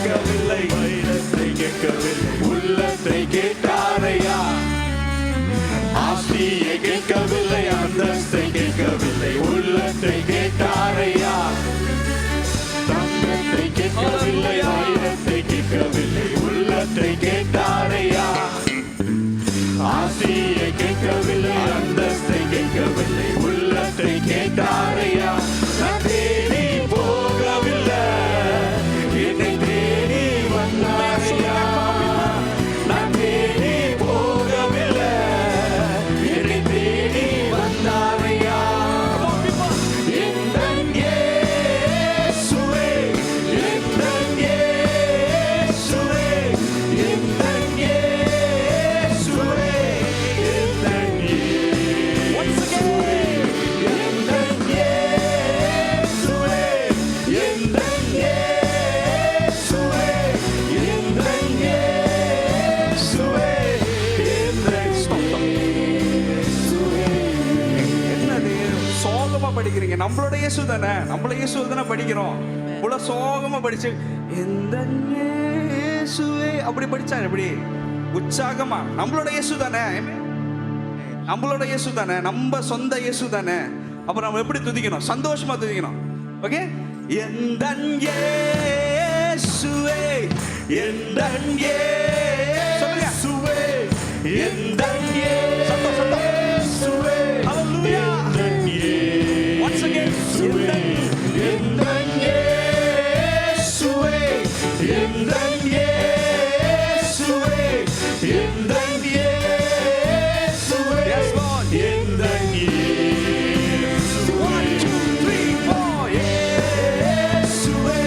கேட்கவில்லை, வைரத்தை கேட்கவில்லை, உள்ளத்தை கேட்டாரையா. ஆஸ்தியை கேட்கவில்லை, அந்தஸ்தை கேட்கவில்லை, உள்ளத்தை கேட்டாரையா. தங்கத்தை கேட்கவில்லை, வைரத்தை கேட்கவில்லை, உள்ளத்தை கேட்டாரையா. ஆஸ்தியை கேட்கவில்லை, அந்தஸ்தை கேட்கவில்லை, உள்ளத்தை கேட்டாரையா. நான் தேடி போகவில்லை, என்னை தேடி வந்தாரையா. நான் தேடி போகவில்லை, என்னை தேடி வந்தாரையா. எந்தன் இயேசுவே, எந்தன் இயேசுவே, எந்தன் இயேசுவே, எந்தன் இயேசுவே, எந்தன் இயேசுவே, எந்தன் இயேசுவே, எந்தன் இயேசுவே, எந்தன் இயேசுவே. என்னது சோகமா படிக்கிறீங்க? நம்மளோட இயேசு தானே, நம்மள இயேசு தானே படிக்கிறோம். இவ்வளவு சோகமா படிச்சு எந்த இயேசுவே அப்படி படிச்சா எப்படி? உற்சாகமா நம்மளோட இயேசு தானே, நம்மளோட இயேசு தானே, நம்ம சொந்த இயேசு தானே. அப்புறம் நம்ம எப்படி துதிக்கணும்? சந்தோஷமா துதிக்கணும். ஓகே, எந்த இயேசுவே, எந்த இயேசுவே, எந்த இயேசுவே, ஹalleluya. Once again, எந்தன் இயேசுவே, எந்தன் இயேசுவே, எந்தன் இயேசுவே, yes Lord, எந்தன் இயேசுவே. 1 2 3 4 இயேசுவே,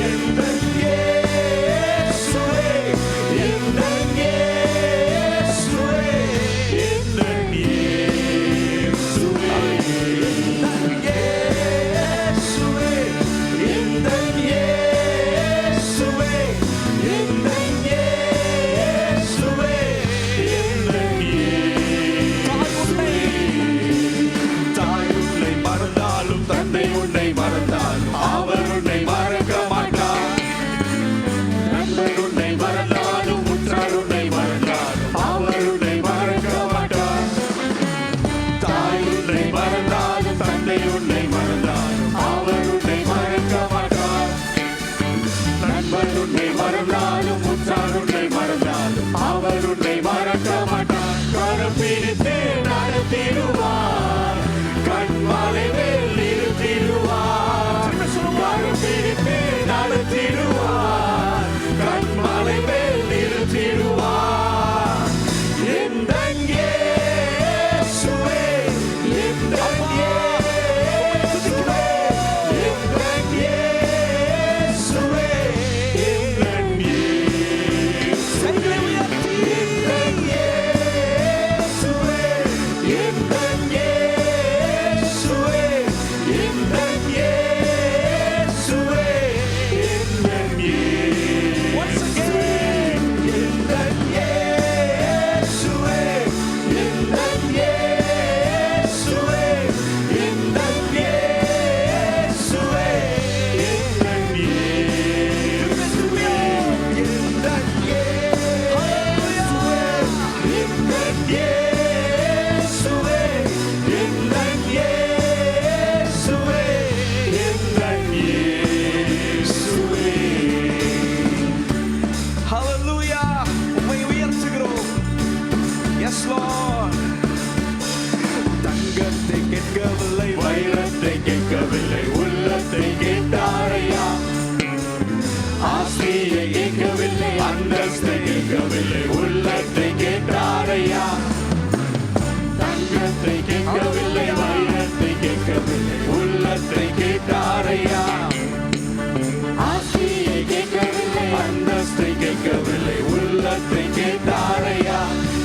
எந்தன் இயேசுவே, எந்தன் இயேசுவே, எந்தன் இயேசுவே, எந்தன் இயேசுவே, எந்தன் இயேசுவே, எந்தன் இயேசுவே, எந்தன் இயேசுவே. தாய் உன்னை மறந்தாலும், தந்தை உன்னை மறந்தாலும், அவர் உன்னை மறக்க மாட்டார். நண்பர் உன்னை மறந்தாலும், உற்றார் உன்னை மறந்தாலும், அவர் உன்னை மறக்க மாட்டார். தாய் உன்னை மறந்தாலும், தந்தை உன்னை மறந்தாலும், அவர் உன்னை மறக்க மாட்டார். நண்பர் உன்னை மறந்தாலும், உற்றார் உன்னை மறந்தாலும், அவர் உன்னை மறக்க மாட்டார். கரம் பிடித்து நடத்திடுவார், கண்மலை மேல் நிறுத்திடுவார். கரம் பிடித்து நடத்திடுவார், கண்மலை மேல் நிறுத்திடுவார். எந்தன் இயேசுவே, எந்தன் இயேசுவே, எந்தன் இயேசுவே, எந்தன் இயேசுவே, எந்தன் இயேசுவே, எந்தன் இயேசுவே, எந்தன் இயேசுவே, எந்தன் இயேசுவே. Once again, எந்தன் இயேசுவே, எந்தன் இயேசுவே, எந்தன் இயேசுவே, எந்தன் இயேசுவே, எந்தன் இயேசுவே, எந்தன் இயேசுவே, எந்தன் இயேசுவே, எந்தன் இயேசுவே. ஹalleluya, உம்மை உயர்த்துகிறோம். Yes Lord. தங்கத்தை கேட்கவில்லை, வைரத்தை கேட்கவில்லை, உள்ளத்தை கேட்டாரையா. ஆஸ்தியை கேட்கவில்லை, அந்தஸ்தை கேட்கவில்லை, உள்ளத்தை கேட்டாரையா. தங்கத்தை கேட்கவில்லை, வைரத்தை கேட்கவில்லை, உள்ளத்தை கேட்டாரையா. ஆஸ்தியை கேட்கவில்லை, அந்தஸ்தை கேட்கவில்லை, உள்ளத்தை கேட்டாரையா.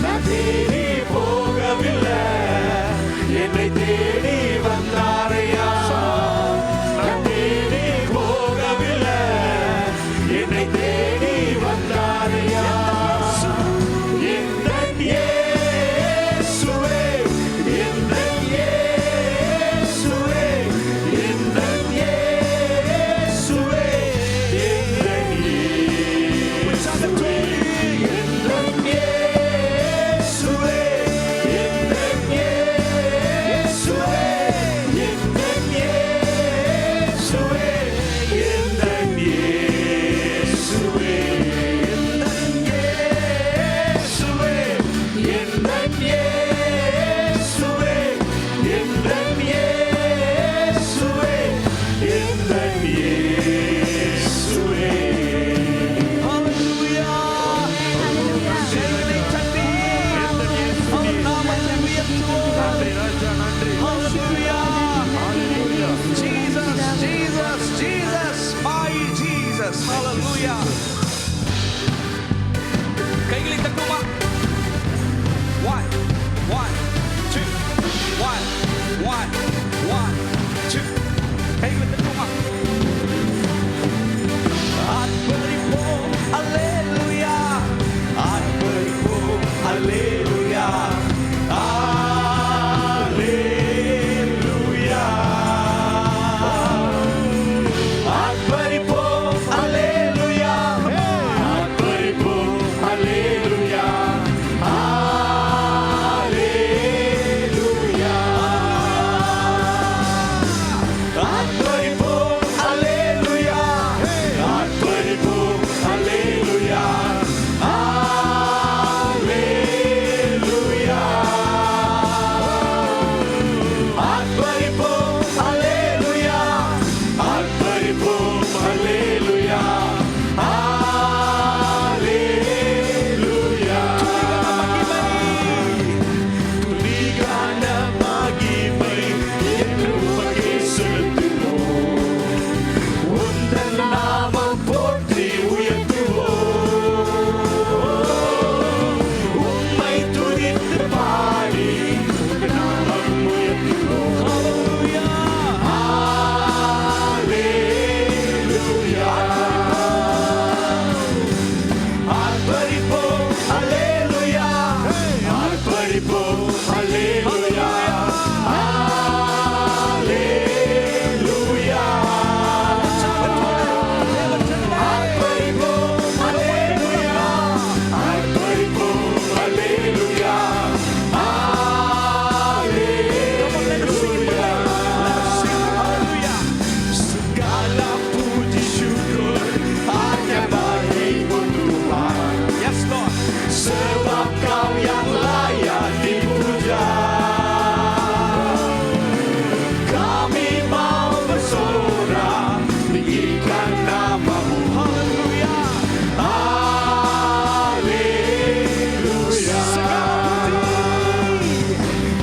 நான் தேடி போகவில்லை, என்னை தேடி வந்தாரையா. நான் தேடி போகவில்லை, என்னை தேடி வந்தாரையா. எந்தன் இயேசுவே, எந்தன் இயேசுவே, எந்தன் இயேசுவே, எந்தன் இயேசுவே. Hallelujah. கைகளை தட்டுமா? 1 1 2 1 1 1 2 கைகளை தட்டுமா? ஆர்ப்பரிப்போம் அல்லேலூயா ஆர்ப்பரிப்போம் அல்லேலூயா அல்லேலூயா ஆர்ப்பரிப்போம் அல்லேலூயா ஆர்ப்பரிப்போம் அல்லேலூயா அல்லேலூயா ஆர்ப்பரிப்போம் அல்லேலூயா ஆர்ப்பரிப்போம் அல்லேலூயா அல்லேலூயா ஆர்ப்பரிப்போம் அல்லேலூயா ஆர்ப்பரிப்போம் அல்லேலூயா அல்லேலூயா துதிகான மகிமை என்று உமக்கே செலுத்துவோம் உந்தன் நாமம் போற்றி உயர்த்துவோம் உம்மை துதித்து பாடி உங்கள் நாமம் உயர்த்துவோம் அல்லேலூயா ஆர்ப்பரிப்போம் அல்லேலூயா ஆர்ப்பரிப்போம் அல்லேலூயா அல்லேலூயா ஆர்ப்பரிப்போம் அல்லேலூயா ஆர்ப்பரிப்போம் அல்லேலூயா அல்லேலூயா segala puji syukur hanya bagimu Tuhan. Yes Lord. Sebab Kau yang layak dipuja. Kami mau bersorak tinggikan nama-Mu. Hallelujah. Haleluya.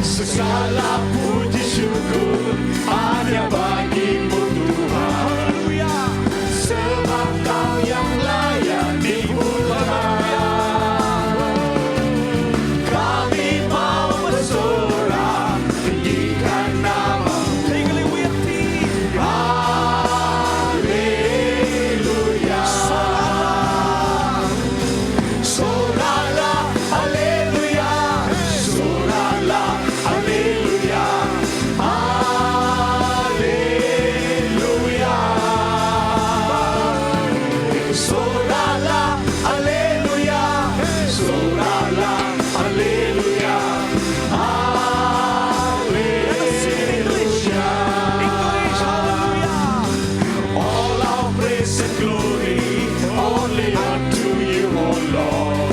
Segala puji syukur hanya bagimu Tuhan. Hallelujah. Sebab Kau yang layak dipuja. Kami mau bersorak tinggikan nama-Mu. கைகளை உயர்த்தி Haleluya. Soralah, haleluya. Soralah, haleluya. Haleluya. Soralah, haleluya. Soralah, haleluya. Haleluya. English. Hallelujah. All our praise and glory only unto you, O Lord.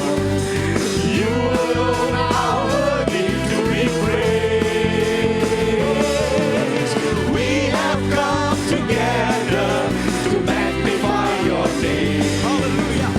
You alone are worthy to be praised. We have come together to magnify your name. Hallelujah.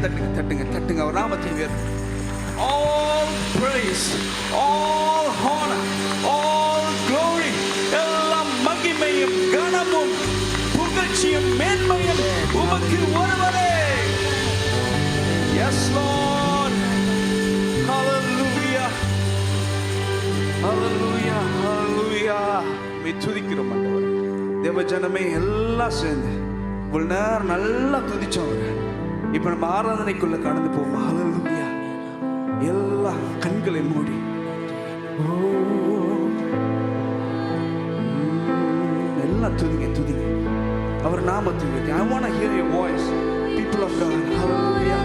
தட்டுங்க தட்டுங்க தட்டுங்க, அவர் நாமத்தை உயர்த்து. All praise, all honor, all glory, எல்லா மகிமையும் கனமும் புகழ்ச்சியும் மேன்மையும் உமக்கு ஒருவரே. Yes Lord, hallelujah, hallelujah, hallelujah. மே துதிக்கிறோம் ஆண்டவரே. தேவ ஜனமே எல்லாம் சேர்ந்து இவ்வளவு நேரம் நல்லா துதிச்சோம். இப்ப நம்ம ஆராதனைக்குள்ள கடந்து போவோம். ஹalleluya. எல்லா கண்களை மூடி எல்லாம் துதிங்க துதிங்க அவர் நாமத்தை உயர்த்தி. I want to hear your voice, people of God. Hallelujah.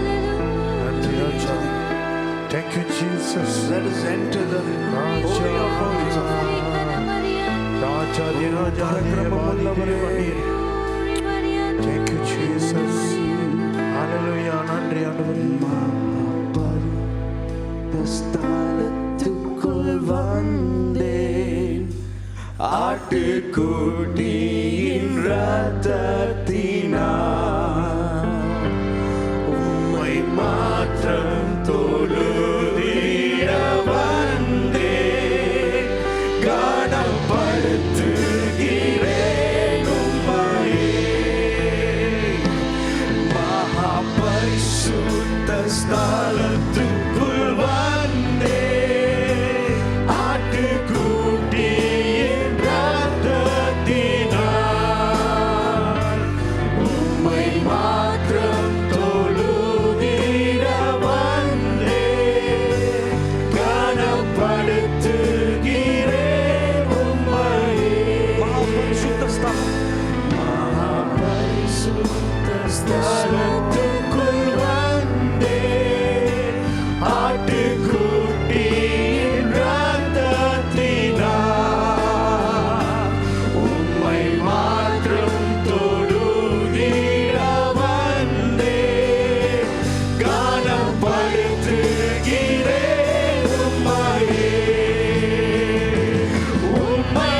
Thank you, Jesus. Let us enter the holy of holies of God. Thank you, Jesus. Hallelujah. நன்றி ஆண்டவரே. ஸ்தலத்துக்குள் வந்தேன், ஆட்டுக்குட்டியின் இரத்தத்தினால் உம்மை மாத்திரம் தொழுதிட வந்தேன், கனப்படுத்துகிறேன் உம்மையே. மகா பரிசுத்த ஸ்தலத்துக்குள் வந்தேன், ஆட்டுக்குட்டியின் இரத்தத்தினால் உம்மை மாத்திரம் தொழுதிட வந்தேன், கனப்படுத்துகிறேன் உம்மையே. மகா பரிசுத்த ஸ்தலம், மகா பரிசுத்த ஸ்தலத்துக்குள் வந்தேன், ஆட்டுக்குட்டியின் இரத்தத்தினால் உம்மை மாத்திரம் தொழுதிட வந்தேன், கனப்படுத்துகிறேன் உம்மையே. உம்மை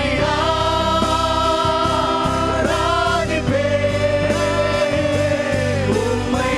ஆராதிப்பேன், உம்மை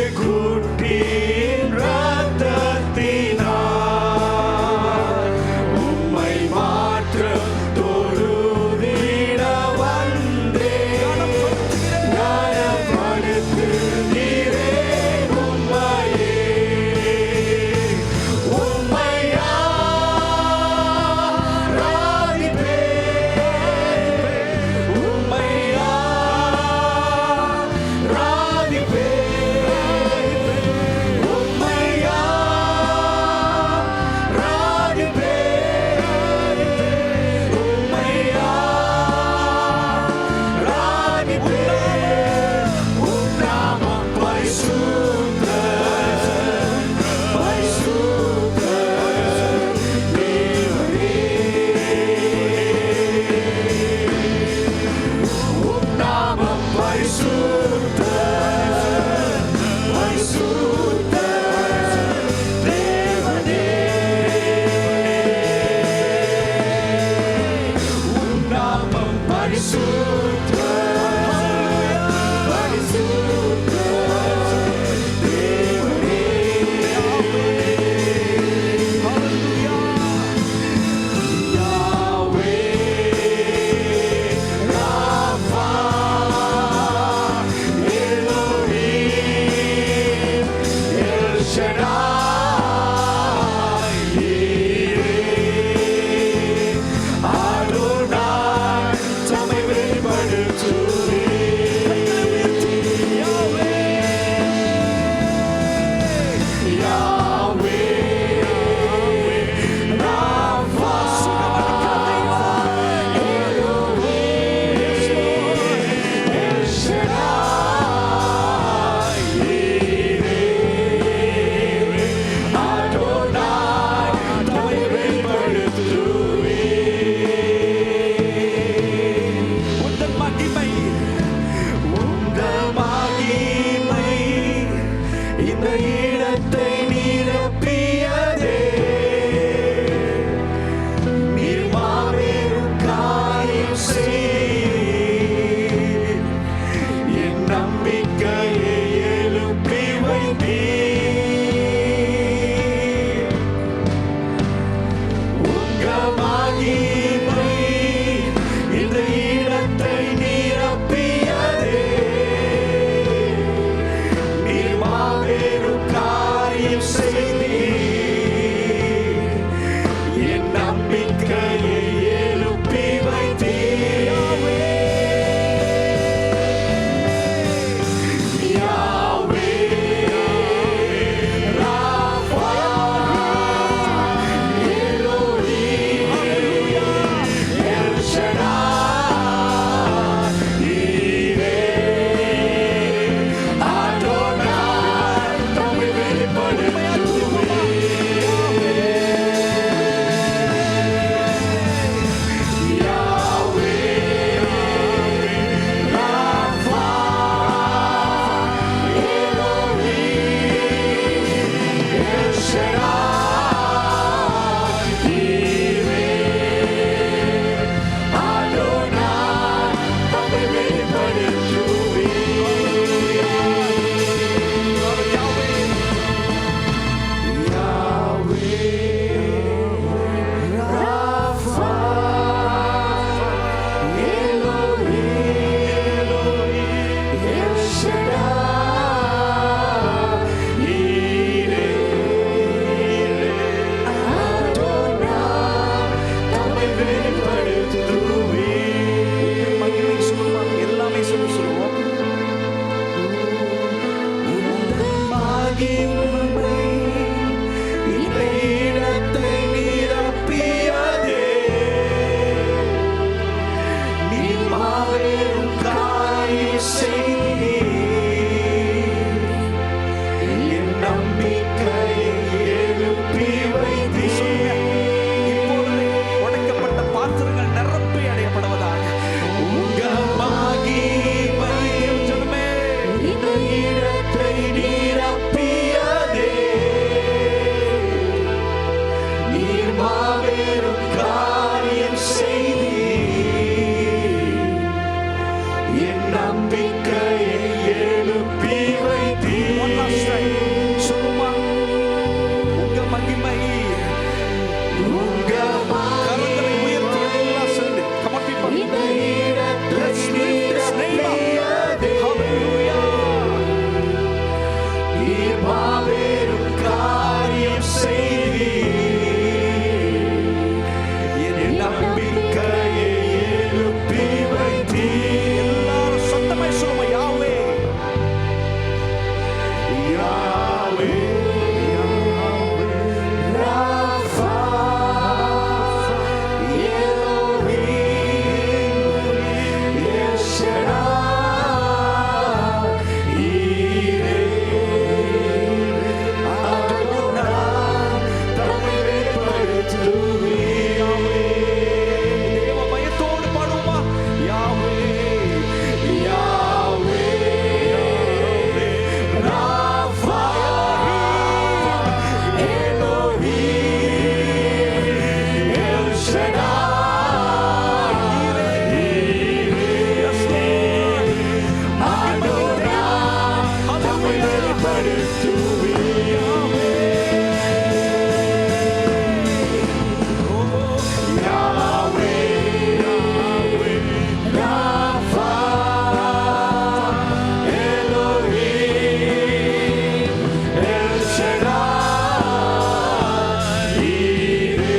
ஆட்டுக்குட்டியின் இரத்தத்தினால் மாபெரும் காரியம் செய்தீர். என் நம்பிக்கையை எழுப்பி வைத்தீர். சும்மா உங்க மகிமை உங்க கரங்களை உயர்த்தி எல்லாம் சொல்லு. Come on people. Let's lift his name up. Hallelujah. மாபெரும் காரியம் செய்தீர். என் நம்பிக்கையை எழுப்பி வைத்தீர். எல்லாரும் சத்தமாய் சொல்லுமா, Yahweh Yahweh Rapha Elohim El Shaddai Jireh Adonai தம்மை வெளிப்படுத்துவீர். தேவ பயத்தோடு பாடுவோமா, Yahweh Yahweh Rapha Elohim El Shaddai Yes, Lord. Adonai தம்மை வெளிப்படுத்துவீர். Yahweh Rapha Elohim El Shaddai Jireh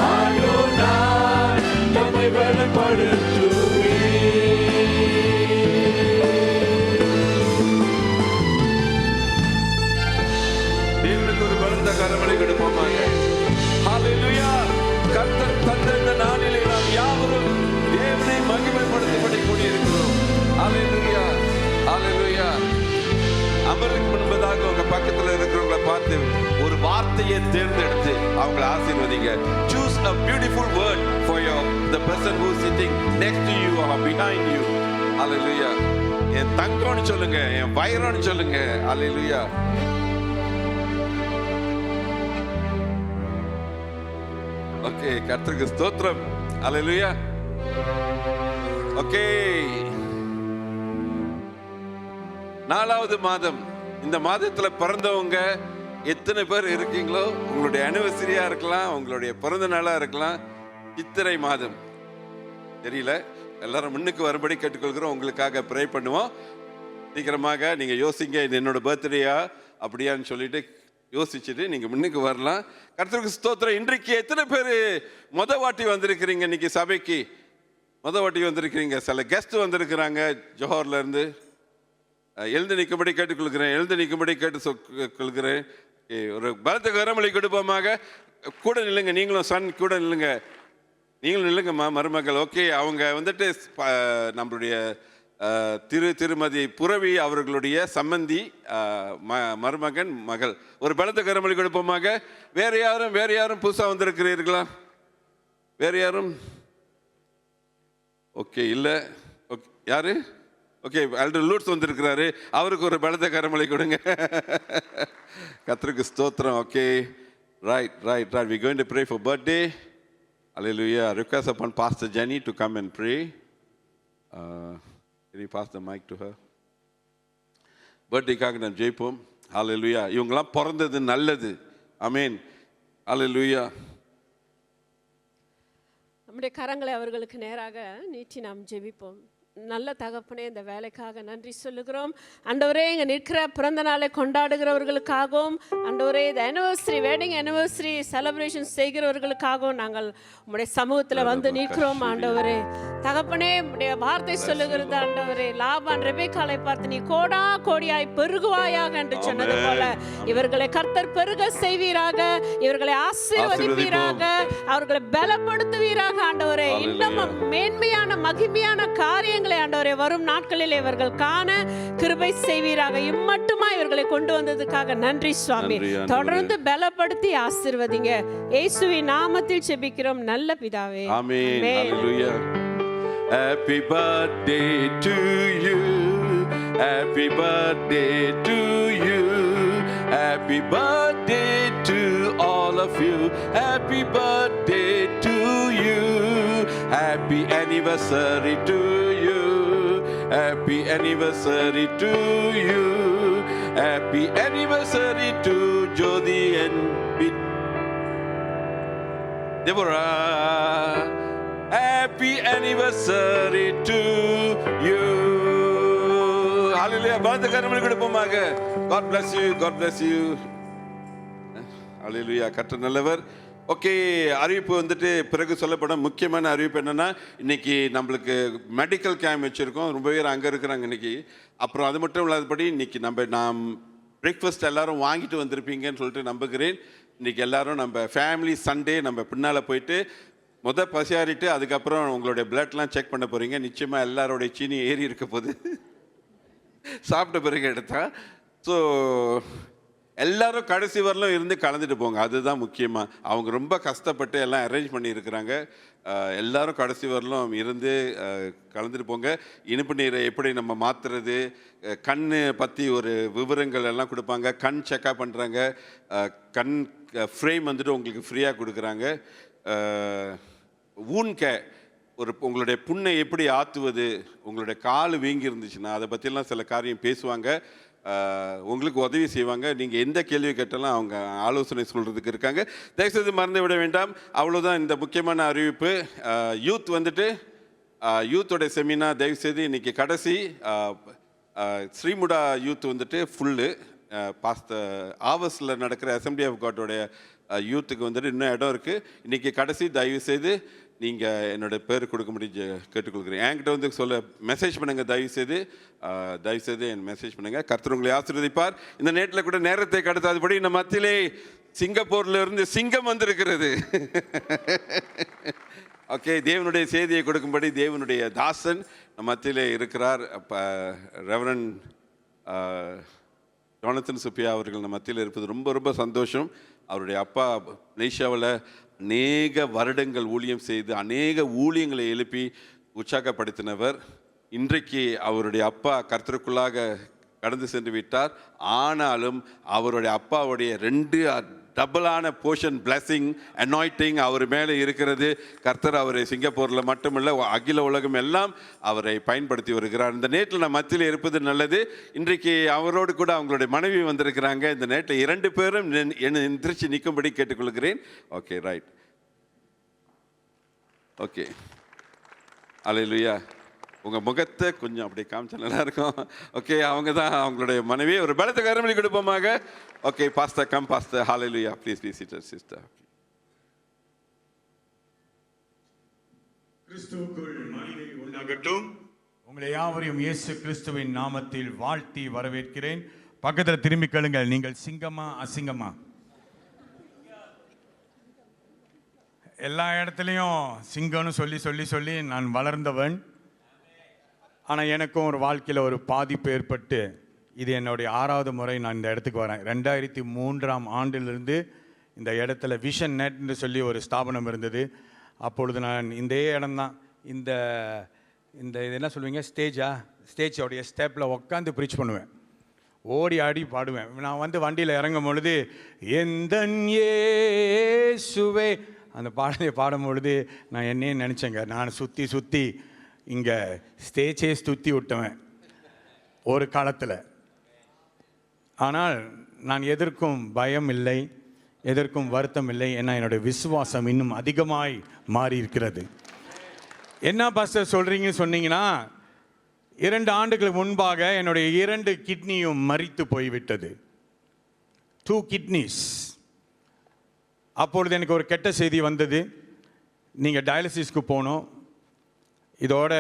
Adonai தம்மை வெளிப்படுத்துவீர். தேவனுக்கு ஒரு பலத்த கரங்களை கொடுப்போமாக. ஹalleluya. கர்த்தர் தந்த இந்த நாளிலே நாம் யாவரும் தேவனை மகிமைப்படுத்தும்படி கூடியிருக்கிறோம். ஹalleluya. ஹalleluya. அமருக்கு முன்பதாக உங்க பக்கத்துல இருக்கிறவங்கள பார்த்து ஒரு வார்த்தையை தேர்ந்தெடுத்து அவங்களை ஆசீர்வதிங்க. Choose a beautiful word for the person who is sitting next to you or behind you. Hallelujah. என் தங்கம்னு சொல்லுங்க, என் வைரம்னு சொல்லுங்க. Hallelujah. ஓகே, கர்த்தருக்கு ஸ்தோத்திரம். ஹalleluya. ஓகே, 4வது மாதம். இந்த மாதத்துல பிறந்தவங்க எத்தனை பேர் இருக்கீங்களோ, உங்களுடைய அனிவர்சரியா இருக்கலாம், உங்களுடைய பிறந்த நாளா இருக்கலாம், சித்திரை மாதம் தெரியல, எல்லாரும் முன்னுக்கு வரும்படி கேட்டுக்கொள்கிறோம். உங்களுக்காக ப்ரே பண்ணுவோம். சீக்கிரமாக நீங்க யோசிங்க, இது என்னோட பர்த்டேயா அப்படியான்னு சொல்லிட்டு யோசிச்சுட்டு நீங்க முன்னுக்கு வரலாம். கர்த்தருக்கு ஸ்தோத்திரம். இன்றைக்கு எத்தனை பேர் வாட்டி வந்திருக்கிறீங்க? இன்னைக்கு சபைக்கு வாட்டி வந்திருக்கிறீங்க. சில கெஸ்ட் வந்திருக்கிறாங்க ஜோஹர்ல இருந்து. எழுந்து நிற்கும்படி கேட்டுக்கொள்கிறேன், எழுந்து நிற்கும்படி கேட்டுக்கொள்கிறேன். ஒரு பலத்த கரமளை கொடுப்போமாக. கூட நில்லுங்க, நீங்களும் சன் கூட நில்லுங்க, நீங்களும் நில்லுங்கம்மா மருமகள். ஓகே, அவங்க வந்துட்டு நம்மளுடைய திருமதி புரவி அவர்களுடைய சம்பந்தி மருமகன் மகள். ஒரு பலத்த கரமளை கொடுப்போமாக. வேற யாரும் புதுசாக வந்திருக்கிறீர்களா? வேற யாரும்? ஓகே, இல்லை. ஓகே, யாரு? ஓகே, ஆல்டர் லூட்ஸ் வந்திருக்கிறாரு, அவருக்கு ஒரு பலத்த கரமளை கொடுங்க. கர்த்தருக்கு ஸ்தோத்திரம். Okay, right. We going to pray for birthday. Hallelujah. Request upon Pastor Jenny to come and pray. Can you pass the mic to her? பர்த்டேக்காக நாம் ஜெயிப்போம். ஹalleluya. இவங்கெல்லாம் பிறந்தது நல்லது. ஆமென். ஹalleluya. நம்முடைய கரங்களை அவர்களுக்கு நேராக நீட்டி நாம் ஜெபிப்போம். நல்ல தகப்பனே, இந்த வேலைக்காக நன்றி சொல்லுகிறோம். ஆண்டவரே, இங்கே நிற்கிற பிறந்த நாளை கொண்டாடுகிறவர்களுக்காகவும், ஆண்டவரே, இந்த ஆனிவர்சரி வெட்டிங் ஆனிவர்சரி செலிப்ரேஷன் செய்கிறவர்களுக்காகவும் நாங்கள் உங்களுடைய சமூகத்தில் வந்து நிற்கிறோம். ஆண்டவரே தகப்பனே, உடைய வார்த்தை சொல்லுகிறது ஆண்டவரே, லாபான் ரெபேக்காளை பார்த்து நீ கோடா கோடியாய் பெருகுவாயாக என்று சொன்னது போல இவர்களை கர்த்தர் பெருக செய்வீராக, இவர்களை ஆசீர்வதிப்பீராக, அவர்களை பலப்படுத்துவீராக. ஆண்டவரே, இன்னும் மேன்மையான மகிமையான காரியங்கள் ஆண்டவரே வரும் நாட்களில் இவர்கள் காண கிருபை செய்வீராக. இம்மட்டுமா இவர்களை கொண்டு வந்ததுக்காக நன்றி சுவாமி. தொடர்ந்து பலப்படுத்தி ஆசீர்வதிங்க. இயேசுவின் நாமத்தில் ஜெபிக்கிறோம் நல்ல பிதாவே. ஆமென். ஹalleluya. Happy birthday to you. Happy birthday to you. Happy birthday to all of you. Happy birthday to you. Happy anniversary to you. Happy anniversary to you. Happy anniversary to Jodi and Deborah. Happy anniversary to you. Hallelujah. பலத்த கரங்களை கொடுப்போமாக. God bless you. God bless you. Hallelujah. கர்த்தர் நல்லவர். Okay, அறிவிப்பு வந்துட்டு பிறகு சொல்லப்படும். முக்கியமான அறிவிப்பு என்னென்னா, இன்றைக்கி நம்மளுக்கு மெடிக்கல் கேம்ப் வச்சுருக்கோம். ரொம்ப பேர் அங்கே இருக்கிறாங்க இன்றைக்கி. அப்புறம் அது மட்டும் இல்லாதபடி இன்றைக்கி நாம் பிரேக்ஃபாஸ்ட் எல்லோரும் வாங்கிட்டு வந்திருப்பீங்கன்னு சொல்லிட்டு நம்புகிறேன். இன்றைக்கி எல்லோரும் நம்ம ஃபேமிலி சண்டே நம்ம பின்னால் போயிட்டு பசியாறிட்டு அதுக்கப்புறம் உங்களுடைய பிளட்லாம் செக் பண்ண போகிறீங்க. நிச்சயமாக எல்லாரோடைய சீனி ஏறி இருக்க போது சாப்பிட்ட பிறகு எடுத்தா. ஸோ எல்லாரும் கடைசி வரலும் இருந்து கலந்துட்டு போங்க. அதுதான் முக்கியமாக. அவங்க ரொம்ப கஷ்டப்பட்டு எல்லாம் அரேஞ்ச் பண்ணியிருக்கிறாங்க. எல்லாரும் கடைசி வரலும் இருந்து கலந்துட்டு போங்க. இனிப்பு நீரை எப்படி நம்ம மாற்றுறது, கண் பற்றி ஒரு விவரங்கள் எல்லாம் கொடுப்பாங்க. கண் செக்அப் பண்ணுறாங்க. கண் ஃப்ரேம் வந்துட்டு உங்களுக்கு ஃப்ரீயாக கொடுக்குறாங்க. உங்களுடைய புண்ணை எப்படி ஆற்றுவது, உங்களுடைய கால் வீங்கி இருந்துச்சுன்னா அதை பற்றிலாம் சில காரியம் பேசுவாங்க. உங்களுக்கு உதவி செய்வாங்க. நீங்கள் எந்த கேள்வி கேட்டாலும் அவங்க ஆலோசனை சொல்கிறதுக்கு இருக்காங்க. தயவுசெய்து மறந்து விட வேண்டாம். அவ்வளோதான் இந்த முக்கியமான அறிவிப்பு. யூத் வந்துட்டு யூத்தோட செமினார் தயவுசெய்து இன்றைக்கி கடைசி. ஸ்ரீமுடா யூத் வந்துட்டு ஃபுல்லு. ஆவர்ஸில் நடக்கிற அசம்பிளி ஆஃப் காட்டோடைய யூத்துக்கு வந்துட்டு இன்னும் இடம் இருக்குது. இன்றைக்கி கடைசி. தயவுசெய்து நீங்கள் என்னோடய பேர் கொடுக்க முடிஞ்சு கேட்டுக்கொள்கிறேன். என்கிட்ட வந்து மெசேஜ் பண்ணுங்கள். தயவுசெய்து என் மெசேஜ் பண்ணுங்கள். கர்த்தர் உங்களை ஆசீர்வதிப்பார். இந்த நேரத்தில் கூட நேரத்தை கடத்தாதபடி நம்ம மத்தியிலே சிங்கப்பூர்லேருந்து சிங்கம் வந்திருக்கிறது. ஓகே, தேவனுடைய செய்தியை கொடுக்கும்படி தேவனுடைய தாசன் நம்ம மத்தியிலே இருக்கிறார். ரெவரண்ட் ஜோனத்தன் சுப்பியா அவர்கள் நம்ம மத்தியில் இருப்பது ரொம்ப ரொம்ப சந்தோஷம். அவருடைய அப்பா மலேசியாவில் அநேக வருடங்கள் ஊழியம் செய்து அநேக ஊழியங்களை எழுப்பி உற்சாகப்படுத்தினவர். இன்றைக்கு அவருடைய அப்பா கர்த்தருக்குள்ளாக கடந்து சென்று விட்டார். ஆனாலும் அவருடைய அப்பாவுடைய 2 டபுளான போர்ஷன் பிளஸிங் அனாயிட்டிங் அவர் மேலே இருக்கிறது. கர்த்தர் அவரை சிங்கப்பூரில் மட்டுமில்லை அகில உலகம் எல்லாம் அவரை பயன்படுத்தி வருகிறார். இந்த நேரத்தில் நான் மத்தியில் இருப்பது நல்லது. இன்றைக்கு அவரோடு கூட அவங்களுடைய மனைவி வந்திருக்கிறாங்க. இந்த நேரத்தில் 2 பேரும் என்னை எந்திரிச்சு நிற்கும்படி கேட்டுக்கொள்கிறேன். Okay, right. ஓகே, அல்லேலூயா. உங்கள் முகத்தை கொஞ்சம் அப்படியே காமிச்சா நல்லா இருக்கும். ஓகே, அவங்க தான் அவங்களுடைய மனைவி. ஒரு பலத்த கரமளி கொடுப்போமாக. Okay, pastor come pastor. ஹalleluya. Please be seated sister. கிறிஸ்துவுக்குள் மகிமை உண்டாகட்டும். உங்களை யாவரையும் இயேசு கிறிஸ்துவின் நாமத்தில் வாழ்த்தி வரவேற்கிறேன். பக்கத்தில் திரும்பி கேளுங்கள், நீங்கள் சிங்கமா அசிங்கமா? எல்லா இடத்துலையும் சிங்கம்னு சொல்லி சொல்லி சொல்லி நான் வளர்ந்தவன். ஆனால் எனக்கும் ஒரு வாழ்க்கையில் ஒரு பாதிப்பு ஏற்பட்டு இது என்னுடைய 6வது முறை நான் இந்த இடத்துக்கு வரேன். 2003ஆம் ஆண்டிலிருந்து இந்த இடத்துல விஷன் நெட்னு சொல்லி ஒரு ஸ்தாபனம் இருந்தது. அப்பொழுது நான் இந்த இடம்தான் இந்த இந்த இது என்ன சொல்லுவீங்க, ஸ்டேஜோடைய ஸ்டெப்பில் உட்காந்து ப்ரீச் பண்ணுவேன். ஓடி ஆடி பாடுவேன். நான் வந்து வண்டியில் இறங்கும் பொழுது எந்தன் இயேசுவே அந்த பாடலை பாடும் பொழுது நான் என்னையே நினச்சேங்க. நான் சுற்றி சுற்றி இங்கே ஸ்டேஜே சுற்றி விட்டுவேன் ஒரு காலத்தில். ஆனால் நான் எதற்கும் பயம் இல்லை, எதற்கும் வருத்தம் இல்லை. ஏன்னா என்னுடைய விசுவாசம் இன்னும் அதிகமாய் மாறி இருக்கிறது. என்ன பாஸ்டர் சொல்கிறீங்கன்னு சொன்னீங்கன்னா, 2 ஆண்டுகளுக்கு முன்பாக என்னுடைய 2 கிட்னியும் மரித்து போய்விட்டது. 2 கிட்னிஸ். அப்பொழுது எனக்கு ஒரு கெட்ட செய்தி வந்தது. நீங்கள் டயாலிசிஸ்க்கு போகணும், இதோட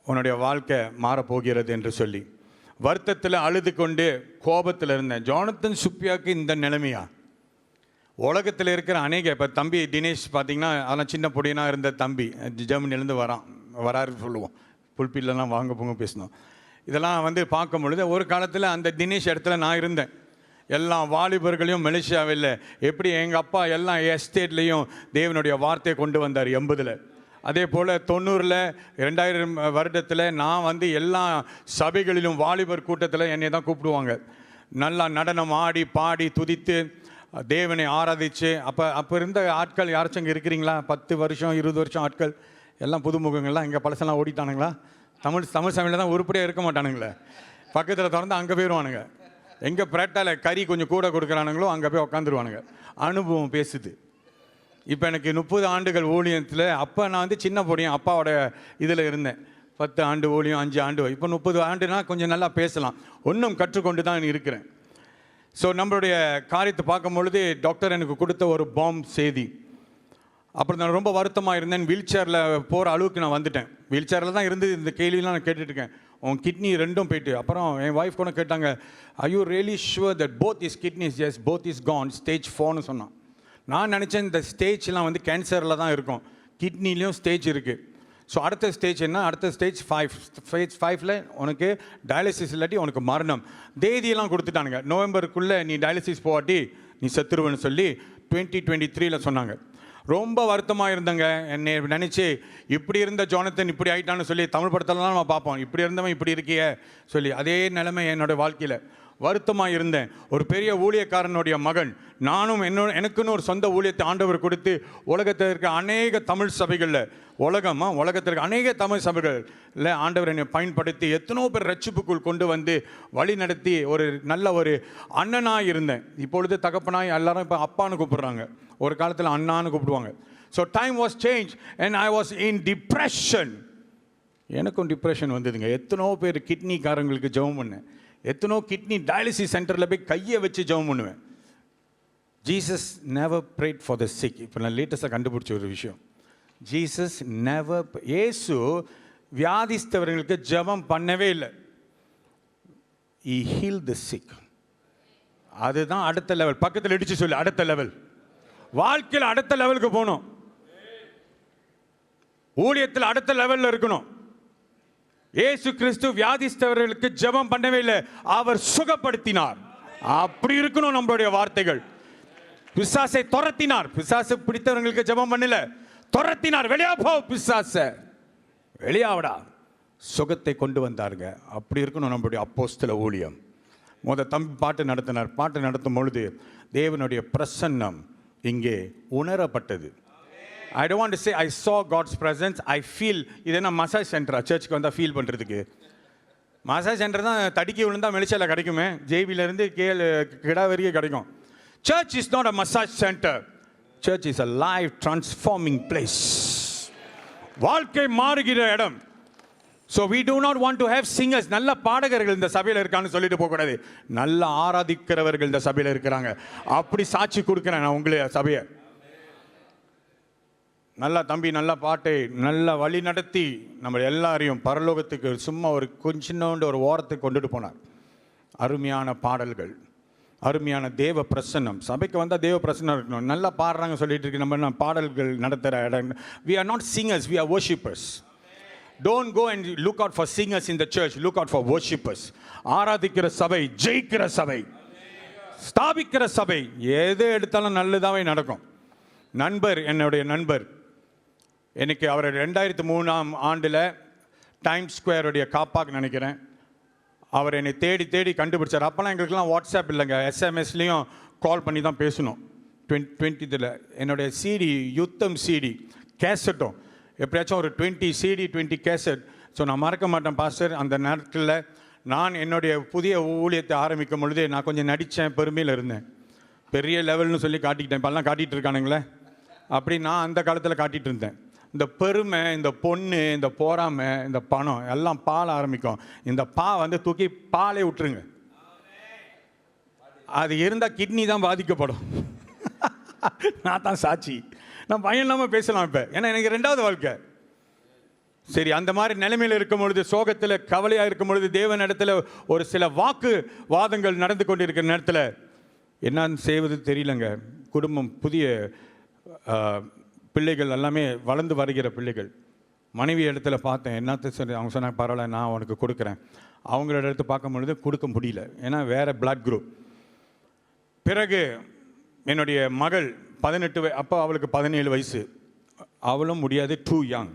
உன்னுடைய வாழ்க்கை மாறப்போகிறது என்று சொல்லி வருத்தத்தில் அழுது கொண்டு கோபத்தில் இருந்தேன். ஜோனத்தன் சுப்பியாவுக்கு இந்த நிலைமையா? உலகத்தில் இருக்கிற அநேக, இப்போ தம்பி தினேஷ் பார்த்தீங்கன்னா, அதெல்லாம் சின்ன பொடியனாக இருந்த தம்பி ஜெர்மனிலேருந்து வராரு சொல்லுவோம். புல்பில்லாம் வாங்க போங்க பேசணும். இதெல்லாம் வந்து பார்க்கும் பொழுது ஒரு காலத்தில் அந்த தினேஷ் இடத்துல நான் இருந்தேன். எல்லா வாலிபர்களையும் மலேசியாவில் எப்படி எங்கள் அப்பா எல்லா எஸ்டேட்லேயும் தேவனுடைய வார்த்தையை கொண்டு வந்தார் 80ல். அதே போல் 90ல் 2000 வருடத்தில் நான் வந்து எல்லா சபைகளிலும் வாலிபர் கூட்டத்தில் என்னை தான் கூப்பிடுவாங்க. நல்லா நடனம் ஆடி பாடி துதித்து தேவனை ஆராதிச்சு அப்போ இருந்த ஆட்கள் யாராச்சும் இங்கே இருக்கிறீங்களா? 10 வருஷம் 20 வருஷம் ஆட்கள் எல்லாம் புதுமுகங்கள்லாம் இங்கே பழசெல்லாம் ஓடிட்டானுங்களா? தமிழ் சமையலில் தான் உருப்படியாக இருக்க மாட்டானுங்களே. பக்கத்தில் திறந்து அங்கே போயிடுவானுங்க. எங்கே பிரெட்டால் கறி கொஞ்சம் கூட கொடுக்குறானுங்களோ அங்கே போய் உக்காந்துருவானுங்க. அனுபவம் பேசுது. இப்போ எனக்கு 30 ஆண்டுகள் ஊழியத்தில், அப்போ நான் வந்து சின்ன பொடியும் அப்பாவோட இதில் இருந்தேன். 10 ஆண்டு ஊழியம், 5 ஆண்டு. இப்போ 30 ஆண்டுனா கொஞ்சம் நல்லா பேசலாம். இன்னும் கற்றுக்கொண்டு தான் இருக்கிறேன். ஸோ நம்மளுடைய காரியத்தை பார்க்கும் பொழுது டாக்டர் எனக்கு கொடுத்த ஒரு செய்தி. அப்புறம் நான் ரொம்ப வருத்தமாக இருந்தேன். வீல் சேரில் போகிற அளவுக்கு நான் வந்துட்டேன். வீல் சேரில் தான் இருந்து இந்த கேள்வியெலாம் நான் கேட்டுட்ருக்கேன். உன் கிட்னி ரெண்டும் போயிட்டு. அப்புறம் என் ஒய்ஃப் கூட கேட்டாங்க, I you really sure that both is kidneys? Yes, both is gone, stage 4ன்னு சொன்னான். நான் நினச்சேன் இந்த ஸ்டேஜ்லாம் வந்து கேன்சரில் தான் இருக்கும், கிட்னிலையும் ஸ்டேஜ் இருக்குது. ஸோ அடுத்த ஸ்டேஜ் என்ன? அடுத்த ஸ்டேஜ் 5. ஸ்டேஜ் 5ல் உனக்கு டயாலிசிஸ் இல்லாட்டி உனக்கு மரணம். தேதியெல்லாம் கொடுத்துட்டானுங்க. நவம்பருக்குள்ளே நீ டயாலிசிஸ் போகாட்டி நீ செத்துருவேன்னு சொல்லி 2023ல் சொன்னாங்க. ரொம்ப வருத்தமாக இருந்தங்க. என்னை நினச்சி இப்படி இருந்த ஜோனத்தன் இப்படி ஆகிட்டான்னு சொல்லி தமிழ் படத்தெல்லாம் நம்ம பார்ப்போம். இப்படி இருந்தவன் இப்படி இருக்கியே சொல்லி அதே நிலைமை என்னோடய வாழ்க்கையில் வருத்தமாக இருந்தேன். ஒரு பெரிய ஊழியக்காரனுடைய மகன் நானும் எனக்குன்னு ஒரு சொந்த ஊழியத்தை ஆண்டவர் கொடுத்து உலகத்தில் இருக்க அநேக தமிழ் சபைகளில் உலகத்தில் இருக்க அநேக தமிழ் சபைகளில் ஆண்டவர் என்னை பயன்படுத்தி எத்தனோ பேர் ரட்சிப்புக்குள் கொண்டு வந்து வழி நடத்தி ஒரு நல்ல ஒரு அண்ணனாக இருந்தேன். இப்பொழுது தகப்பனாய் எல்லாரும் இப்போ அப்பான்னு கூப்பிடுறாங்க. ஒரு காலத்தில் அண்ணான்னு கூப்பிடுவாங்க. So time was change and I was in depression. எனக்கும் டிப்ரெஷன் வந்ததுங்க. எத்தனோ பேர் கிட்னிக்காரங்களுக்கு ஜெபம் பண்ணேன். எத்தனோ கிட்னி டயாலிசிஸ் சென்டரில் போய் கையை வச்சு ஜெபம் பண்ணுவேன். Jesus never prayed for the sick. இப்போ நான் லேட்டஸ்ட்டாக கண்டுபிடிச்ச ஒரு விஷயம், ஜீசஸ் நெவர், இயேசு வியாதிஸ்தவர்களுக்கு ஜெபம் பண்ணவே இல்லை. He healed the sick. அதுதான் அடுத்த லெவல். பக்கத்தில் இடிச்சு சொல்லு, அடுத்த லெவல். வாழ்க்கையில் அடுத்த லெவலுக்கு போகணும். ஊழியத்தில் அடுத்த லெவலில் இருக்கணும். இயேசு கிறிஸ்து வியாதிஸ்தவர்களுக்கு ஜெபம் பண்ணவே இல்லை, அவர் சுகப்படுத்தினார். அப்படி இருக்கணும் நம்மளுடைய வார்த்தைகள். பிசாசை துரத்தினார். பிசாசு பிடித்தவர்களுக்கு ஜெபம் பண்ணல, துரத்தினார். வெளியா போ பிசாச, வெளியாவடா. சுகத்தை கொண்டு வந்தாருங்க. அப்படி இருக்கணும் நம்மளுடைய அப்போஸ்தல ஊழியம். தம்பி பாட்டு நடத்தினார். பாட்டு நடத்தும் பொழுது தேவனுடைய பிரசன்னம் இங்கே உணரப்பட்டது. I don't want to say I saw God's presence. I feel. இது என்ன மசாஜ் சென்டரா? சர்ச்சுக்கு வந்தால் ஃபீல் பண்ணுறதுக்கு மசாஜ் சென்டர் தான். தடிக்கி விழுந்தால் மெலிச்சல கிடைக்குமே, ஜேபியிலேருந்து கிடா வரைக்கும் கிடைக்கும். Church is not a massage center. Church is a life transforming place. வாழ்க்கை மாறுகிற இடம். So we do not want to have singers. நல்ல பாடகர்கள் இந்த சபையில் இருக்கான்னு சொல்லிட்டு போகக்கூடாது. நல்ல ஆராதிக்கிறவர்கள் இந்த சபையில் இருக்கிறாங்க. அப்படி சாட்சி கொடுக்குறேன் நான் உங்களை சபையை. நல்லா தம்பி நல்ல பாட்டை நல்லா வழி நடத்தி நம்ம எல்லாரையும் பரலோகத்துக்கு சும்மா ஒரு கொஞ்சோண்டு ஒரு ஓரத்துக்கு கொண்டுட்டு போனார். அருமையான பாடல்கள், அருமையான தேவ பிரசன்னம். சபைக்கு வந்தால் தேவ பிரசன்னம் இருக்கணும். நல்லா பாடுறாங்க சொல்லிட்டு இருக்கு. நம்ம பாடல்கள் நடத்துகிற இடம். We are not singers, we are worshippers. Don't go and look out for singers in the church. Look out for worshippers. ஆராதிக்கிற சபை, ஜெயிக்கிற சபை, ஸ்தாபிக்கிற சபை. எது எடுத்தாலும் நல்லதாகவே நடக்கும். என்னுடைய நண்பர் எனக்கு அவர் 2003ஆம் ஆண்டில் டைம்ஸ் ஸ்கொயருடைய காப்பாக்கு நினைக்கிறேன், அவர் என்னை தேடி தேடி கண்டுபிடிச்சார். அப்போலாம் எங்களுக்கெல்லாம் வாட்ஸ்அப் இல்லைங்க, எஸ்எம்எஸ்லேயும் கால் பண்ணி தான் பேசணும். 2020 என்னுடைய சிடி, யுத்தம் சிடி கேசட்டும் எப்படியாச்சும் ஒரு 20 சிடி 20 கேசட். ஸோ நான் மறக்க மாட்டேன் பாஸ்டர். அந்த நேரத்தில் நான் என்னுடைய புதிய ஊழியத்தை ஆரம்பிக்கும் பொழுது நான் கொஞ்சம் நடித்தேன், பெருமையில் இருந்தேன். பெரிய லெவல்னு சொல்லி காட்டிக்கிட்டேன். இப்போல்லாம் காட்டிகிட்டு இருக்கானுங்களே, அப்படி நான் அந்த காலத்தில் காட்டிகிட்டு இருந்தேன். இந்த பெருமை, இந்த பொண்ணு, இந்த போராமை, இந்த பணம் எல்லாம் பால் ஆரம்பிக்கும். இந்த வந்து தூக்கி பாலே விட்டுருங்க. அது இருந்தால் கிட்னி தான் பாதிக்கப்படும். நான் தான் சாட்சி. நான் பயம் இல்லாமல் பேசலாம் இப்போ, ஏன்னா எனக்கு 2வது வாழ்க்கை. சரி, அந்த மாதிரி நிலைமையில் இருக்கும் பொழுது, சோகத்தில் கவலையாக இருக்கும் பொழுது, தேவன் இடத்துல ஒரு சில வாக்கு வாதங்கள் நடந்து கொண்டிருக்கிற நேரத்தில் என்னன்னு செய்வது தெரியலங்க. குடும்பம், புதிய பிள்ளைகள் எல்லாமே வளர்ந்து வருகிற பிள்ளைகள். மனைவி இடத்துல பார்த்தேன், என்னத்த சரி, அவங்க சொன்னாங்க பரவாயில்ல நான் உனக்கு கொடுக்குறேன். அவங்களோட இடத்து பார்க்கும் பொழுது கொடுக்க முடியல, ஏன்னா வேறு பிளட் குரூப். பிறகு என்னுடைய மகள் 18 அப்போ அவளுக்கு 17 வயசு, அவளும் முடியாது, டூ யங்.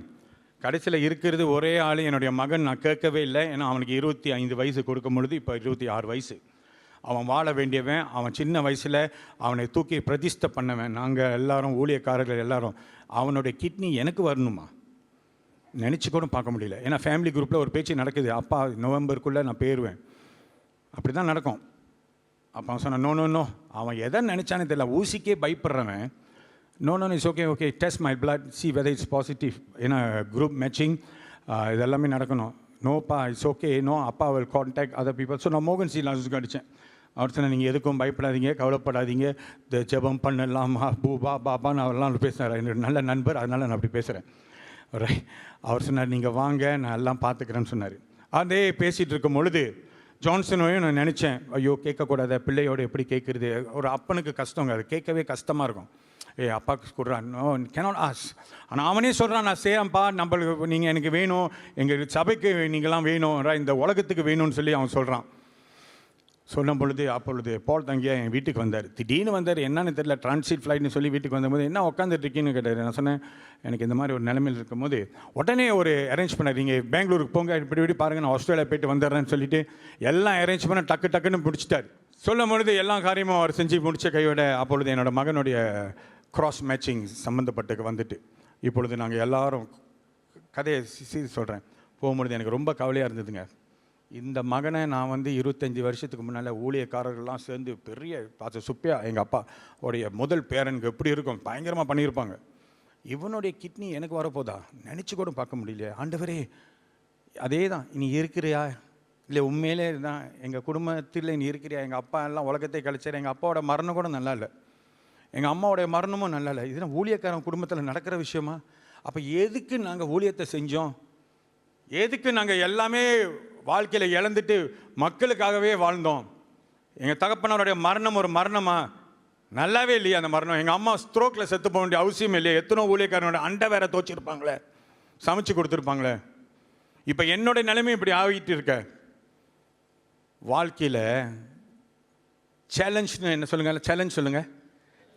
கடைசியில் இருக்கிறது ஒரே ஆள் என்னுடைய மகன். நான் கேட்கவே இல்லை, ஏன்னா அவனுக்கு 25 வயசு கொடுக்கும் பொழுது இப்போ 26 வயசு. அவன் வாழ வேண்டியவன். அவன் சின்ன வயசில் அவனை தூக்கி பிரதிஷ்டை பண்ணவன். நாங்கள் எல்லாரும் ஊழியக்காரர்கள் எல்லாரும். அவனுடைய கிட்னி எனக்கு வரணுமா நினச்சி கூட பார்க்க முடியல. ஏன்னா ஃபேமிலி குரூப்பில் ஒரு பேச்சு நடக்குது, அப்பா நவம்பருக்குள்ளே நான் போயிடுவேன், அப்படி தான் நடக்கும். அப்போ அவன் சொன்னான், நோ நோ நோ, அவன் எதை நினச்சானே தெரியல, ஊசிக்கே பயப்படுறவன். No no it's okay okay, test my blood, see whether it's positive, ஏன்னா குரூப் மேட்சிங் இதெல்லாமே நடக்கணும். நோப்பா இட்ஸ் ஓகே, நோ அப்பா will contact other people. So நான் மோகன் சி லாஸுக்கு அடித்தேன். அவர் சொன்னால் நீங்கள் எதுக்கும் பயப்படாதீங்க, கவலைப்படாதீங்க, இந்த ஜெபம் பண்ணலாம் பூபா பாபான்னு அவரெல்லாம் பேசுகிறார். என்னோட நல்ல நண்பர், அதனால் நான் அப்படி பேசுகிறேன். அவர் சொன்னார், நீங்கள் வாங்க நான் எல்லாம் பார்த்துக்கிறேன்னு சொன்னார். அதே பேசிகிட்டு இருக்கும் பொழுது ஜான்சனையும் நான் நினச்சேன், ஐயோ கேட்கக்கூடாது, பிள்ளையோடு எப்படி கேட்குறது, ஒரு அப்பனுக்கு கஷ்டங்க, அது கேட்கவே கஷ்டமாக இருக்கும். அப்பாவுக்கு சொல்கிறான், நோ கேனாட் ஆஸ். ஆனால் அவனே சொல்கிறான், நான் செய்கிறேன்ப்பா, நம்மளுக்கு நீங்கள் எனக்கு வேணும், எங்கள் சபைக்கு நீங்களாம் வேணும், இந்த உலகத்துக்கு வேணும்னு சொல்லி அவன் சொல்கிறான். சொல்லும் பொழுது அப்பொழுது பால் தங்கியா என் வீட்டுக்கு வந்தார். திடீர்னு வந்தார், என்னன்னு தெரியல, டிரான்சிட் ஃப்ளைட்னு சொல்லி வீட்டுக்கு வந்தபோது என்ன உட்காந்துட்டு இருக்கீன்னு கேட்டார். நான் சொன்னேன், எனக்கு இந்த மாதிரி ஒரு நிலைமையில் இருக்கும்போது உடனே ஒரு அரேஞ்ச் பண்ணார், நீங்கள் பெங்களூருக்கு போங்க, இப்படி பாருங்கள், நான் ஆஸ்திரேலியா போய்ட்டு வந்துடுறேன்னு சொல்லிட்டு எல்லாம் அரேஞ்ச் பண்ண டக்குன்னு பிடிச்சிட்டார். சொல்லும் பொழுது எல்லா காரியமும் அவர் செஞ்சு முடித்த கையோட அப்பொழுது என்னோடய மகனுடைய கிராஸ் மேட்சிங் சம்மந்தப்பட்டு வந்துட்டு இப்பொழுது நாங்கள் எல்லாரும் கதையை சொல்கிறேன். போகும்பொழுது எனக்கு ரொம்ப கவலையாக இருந்ததுங்க. இந்த மகனை நான் 25 வருஷத்துக்கு முன்னால் ஊழியக்காரர்கள்லாம் சேர்ந்து பெரிய பாச சுப்பியா எங்கள் அப்பா உடைய முதல் பேரனுக்கு எப்படி இருக்கும், பயங்கரமாக பண்ணியிருப்பாங்க. இவனுடைய கிட்னி எனக்கு வரப்போதா நினச்சி கூட பார்க்க முடியலையே. ஆண்டவரே, அதே தான், நீ இருக்கிறியா இல்லை, உண்மையிலே தான் எங்கள் குடும்பத்தில் நீ இருக்கிறியா. எங்கள் அப்பா எல்லாம் உலகத்தை கழிச்சார், எங்கள் அப்பாவோட மரணம் கூட நல்லா இல்லை, எங்கள் அம்மாவோடைய மரணமும் நல்லா இல்லை. இதெல்லாம் ஊழியக்காரன் குடும்பத்தில் நடக்கிற விஷயமா? அப்போ எதுக்கு நாங்கள் ஊழியத்தை செஞ்சோம்? எதுக்கு நாங்கள் எல்லாமே வாழ்க்கையில் இழந்துட்டு மக்களுக்காகவே வாழ்ந்தோம்? எங்கள் தகப்பனருடைய மரணம் ஒரு மரணமா? நல்லாவே இல்லையா அந்த மரணம்? எங்கள் அம்மா ஸ்ட்ரோக்கில் செத்து போக வேண்டிய அவசியம் இல்லையா? எத்தனோ ஊழியக்காரனோட அண்டை வேற தோச்சிருப்பாங்களே, சமைச்சு கொடுத்துருப்பாங்களே. இப்போ என்னோட நிலைமை இப்படி ஆகிட்டு இருக்க. வாழ்க்கையில் சேலஞ்சுன்னு என்ன சொல்லுங்கள், சேலஞ்ச் சொல்லுங்கள்.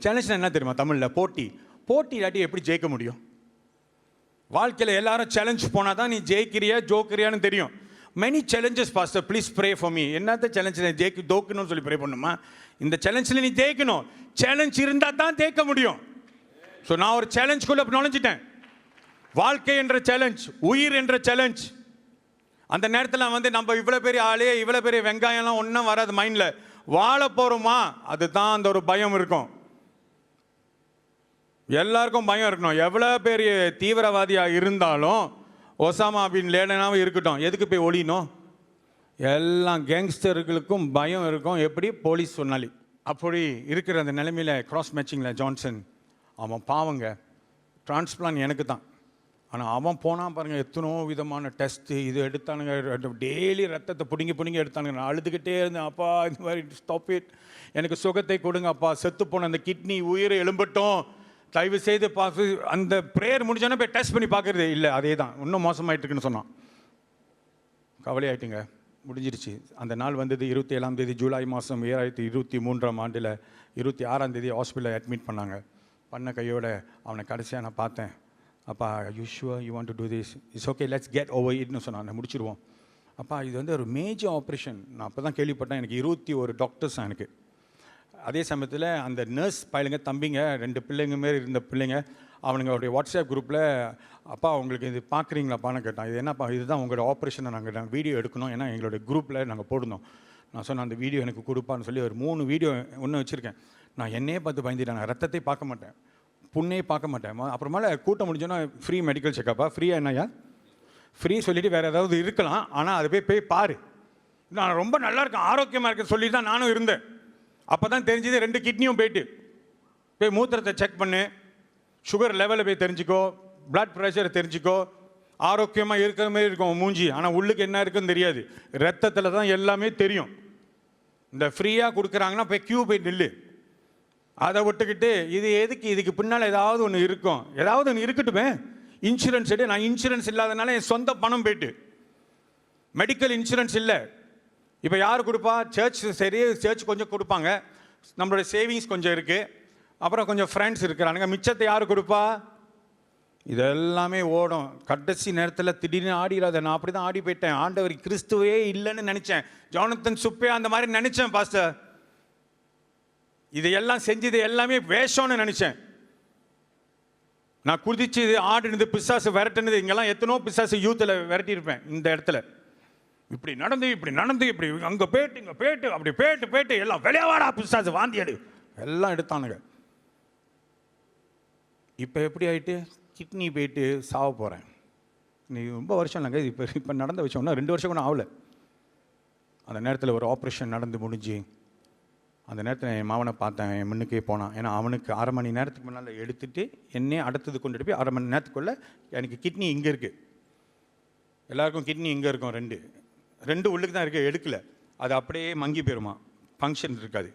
சேலஞ்சுனா என்ன தெரியுமா தமிழில்? போட்டி. போட்டி இல்லாட்டி எப்படி ஜெயிக்க முடியும்? வாழ்க்கையில் எல்லாரும் சேலஞ்ச் போனால் தான் நீ ஜெயிக்கிறியா ஜோக்கிறியான்னு தெரியும். Many challenges pastor, please pray for me. என்னத்த சேலஞ்ச் தோக்கணும்னு சொல்லி ப்ரே பண்ணுமா? இந்த சேலஞ்சில் நீ ஜெயிக்கணும். சேலஞ்ச் இருந்தால் தான் ஜெயிக்க முடியும். ஸோ நான் ஒரு சேலஞ்சுக்குள்ளே நுழைஞ்சிட்டேன். வாழ்க்கை என்ற சேலஞ்ச், உயிர் என்ற சேலஞ்ச். அந்த நேரத்தில் நம்ம இவ்வளோ பெரிய ஆளே, இவ்வளோ பெரிய வெங்காயம்லாம் ஒன்றும் வராது மைண்டில். வாழ போகிறோமா, அதுதான் அந்த ஒரு பயம் இருக்கும். எல்லாருக்கும் பயம் இருக்கணும். எவ்வளோ பெரிய தீவிரவாதியாக இருந்தாலும், ஒசாமா பின் லேடனாகவும் இருக்கட்டும், எதுக்கு போய் ஒளியணும்? எல்லா கேங்ஸ்டர்களுக்கும் பயம் இருக்கும். எப்படி? போலீஸ் சொன்னாலே. அப்படி இருக்கிற அந்த நிலைமையில் கிராஸ் மேட்சிங்கில் ஜான்சன் அவன் பாவங்க, டிரான்ஸ்பிளான் எனக்கு தான். ஆனால் அவன் போனால் பாருங்கள், எத்தனோ விதமான டெஸ்ட்டு இது எடுத்தானுங்க, டெய்லி ரத்தத்தை பிடுங்கி எடுத்தானுங்க. நான் அழுதுகிட்டே இருந்தேன், அப்பா இந்த மாதிரி ஸ்டாப் இட், எனக்கு சுகத்தை கொடுங்க அப்பா, செத்து போன அந்த கிட்னி உயிரை எழும்பட்டும், தயவு செய்து பார்த்து. அந்த ப்ரேயர் முடிஞ்சோன்னே போய் டெஸ்ட் பண்ணி பார்க்குறது இல்லை, அதே தான் இன்னும் மோசமாயிட்டு இருக்குன்னு சொன்னான். கவலையாயிட்டுங்க, முடிஞ்சிருச்சு. அந்த நாள் 27ஆம் தேதி ஜூலை மாதம் 2023ஆம் ஆண்டில் 26ஆம் தேதி ஹாஸ்பிட்டலில் அட்மிட் பண்ணாங்க. பண்ண கையோட அவனை கடைசியாக நான் பார்த்தேன். அப்பா, you sure you want to do this, it's okay, let's get over இட்னு சொன்னான். முடிச்சிடுவோம் அப்பா, இது ஒரு மேஜர் ஆப்ரேஷன். நான் அப்போ தான் கேள்விப்பட்டேன். எனக்கு 21 டாக்டர்ஸ் தான் எனக்கு. அதே சமயத்தில் அந்த நர்ஸ் பையலுங்க தம்பிங்க 2 பிள்ளைங்க மாரி இருந்த பிள்ளைங்க, அவனுங்களுடைய வாட்ஸ்அப் குரூப்பில், அப்பா உங்களுக்கு இது பார்க்குறீங்களாப்பான்னு கேட்டான். இது என்னப்பா? இதுதான் உங்களோட ஆப்ரேஷனை நாங்கள் வீடியோ எடுக்கணும், ஏன்னா எங்களோட குரூப்பில் நாங்கள் போடணும். நான் சொன்னேன், அந்த வீடியோ எனக்கு கொடுப்பான்னு சொல்லி ஒரு 3 வீடியோ ஒன்று வச்சுருக்கேன். நான் என்னையே பார்த்து பயந்துட்டேன். நான் ரத்தத்தை பார்க்க மாட்டேன், புண்ணே பார்க்க மாட்டேன். அப்புறமேல கூட்டம் முடிஞ்சோன்னா ஃப்ரீ மெடிக்கல் செக்கப்பா. ஃப்ரீயாக என்னையா? ஃப்ரீ சொல்லிவிட்டு வேறு ஏதாவது இருக்கலாம், ஆனால் அதை போய் பாரு, நான் ரொம்ப நல்லா இருக்கேன், ஆரோக்கியமாக இருக்கேன்னு சொல்லிட்டு தான் நானும் இருந்தேன். அப்போ தான் தெரிஞ்சது 2 கிட்னியும் போய் மூத்திரத்தை செக் பண்ணு, சுகர் லெவலில் போய் தெரிஞ்சுக்கோ, பிளட் ப்ரெஷரை தெரிஞ்சுக்கோ, ஆரோக்கியமாக இருக்கிற மாதிரி இருக்கும் மூஞ்சி, ஆனால் உள்ளுக்கு என்ன இருக்குன்னு தெரியாது. ரத்தத்தில் தான் எல்லாமே தெரியும். இந்த ஃப்ரீயாக கொடுக்குறாங்கன்னா போய் நில்லு. அதை விட்டுக்கிட்டு இது எதுக்கு, இதுக்கு பின்னால் ஏதாவது ஒன்று இருக்கும், ஏதாவது ஒன்று இருக்கட்டுமே. இன்சூரன்ஸ் எடு. நான் இன்சூரன்ஸ் இல்லாதனால என் சொந்த பணம் போயிட்டு, மெடிக்கல் இன்சூரன்ஸ் இல்லை. இப்போ யார் கொடுப்பா? சர்ச். சரி, சர்ச் கொஞ்சம் கொடுப்பாங்க, நம்மளோட சேவிங்ஸ் கொஞ்சம் இருக்குது, அப்புறம் கொஞ்சம் ஃப்ரெண்ட்ஸ் இருக்கிறானுங்க, மிச்சத்தை யார் கொடுப்பா? இதெல்லாமே ஓடும். கடைசி நேரத்தில் திடீர்னு ஆடிடாத. நான் அப்படி தான் ஆடி போயிட்டேன். ஆண்டவர் கிறிஸ்துவே இல்லைன்னு நினச்சேன். ஜோனத்தன் சுப்பே அந்த மாதிரி நினச்சேன் பாஸ்டர். இதையெல்லாம் செஞ்சது எல்லாமே வேஷம்னு நினச்சேன். நான் குதிச்சு இது ஆடுனது, பிசாசு விரட்டுனது, இங்கெல்லாம் எத்தனோ பிசாசு யூத்தில் விரட்டியிருப்பேன். இந்த இடத்துல இப்படி நடந்து இப்படி அங்கே போயிட்டு இங்கே போயிட்டு அப்படி போயிட்டு எல்லாம் விளையாடா பிசாசு வாந்தி எடு எல்லாம் எடுத்தானுங்க. இப்போ எப்படி ஆகிட்டு கிட்னி போயிட்டு சாவ போகிறேன். நீ ரொம்ப வருஷம் இல்லைங்க, இப்போ நடந்த விஷயம்னா 2 வருஷம் கூட ஆகலை. அந்த நேரத்தில் ஒரு ஆப்ரேஷன் நடந்து முடிஞ்சு அந்த நேரத்தில் என் மாவனை பார்த்தேன். என் முன்னுக்கே போனான். ஏன்னா அவனுக்கு 1/2 மணி நேரத்துக்கு முன்னால் எடுத்துகிட்டு என்னையே அடுத்தது கொண்டுட்டு போய் 1/2 மணி நேரத்துக்குள்ளே எனக்கு கிட்னி இங்கே இருக்குது. எல்லாருக்கும் கிட்னி இங்கே இருக்கும், 2 உள்ளுக்கு தான் இருக்குது, எடுக்கலை. அது அப்படியே மங்கி போயிருமா, ஃபங்க்ஷன் இருக்காது.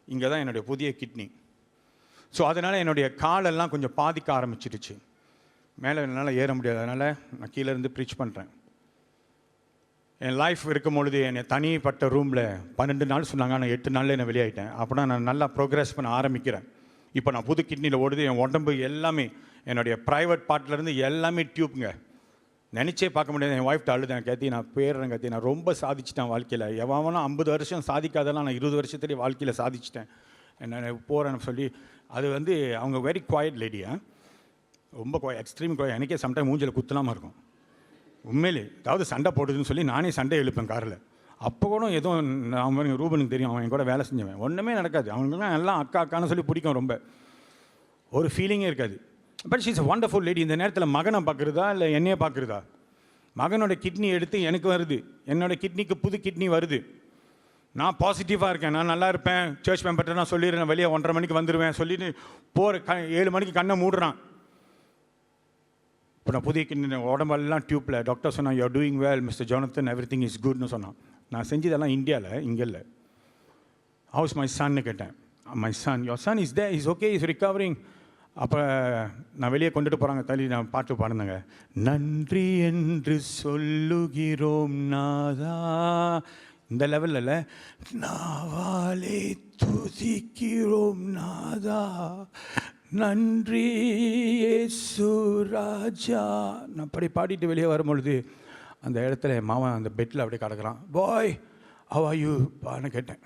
இங்கே தான் என்னுடைய புதிய கிட்னி. ஸோ அதனால் என்னுடைய காலெல்லாம் கொஞ்சம் பாதிக்க ஆரம்பிச்சிடுச்சு. மேலே என்னால் ஏற முடியாது. அதனால் நான் கீழேருந்து ப்ரீச் பண்ணுறேன். என் லைஃப் இருக்கும் பொழுது என்னை தனிப்பட்ட ரூமில் 12 நாள் சொன்னாங்க. ஆனால் 8 நாளில் என்னை வெளியாகிட்டேன். அப்படின்னா நான் நல்லா ப்ரோக்ரஸ் பண்ண ஆரம்பிக்கிறேன். இப்போ நான் புது கிட்னியில் ஓடுது. என் உடம்பு எல்லாமே, என்னுடைய ப்ரைவேட் பார்ட்லேருந்து எல்லாமே டியூப்புங்க. நினச்சே பார்க்க முடியாது. என் ஒய்ஃப்ட்ட அழுதேன், கத்தி நான் போயிடுறேன் கத்தி, நான் ரொம்ப சாதிச்சிட்டேன் வாழ்க்கையில். எவனா 50 வருஷம் சாதிக்காதெல்லாம் நான் 20 வருஷத்துலேயே வாழ்க்கையில் சாதிச்சிட்டேன். என்ன போகிறேன்னு சொல்லி அது அவங்க வெரி குவாய்ட் லேடியா, ரொம்ப எக்ஸ்ட்ரீம் குவாய்ட். எனக்கே சம்டைம் மூஞ்சில் குத்தலாமல் இருக்கும் உண்மையிலே. ஏதாவது சண்டை போடுதுன்னு சொல்லி நானே சண்டை எழுப்பேன் காரில். அப்போ கூட எதுவும் அவன் ரூபனுக்கு தெரியும், அவன் கூட வேலை செஞ்சவன். ஒன்றுமே நடக்காது. அவங்களுக்குலாம் எல்லாம் அக்கான்னு சொல்லி பிடிக்கும். ரொம்ப ஒரு ஃபீலிங்கே இருக்காது. But she is a wonderful lady. இந்த நேரத்தில் மகனை பார்க்குறதா இல்லை என்னையே பார்க்குறதா? மகனோட கிட்னி எடுத்து எனக்கு வருது, என்னோடய கிட்னிக்கு புது கிட்னி வருது. நான் பாசிட்டிவாக இருக்கேன், நான் நல்லா இருப்பேன். சர்ச் மெம்பர்ட்ட நான் சொல்லிடுறேன், வெளியே 1:30 மணிக்கு வந்துடுவேன் சொல்லிட்டு போகிற 7 மணிக்கு கண்ணை மூடுறான். இப்போ நான் புதிய கிட்னி, உடம்பெல்லாம் டியூப்பில். டாக்டர் சொன்னான், you are doing well mister Jonathan, everything is குட்னு சொன்னான். நான் செஞ்சதெல்லாம் இந்தியாவில், இங்கே இல்லை. ஹவுஸ் மை சன்னு கேட்டேன். My son, your Sun is they, is okay, is recovering. அப்போ நான் வெளியே கொண்டுட்டு போகிறாங்க, தள்ளி நான் பாட்டு பாடுந்தேங்க. நன்றி என்று சொல்லுகிறோம் நாதா, இந்த லெவலில் நாவாலே துதிக்கிறோம் நாதா, நன்றி இயேசு ராஜா. நான் அப்படி பாடிட்டு வெளியே வரும்பொழுது அந்த இடத்துல என் மாமன் அந்த பெட்டில் அப்படியே கிடக்குறான். பாய் ஹவ் ஆர் யூ பான்னு கேட்டேன்.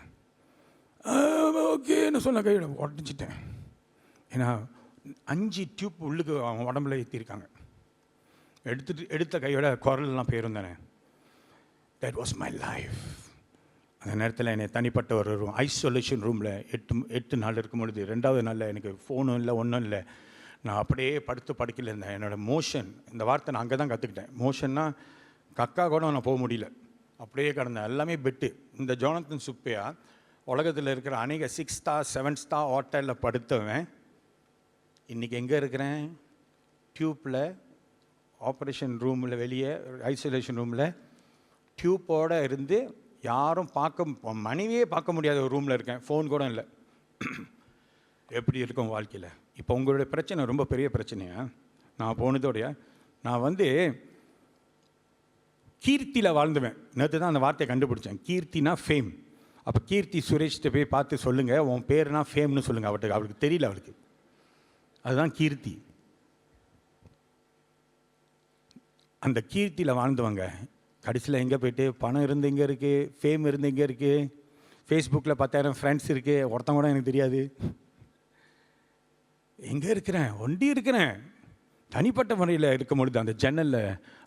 ஓகேன்னு சொன்ன கையோட உடச்சிட்டேன். ஏன்னா 5 டியூப் உள்ளுக்கு அவன் உடம்புல ஏற்றிருக்காங்க. எடுத்த கையோட குரல்லாம் போயிருந்தானே. That was my life. அந்த நேரத்தில் என்னை தனிப்பட்ட ஒரு ரூம், ஐசோலேஷன் ரூமில் 8 நாள் இருக்கும் பொழுது 2வது நாளில் எனக்கு ஃபோனும் இல்லை, ஒன்றும் இல்லை. நான் அப்படியே படுக்கையில் இருந்தேன். என்னோடய மோஷன், இந்த வார்த்தை நான் அங்கே தான் கற்றுக்கிட்டேன். மோஷன்னா கக்கா கூட நான் போக முடியல, அப்படியே கிடந்தேன். எல்லாமே பெட்டு. இந்த ஜோனத்தன் சுப்பையா உலகத்தில் இருக்கிற அநேக 6 ஸ்டார் 7 ஸ்டார் ஹோட்டலில் படுத்தவன் இன்றைக்கி எங்கே இருக்கிறேன்? டியூப்பில், ஆப்ரேஷன் ரூமில், வெளியே ஐசோலேஷன் ரூமில் டியூப்போடு இருந்து யாரும் மனைவியே பார்க்க முடியாத ஒரு ரூமில் இருக்கேன். ஃபோன் கூட இல்லை. எப்படி இருக்கும் வாழ்க்கையில்? இப்போ உங்களுடைய பிரச்சனை ரொம்ப பெரிய பிரச்சனையா? நான் போனதோடைய நான் கீர்த்தியில் வாழ்ந்துவேன். நேற்று தான் அந்த வார்த்தையை கண்டுபிடிச்சேன். கீர்த்தினா ஃபேம். அப்போ கீர்த்தி சுரேஷ்கிட்ட போய் பார்த்து சொல்லுங்கள், உன் பேருனா ஃபேம்னு சொல்லுங்கள். அவளுக்கு தெரியல, அவளுக்கு அதுதான் கீர்த்தி. அந்த கீர்த்தியில் வாழ்ந்தவங்க கடைசியில் எங்கே போய்ட்டு பணம் இருந்து எங்கே இருக்குது, ஃபேம் இருந்து எங்கே இருக்குது, ஃபேஸ்புக்கில் 10,000 ஃப்ரெண்ட்ஸ் இருக்குது, ஒருத்தன் கூட எனக்கு தெரியாது. எங்கே இருக்கிறேன்? ஒண்டி இருக்கிறேன். தனிப்பட்ட முறையில் இருக்கும் பொழுது அந்த ஜன்னலில்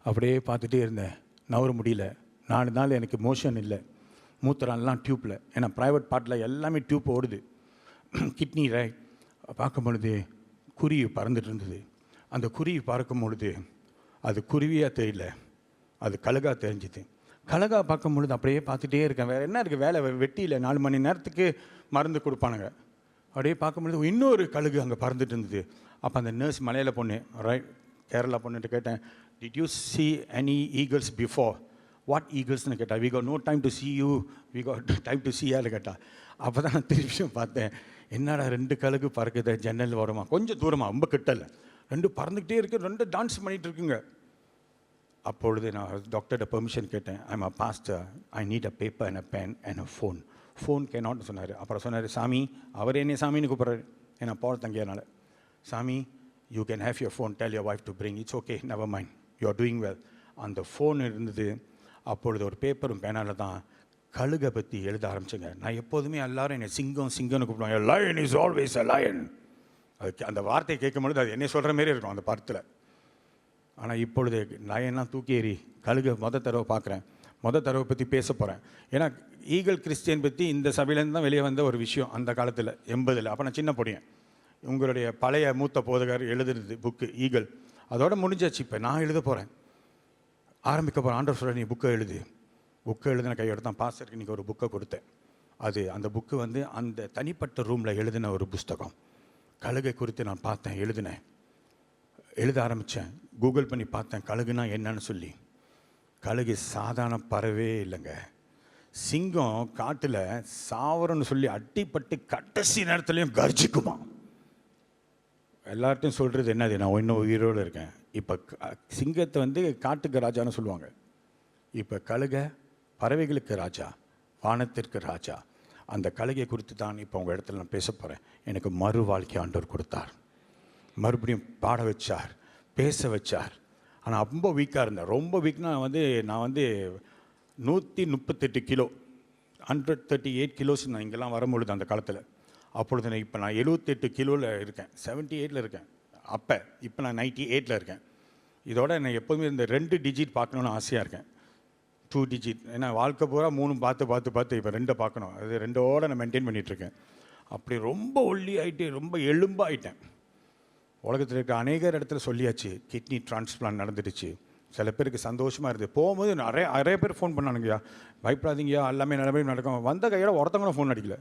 அப்படியே பார்த்துட்டே இருந்தேன். நவர முடியல. 4 நாள் எனக்கு மோஷன் இல்லை. மூத்திரம்லாம் டியூப்பில். ஏன்னா ப்ரைவேட் பார்ட்டில் எல்லாமே டியூப் ஓடுது. கிட்னி ரைட் பார்க்கும் பொழுது குருவி பறந்துட்டு இருந்தது. அந்த குருவி பார்க்கும் பொழுது அது குருவியாக தெரியல, அது கழுகாக தெரிஞ்சுது. கழுகா பார்க்கும் பொழுது அப்படியே பார்த்துட்டே இருக்கேன். வேறு என்ன இருக்குது வேலை? வெட்டியில் 4 மணி நேரத்துக்கு மருந்து கொடுப்பானுங்க. அப்படியே பார்க்கும்பொழுது இன்னொரு கழுகு அங்கே பறந்துட்டு இருந்தது. அப்போ அந்த நர்ஸ் மலையில் பொண்ணு, ரைட், கேரளா பொண்ணுட்டு கேட்டேன், did you see any eagles before? What ஈகிள்ஸ்னு கேட்டா. We got no time to see you, we got time to see யாரு கேட்டா. அப்போ தான் நான் திருப்பியும் பார்த்தேன், என்னடா 2 கழுகு பறக்குது ஜன்னல் வருமா, கொஞ்சம் தூரமாக, ரொம்ப கிட்டல, 2 பறந்துக்கிட்டே இருக்கு, 2 டான்ஸ் பண்ணிகிட்டு இருக்குங்க. அப்பொழுது நான் டாக்டர்கிட்ட பெர்மிஷன் கேட்டேன். I'm a pastor, I need a paper and a pen and a phone. Phone கேனாட்னு சொன்னார். அப்புறம் சொன்னார், சாமி, அவர் என்னை சாமின்னு கூப்பிட்றாரு, ஏன்னா போகிற தங்கியனால, சாமி you can have your phone, tell your wife to bring, it's okay, never mind, you are doing well. அந்த ஃபோன் இருந்தது. அப்பொழுது ஒரு பேப்பரும் பேனால தான் கழுகை பற்றி எழுத ஆரம்பிச்சேங்க. நான் எப்போதுமே எல்லாரும் என்னை சிங்கம் சிங்கம்னு கூப்பிடுவாங்க. Line is always a lion. அதுக்கு அந்த வார்த்தையை கேட்கும்பொழுது அது என்ன சொல்கிற மாரி இருக்கும் அந்த படத்தில். ஆனால் இப்பொழுது லயன்லாம் தூக்கி ஏறி கழுகை தடவை பார்க்குறேன். தடவை பற்றி பேச போகிறேன். ஏன்னா ஈகிள் கிறிஸ்டியன் பற்றி இந்த சபையிலேருந்து தான் வெளியே வந்த ஒரு விஷயம் அந்த காலத்தில் 80. அப்போ நான் சின்ன பொடியன். உங்களுடைய பழைய மூத்த போதகர் எழுதுறது புக்கு ஈகிள், அதோட முடிஞ்சாச்சு. இப்போ நான் எழுத போகிறேன், ஆரம்பிக்க போகிறேன். ஆண்டவர் சொல்ல, நீ புக்கை எழுதின கையோட தான் பாஸ்டருக்கு இன்றைக்கி ஒரு புக்கை கொடுத்தேன். அந்த புக்கு வந்து அந்த தனிப்பட்ட ரூமில் எழுதின ஒரு புஸ்தகம். கழுகை குறித்து நான் பார்த்தேன், எழுத ஆரம்பித்தேன். கூகுள் பண்ணி பார்த்தேன் கழுகுனா என்னன்னு சொல்லி. கழுகு சாதாரண பறவே இல்லைங்க. சிங்கம் காட்டில் சாவரம்னு சொல்லி அடிப்பட்டு கடைசி நேரத்துலையும் கர்ஜிக்குமா. எல்லார்ட்டையும் சொல்கிறது என்னது, நான் இன்னும் உயிரோடு இருக்கேன். இப்போ சிங்கத்தை வந்து காட்டுக்கு ராஜான்னு சொல்லுவாங்க. இப்போ கழுகை பறவைகளுக்கு ராஜா, வானத்திற்கு ராஜா. அந்த கழுகை குறித்து தான் இப்போ உங்கள் இடத்துல நான் பேச போகிறேன். எனக்கு மறு வாழ்க்கை ஆண்டவர் கொடுத்தார். மறுபடியும் பாட வச்சார், பேச வச்சார். ஆனால் ரொம்ப வீக்காக இருந்தேன். ரொம்ப வீக்னா நான் வந்து 138 கிலோ, 138 கிலோஸ் நான் இங்கெல்லாம் வரும்பொழுது அந்த காலத்தில். அப்பொழுது இப்போ நான் 78 கிலோவில் இருக்கேன், 78 இருக்கேன் அப்போ. இப்போ நான் 98 இருக்கேன். இதோட நான் எப்போதுமே இந்த 2 டிஜிட் பார்க்கணுன்னு ஆசையாக இருக்கேன். 2 டிஜிட். ஏன்னா வாழ்க்கை பூரா 3 பார்த்து இப்போ 2 பார்க்கணும். அது 2ஓட நான் மெயின்டைன் பண்ணிகிட்ருக்கேன். அப்படி ரொம்ப ஒல்லி ஆகிட்டு ரொம்ப எலும்பாயிட்டேன். உலகத்தில் இருக்க அநேகர் இடத்துல சொல்லியாச்சு, கிட்னி டிரான்ஸ்பிளான்ட் நடந்துடுச்சு. சில பேருக்கு சந்தோஷமாக இருக்குது. போகும்போது நிறைய பேர் ஃபோன் பண்ணானுங்கய்யா, பயப்படாதீங்கய்யா, எல்லாமே நல்லபடியாக நடக்கும். வந்த கையோட ஒருத்தவங்களும் ஃபோன் அடிக்கல.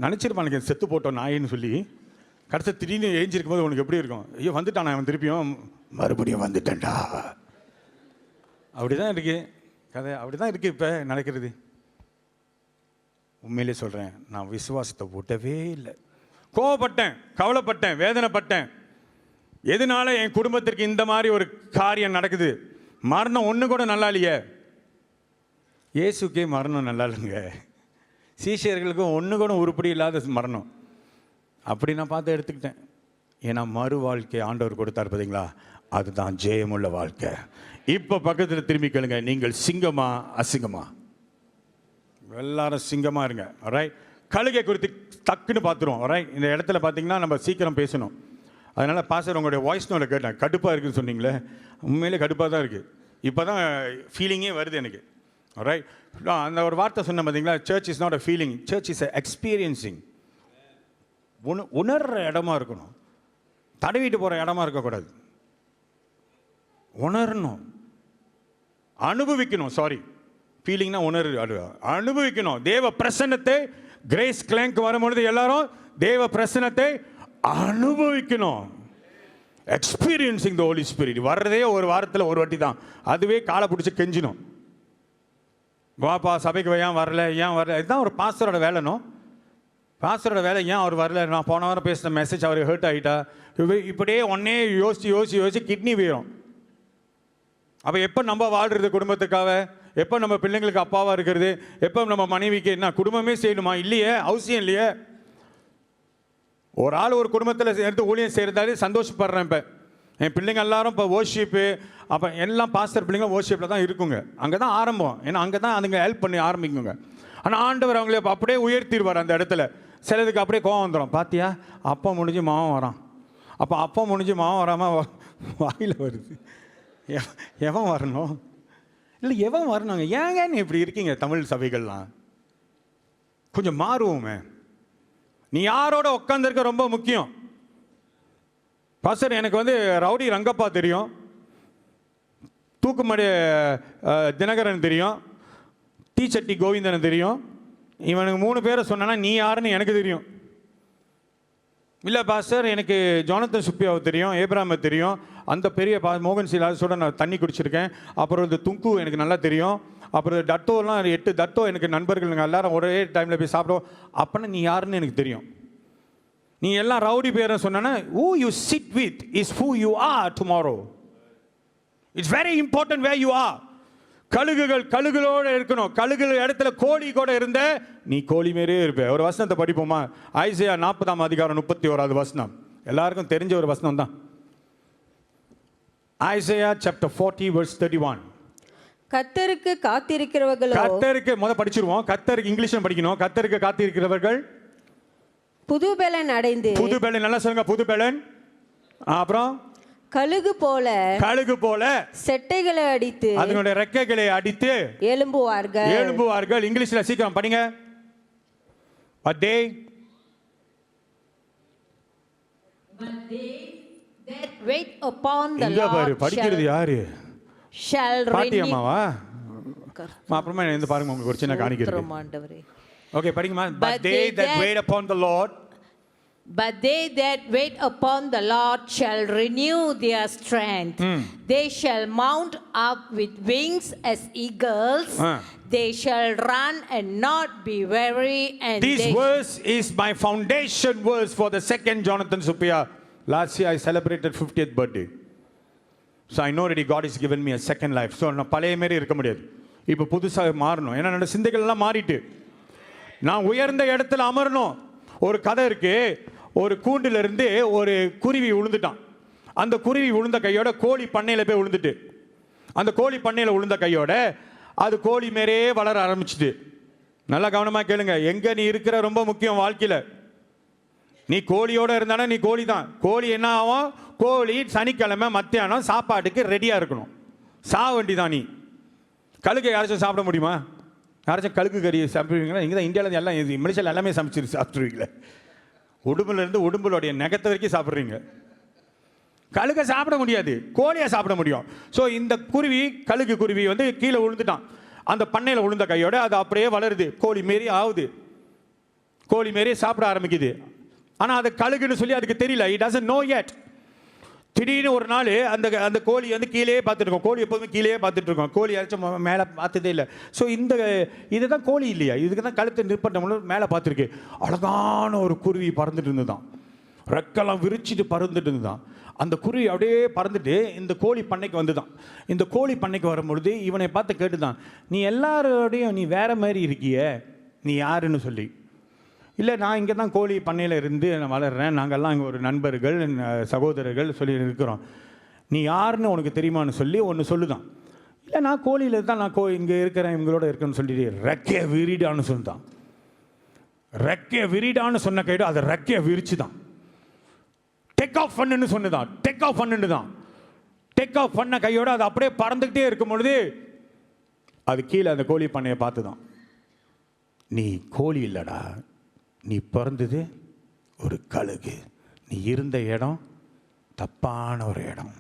நினச்சிருப்பானுங்க செத்து போட்டோம் நாயின்னு சொல்லி. கடைசி திடீர்னு ஏஞ்சிருக்கும் போது உனக்கு எப்படி இருக்கும், ஐயோ வந்துட்டான் அவன் திருப்பியும் மறுபடியும் வந்துட்டேன்டா. அப்படி தான் இருக்குது கதை, அப்படி தான் இருக்குது இப்போ நடக்கிறது. உண்மையிலே சொல்கிறேன், நான் விசுவாசத்தை விடவே இல்லை. கோவப்பட்டேன், கவலைப்பட்டேன், வேதனைப்பட்டேன். எதனால என் குடும்பத்திற்கு இந்த மாதிரி ஒரு காரியம் நடக்குது? மரணம் ஒன்று கூட நல்லா இல்லையே. இயேசுக்கே மரணம் நல்லா இல்லைங்க. சீஷர்களுக்கும் ஒன்று கூட உருப்படி இல்லாத மரணம். அப்படி நான் பார்த்து எடுத்துக்கிட்டேன். ஏன்னா மறு வாழ்க்கை ஆண்டவர் கொடுத்தார் பார்த்தீங்களா, அதுதான் ஜெயமுள்ள வாழ்க்கை. இப்போ பக்கத்தில் திரும்பி கேளுங்க, நீங்கள் சிங்கமா அசிங்கமா? எல்லாரும் சிங்கமாக இருங்க. ரைட். கழுகை குறித்து டக்குன்னு பார்த்துருவோம். ரைட். இந்த இடத்துல பார்த்தீங்கன்னா நம்ம சீக்கிரம் பேசணும். அதனால் பாஸ்டர் உங்களுடைய வாய்ஸ் நோட்டை கேட்டேன், கடுப்பாக இருக்குதுன்னு சொன்னீங்களே. உண்மையிலே கடுப்பாக தான் இருக்குது. இப்போ தான் ஃபீலிங்கே வருது எனக்கு. ரைட். அந்த ஒரு வார்த்தை சொன்ன பார்த்தீங்களா, church is not a feeling, church is a experiencing. உணர்கிற இடமா இருக்கணும், தடவிட்டு போகிற இடமா இருக்கக்கூடாது. உணரணும், அனுபவிக்கணும். சாரி, ஃபீலிங்னா அனுபவிக்கணும். தேவ பிரசன்னத்தை, கிரேஸ் கிளாங்க் வரும்பொழுது எல்லாரும் தேவ பிரசன்னத்தை அனுபவிக்கணும். Experiencing the Holy Spirit. வர்றதே ஒரு வாரத்தில் ஒரு வாட்டி தான். அதுவே காலை பிடிச்சி கெஞ்சிடும், வாப்பா சபைக்கு ஏன் வரல, இதுதான் ஒரு பாஸ்டரோட வேலைனோ. பாஸ்டரோட வேலை, ஏன் அவர் வரல, நான் போன வாரம் பேசின மெசேஜ் அவருக்கு ஹர்ட் ஆகிட்டா, இப்படியே ஒன்னே யோசிச்சு கிட்னி போயிடும். அப்போ எப்போ நம்ம வாழ்கிறது குடும்பத்துக்காக, எப்போ நம்ம பிள்ளைங்களுக்கு அப்பாவாக இருக்கிறது, எப்போ நம்ம மனைவிக்கு என்ன குடும்பமே செய்யணுமா? இல்லையே, அவசியம் இல்லையே. ஒரு ஆள் ஒரு குடும்பத்தில் எடுத்து ஊழியம் செய்கிறதாலே சந்தோஷப்படுறேன். இப்போ என் பிள்ளைங்க எல்லாரும் இப்போ ஓர்ஷிப்பு, அப்போ எல்லாம் பாஸ்டர் பிள்ளைங்க ஓர்ஷிப்பில் தான் இருக்குங்க. அங்கே தான் ஆரம்பம். ஏன்னா அங்கே தான் அதுங்க ஹெல்ப் பண்ணி ஆரம்பிக்குங்க. ஆனால் ஆண்டவர் அவங்களே அப்படியே உயர்த்திடுவார் அந்த இடத்துல. சிலதுக்கு அப்படியே கோவம் வந்துடும். பார்த்தியா, அப்பா முடிஞ்சு மாவன் வரான். அப்போ அப்பா முடிஞ்சு மாவன் வராமல் வாயில் வருது. எவன் வரணும்? இல்லை எவன் வரணுங்க? ஏங்க நீ இப்படி இருக்கீங்க? தமிழ் சபைகள்லாம் கொஞ்சம் மாறுவோமே. நீ யாரோட உட்காந்துருக்க ரொம்ப முக்கியம். பாஸ்டர் எனக்கு ரவுடி ரங்கப்பா தெரியும், தூக்குமடி தினகரன் தெரியும், தீச்சட்டி கோவிந்தன் தெரியும். இவனுக்கு 3 பேரை சொன்னா நீ யாருன்னு எனக்கு தெரியும். இல்லை பாஸ்டர் எனக்கு ஜோனத்தன் சுப்பியாவை தெரியும், ஏப்ராமை தெரியும், அந்த பெரிய மோகன் சீலாசோட நான் தண்ணி குடிச்சிருக்கேன். அப்புறம் இந்த துங்கு எனக்கு நல்லா தெரியும். அப்புறம் தட்டோலாம் 8 தட்டோ எனக்கு நண்பர்கள் எல்லாரும் ஒரே டைமில் போய் சாப்பிடுவோம். அப்போனா நீ யாருன்னு எனக்கு தெரியும். நீ எல்லாம் ரவுடி பேரை சொன்னா, who you sit with is who you are tomorrow. It's very important where you are. கழுகுகளோடு இருக்கணும். கழுகுகள் இடத்துல கோழி கூட இருந்த நீ கோழி மாரியே இருப்ப. ஒரு வசனத்தை படிப்போமா? ஐசையா 40 அதிகாரம் 31 வசனம். எல்லாருக்கும் தெரிஞ்ச ஒரு வசனம் தான். Isaiah chapter 40 verse 31. கர்த்தருக்கு காத்திருக்கிறவர்களோ கர்த்தருக்கு படிச்சிருவோம். கர்த்தருக்கு இங்கிலீஷ்ல படிக்கணும். கர்த்தருக்கு காத்திருக்கிறவர்கள் புதுபெலன் அடைந்து புதுபெலன், நல்லா சொல்லுங்க, புதுபெலன். அப்புறம் கழுகு போல செட்டைகளை அடித்து அதனுடைய ரெக்கைகளை அடித்து எழும்புவார்கள். இங்கிலீஷ்ல சீக்கிரம் படிங்க. But they that wait upon the இங்க பாரு, Lord படிக்கிறது யாரு? shall பாட்டி renew. அம்மாவா? அப்புறமா இந்த பாருங்க, உங்களுக்கு ஒரு சின்ன காணிக்கிறது. ஆண்டவரே. Okay, படிங்கம்மா. But they that wait upon the Lord, But they that wait upon the Lord shall renew their strength. They shall mount up with wings as eagles. They shall run and not be weary. And this verse is my foundation verse for the second Jonathan Suppiah. Last year I celebrated 50th birthday. So I know already God has given me a second life. So நான் பழைய மாதிரி இருக்க முடியாது, இப்போ புதுசாக மாறணும். ஏன்னா என்னோட சிந்தைகள் எல்லாம் மாறிட்டு நான் உயர்ந்த இடத்துல அமரணும். ஒரு கதை இருக்கு. ஒரு கூண்டுல இருந்து ஒரு குருவி விழுந்துட்டான். அந்த குருவி விழுந்த கையோட கோழி பண்ணையில போய் விழுந்துட்டு, அந்த கோழி பண்ணையில விழுந்த கையோட அது கோழி மேலே வளர ஆரம்பிச்சுது. நல்லா கவனமா கேளுங்க, எங்க நீ இருக்கிற ரொம்ப முக்கியம் வாழ்க்கையில. நீ கோழியோட இருந்தானா நீ கோழி தான். கோழி என்ன ஆகும்? கோழி சனிக்கிழமை மத்தியானம் சாப்பாட்டுக்கு ரெடியா இருக்கணும். வேண்டி தான் நீ. கழுகை யாராச்சும் சாப்பிட முடியுமா? யாராச்சும் கழுகு கறி சாப்பிடுவீங்களா? இங்கே தான் இந்தியாவில் எல்லாம் மனுஷன் எல்லாமே சமைச்சு சாப்பிடுவீங்களே. உடும்புலேருந்து உடும்புடைய நகத்தை வரைக்கும் சாப்பிட்றீங்க. கழுகை சாப்பிட முடியாது, கோழியை சாப்பிட முடியும். ஸோ இந்த குருவி, கழுகு குருவி கீழே விழுந்துட்டான். அந்த பண்ணையில் விழுந்த கையோட அது அப்படியே வளருது, கோழி மாரி ஆகுது, கோழி மாரி சாப்பிட ஆரம்பிக்குது. ஆனால் அது கழுகுன்னு சொல்லி அதுக்கு தெரியல. It doesn't know yet. திடீர்னு ஒரு நாள் அந்த கோழி கீழே பார்த்துட்டு இருக்கோம். கோழி எப்போதுமே கீழே பார்த்துட்டு இருக்கோம். கோழி யாராச்சும் மேலே பார்த்ததே இல்லை. ஸோ இதுதான் கோழி இல்லையா? இதுக்கு தான் கழுத்தை நிற்பட்ட மேலே பார்த்துருக்கு. அழகான ஒரு குருவி பறந்துட்டு இருந்துதான், ரெக்கெல்லாம் விரிச்சிட்டு பறந்துட்டு இருந்துதான். அந்த குருவி அப்படியே பறந்துட்டு இந்த கோழி பண்ணைக்கு வந்துதான். இந்த கோழி பண்ணைக்கு வரும்பொழுது இவனை பார்த்து கேட்டுதான், நீ எல்லாரோடையும் நீ வேற மாதிரி இருக்கிய, நீ யாருன்னு சொல்லி. இல்லை, நான் இங்கே தான் கோழி பண்ணையில் இருந்து நான் வளர்கிறேன், நாங்கள்லாம் இங்கே ஒரு நண்பர்கள் சகோதரர்கள் சொல்லி இருக்கிறோம், நீ யாருன்னு உனக்கு தெரியுமான்னு சொல்லி ஒன்று சொல்லுதான். இல்லை, நான் கோழியில் தான், நான் இங்கே இருக்கிறேன், இவங்களோட இருக்கேன்னு சொல்லிட்டு ரெக்கைய விரிடான்னு சொல்லிட்டான். ரெக்கைய விரிடான்னு சொன்ன கைடு அதை ரெக்கைய விரிச்சு தான் டேக் ஆஃப் பண்ணுன்னு சொன்னதான். டேக் ஆஃப் பண்ணுன்னு தான். டேக் ஆஃப் பண்ண கையோட அது அப்படியே பறந்துக்கிட்டே இருக்கும் பொழுது அது கீழே அந்த கோழி பண்ணையை பார்த்து தான், நீ கோழி இல்லைடா, நீ பிறந்தது ஒரு கழுகு, நீ இருந்த இடம் தப்பான ஒரு இடம்.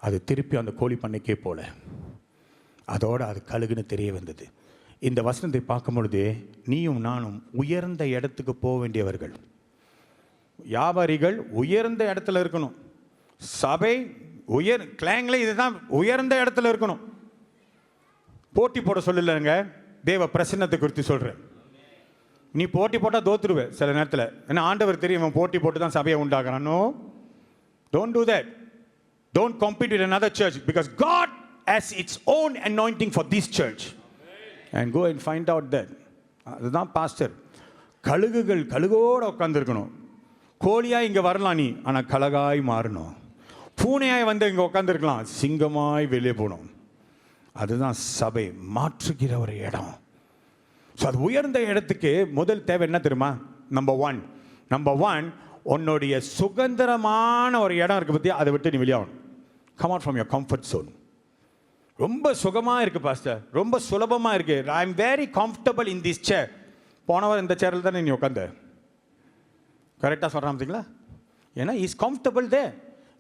அது திருப்பி அந்த கோழி பண்ணைக்கே போல, அதோடு அது கழுகுன்னு தெரிய வந்தது. இந்த வசனத்தை பார்க்கும் பொழுது நீயும் நானும் உயர்ந்த இடத்துக்கு போக வேண்டியவர்கள். வியாபாரிகள் உயர்ந்த இடத்துல இருக்கணும். சபை கிளாங்ல இதுதான் உயர்ந்த இடத்துல இருக்கணும். போட்டி போட சொல்லலைங்க, தேவ பிரசன்னத்தை குறித்து சொல்கிறேன். நீ போட்டி போட்டால் தோத்துருவே சில நேரத்தில். ஏன்னா ஆண்டவர் தெரியும் போட்டி போட்டு தான் சபையை உண்டாக்குறான். No, don't do that. Don't compete with another church because God has its own anointing for this church. And go and find out that. அதுதான் பாஸ்டர். கழுகுகள் கழுகோடு உட்காந்துருக்கணும். கோழியாய் இங்கே வரலாம் நீ, ஆனால் கழகாய் மாறணும். பூனையாய் இங்கே உட்காந்துருக்கலாம், சிங்கமாய் வெளியே போகணும். அதுதான் சபை மாற்றுகிற ஒரு இடம். ஸோ அது உயர்ந்த இடத்துக்கு முதல் தேவை என்ன தெரியுமா? நம்பர் ஒன் உன்னுடைய சுதந்திரமான ஒரு இடம் இருக்குது பற்றி, அதை விட்டு நீ வெளியாகணும். Come out from your comfort zone. ரொம்ப சுகமாக இருக்குது பாஸ்டர், ரொம்ப சுலபமாக இருக்குது, I am very comfortable in this chair. போனவர் இந்த சேரில் தானே நீ உட்காந்த. கரெக்டாக சொல்கிறான் பார்த்தீங்களா? ஏன்னா இஸ் கம்ஃபர்டபுள் தே.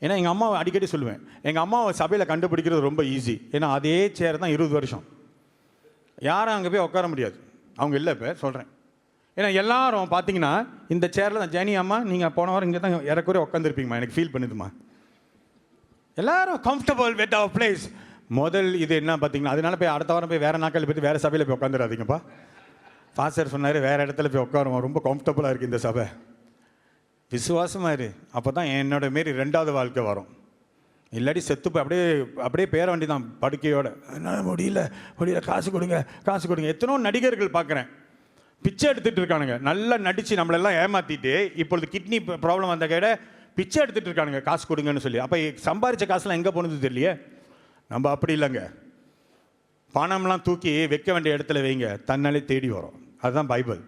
ஏன்னா எங்கள் அம்மாவை அடிக்கடி சொல்லுவேன், எங்கள் அம்மாவை சபையில் கண்டுபிடிக்கிறது ரொம்ப ஈஸி. ஏன்னா அதே சேர் தான் 20 வருஷம், யாரும் அங்கே போய் உட்கார முடியாது. அவங்க இல்லை இப்போ சொல்கிறேன். ஏன்னா எல்லாரும் பார்த்தீங்கன்னா இந்த சேரில் தான், ஜெனி அம்மா நீங்கள் போன வாரம் இங்கே தான் இறக்குறைய உட்காந்துருப்பீங்கம்மா, எனக்கு ஃபீல் பண்ணுதுமா. எல்லாரும் கம்ஃபர்டபுள் வித் அவர் பிளேஸ். முதல் இது என்ன பார்த்தீங்கன்னா, அதனால போய் அடுத்த வாரம் போய் வேறு நாட்கள் போய் வேறு சபையில் போய் உட்காந்துடாதீங்கப்பா. ஃபாஸ்டர் சொன்னார் வேறு இடத்துல போய் உட்காருவோம், ரொம்ப கம்ஃபர்டபுளாக இருக்குது இந்த சபை. விசுவாசமாக இரு, அப்போ தான் என்னோட மாரி 2வது வாழ்க்கை வரும். இல்லாட்டி செத்து போய் அப்படியே பேர வேண்டி தான் படுக்கையோட. என்னால் முடியல, காசு கொடுங்க. எத்தனோ நடிகர்கள் பார்க்குறேன், பிச்சை எடுத்துகிட்டு இருக்கானுங்க. நல்லா நடித்து நம்மளெல்லாம் ஏமாற்றிட்டு இப்பொழுது கிட்னி ப்ராப்ளம் வந்த கையிட பிச்சை எடுத்துட்டு இருக்கானுங்க காசு கொடுங்கன்னு சொல்லி. அப்போ சம்பாரிச்ச காசுலாம் எங்கே போனது தெரியலையே. நம்ம அப்படி இல்லைங்க. பணம்லாம் தூக்கி வைக்க வேண்டிய இடத்துல வைங்க, தன்னாலே தேடி வரும். அதுதான் Bible.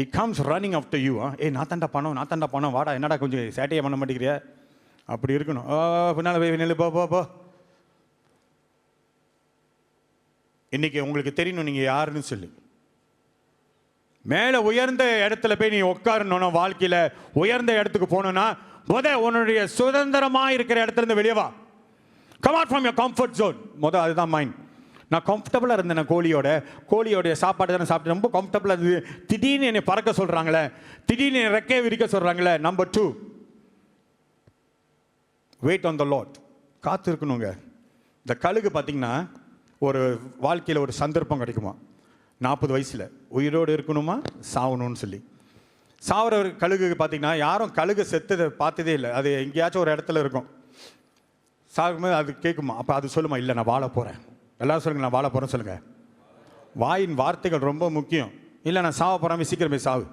It comes running after you. நான் தாண்டா பணம் வாடா, என்னடா கொஞ்சம் சேட்டையை பண்ண மாட்டேங்கிறியா, அப்படி இருக்கணும். பின்னால் போய் நெல் போ. இன்னைக்கு உங்களுக்கு தெரியணும் நீங்கள் யாருன்னு சொல்லி. மேலே உயர்ந்த இடத்துல போய் நீ உட்காரணும்னா, வாழ்க்கையில் உயர்ந்த இடத்துக்கு போகணுன்னா உன்னுடைய சுதந்திரமாக இருக்கிற இடத்துல இருந்து வெளியே வா. Come out from your comfort zone. அதுதான் மைண்ட். நான் கம்ஃபர்டபுளாக இருந்தேன். நான் கோழியோடைய சாப்பாடு தானே சாப்பிட்டு ரொம்ப கம்ஃபர்டபுளாக இருந்தது. திடீர்னு என்னை பறக்க சொல்கிறாங்களே, திடீர்னு என்னை ரெக்கையை விரிக்க சொல்கிறாங்களே. Number 2, wait on the Lord. காத்து இருக்கணுங்க. இந்த கழுகு பார்த்தீங்கன்னா ஒரு வாழ்க்கையில் ஒரு சந்தர்ப்பம் கிடைக்குமா, 40 வயசில் உயிரோடு இருக்கணுமா சாகணும்னு சொல்லி. சாவர கழுகு பார்த்தீங்கன்னா யாரும் கழுகு செத்ததை பார்த்ததே இல்லை. அது எங்கேயாச்சும் ஒரு இடத்துல இருக்கும். சாகும்போது அது கேட்குமா, அப்போ அது சொல்லுமா, இல்லை நான் வாழ போகிறேன். எல்லாரும் சொல்லுங்கள், நான் வாழ போகிறேன்னு சொல்லுங்கள். வாயின் வார்த்தைகள் ரொம்ப முக்கியம். இல்லை நான் சாவ போகிறாம சீக்கிரம் போய் சாவு,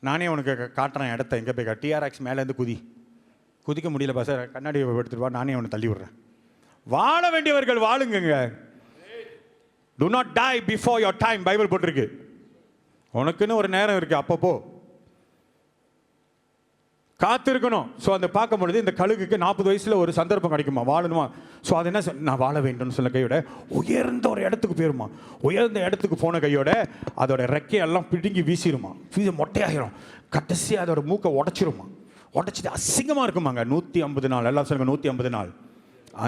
நானே உனக்கு காட்டுறேன் இடத்த, எங்கே போய் டிஆர்எக்ஸ் மேலேருந்து குதிக்க முடியலப்பா சார், கண்ணாடி எடுத்துட்டு வா, நானே அவனை தள்ளி விடுறேன். வாழ வேண்டியவர்கள் வாழுங்க. To not tie before your time. Bible போட்டிருக்கு. உனக்குன்னு ஒரு நேரம் இருக்கு, அப்பப்போ காத்திருக்கணும். ஸோ அந்த பார்க்கும் பொழுது இந்த கழுகுக்கு 40 வயசில் ஒரு சந்தர்ப்பம் கிடைக்குமா, வாழணுமா. ஸோ அது என்ன, நான் வாழ வேண்டும்னு சொல்ல கையோட உயர்ந்த ஒரு இடத்துக்கு போயிருமா. உயர்ந்த இடத்துக்கு போன கையோட அதோட ரெக்கையெல்லாம் பிடுங்கி வீசிடுமா, மொட்டையாகிரும். கடைசியாக அதோட மூக்கை உடச்சிட்டு அசிங்கமாக இருக்குமாங்க. 150 நாள். எல்லாம் சொல்லுங்க, 150 நாள்,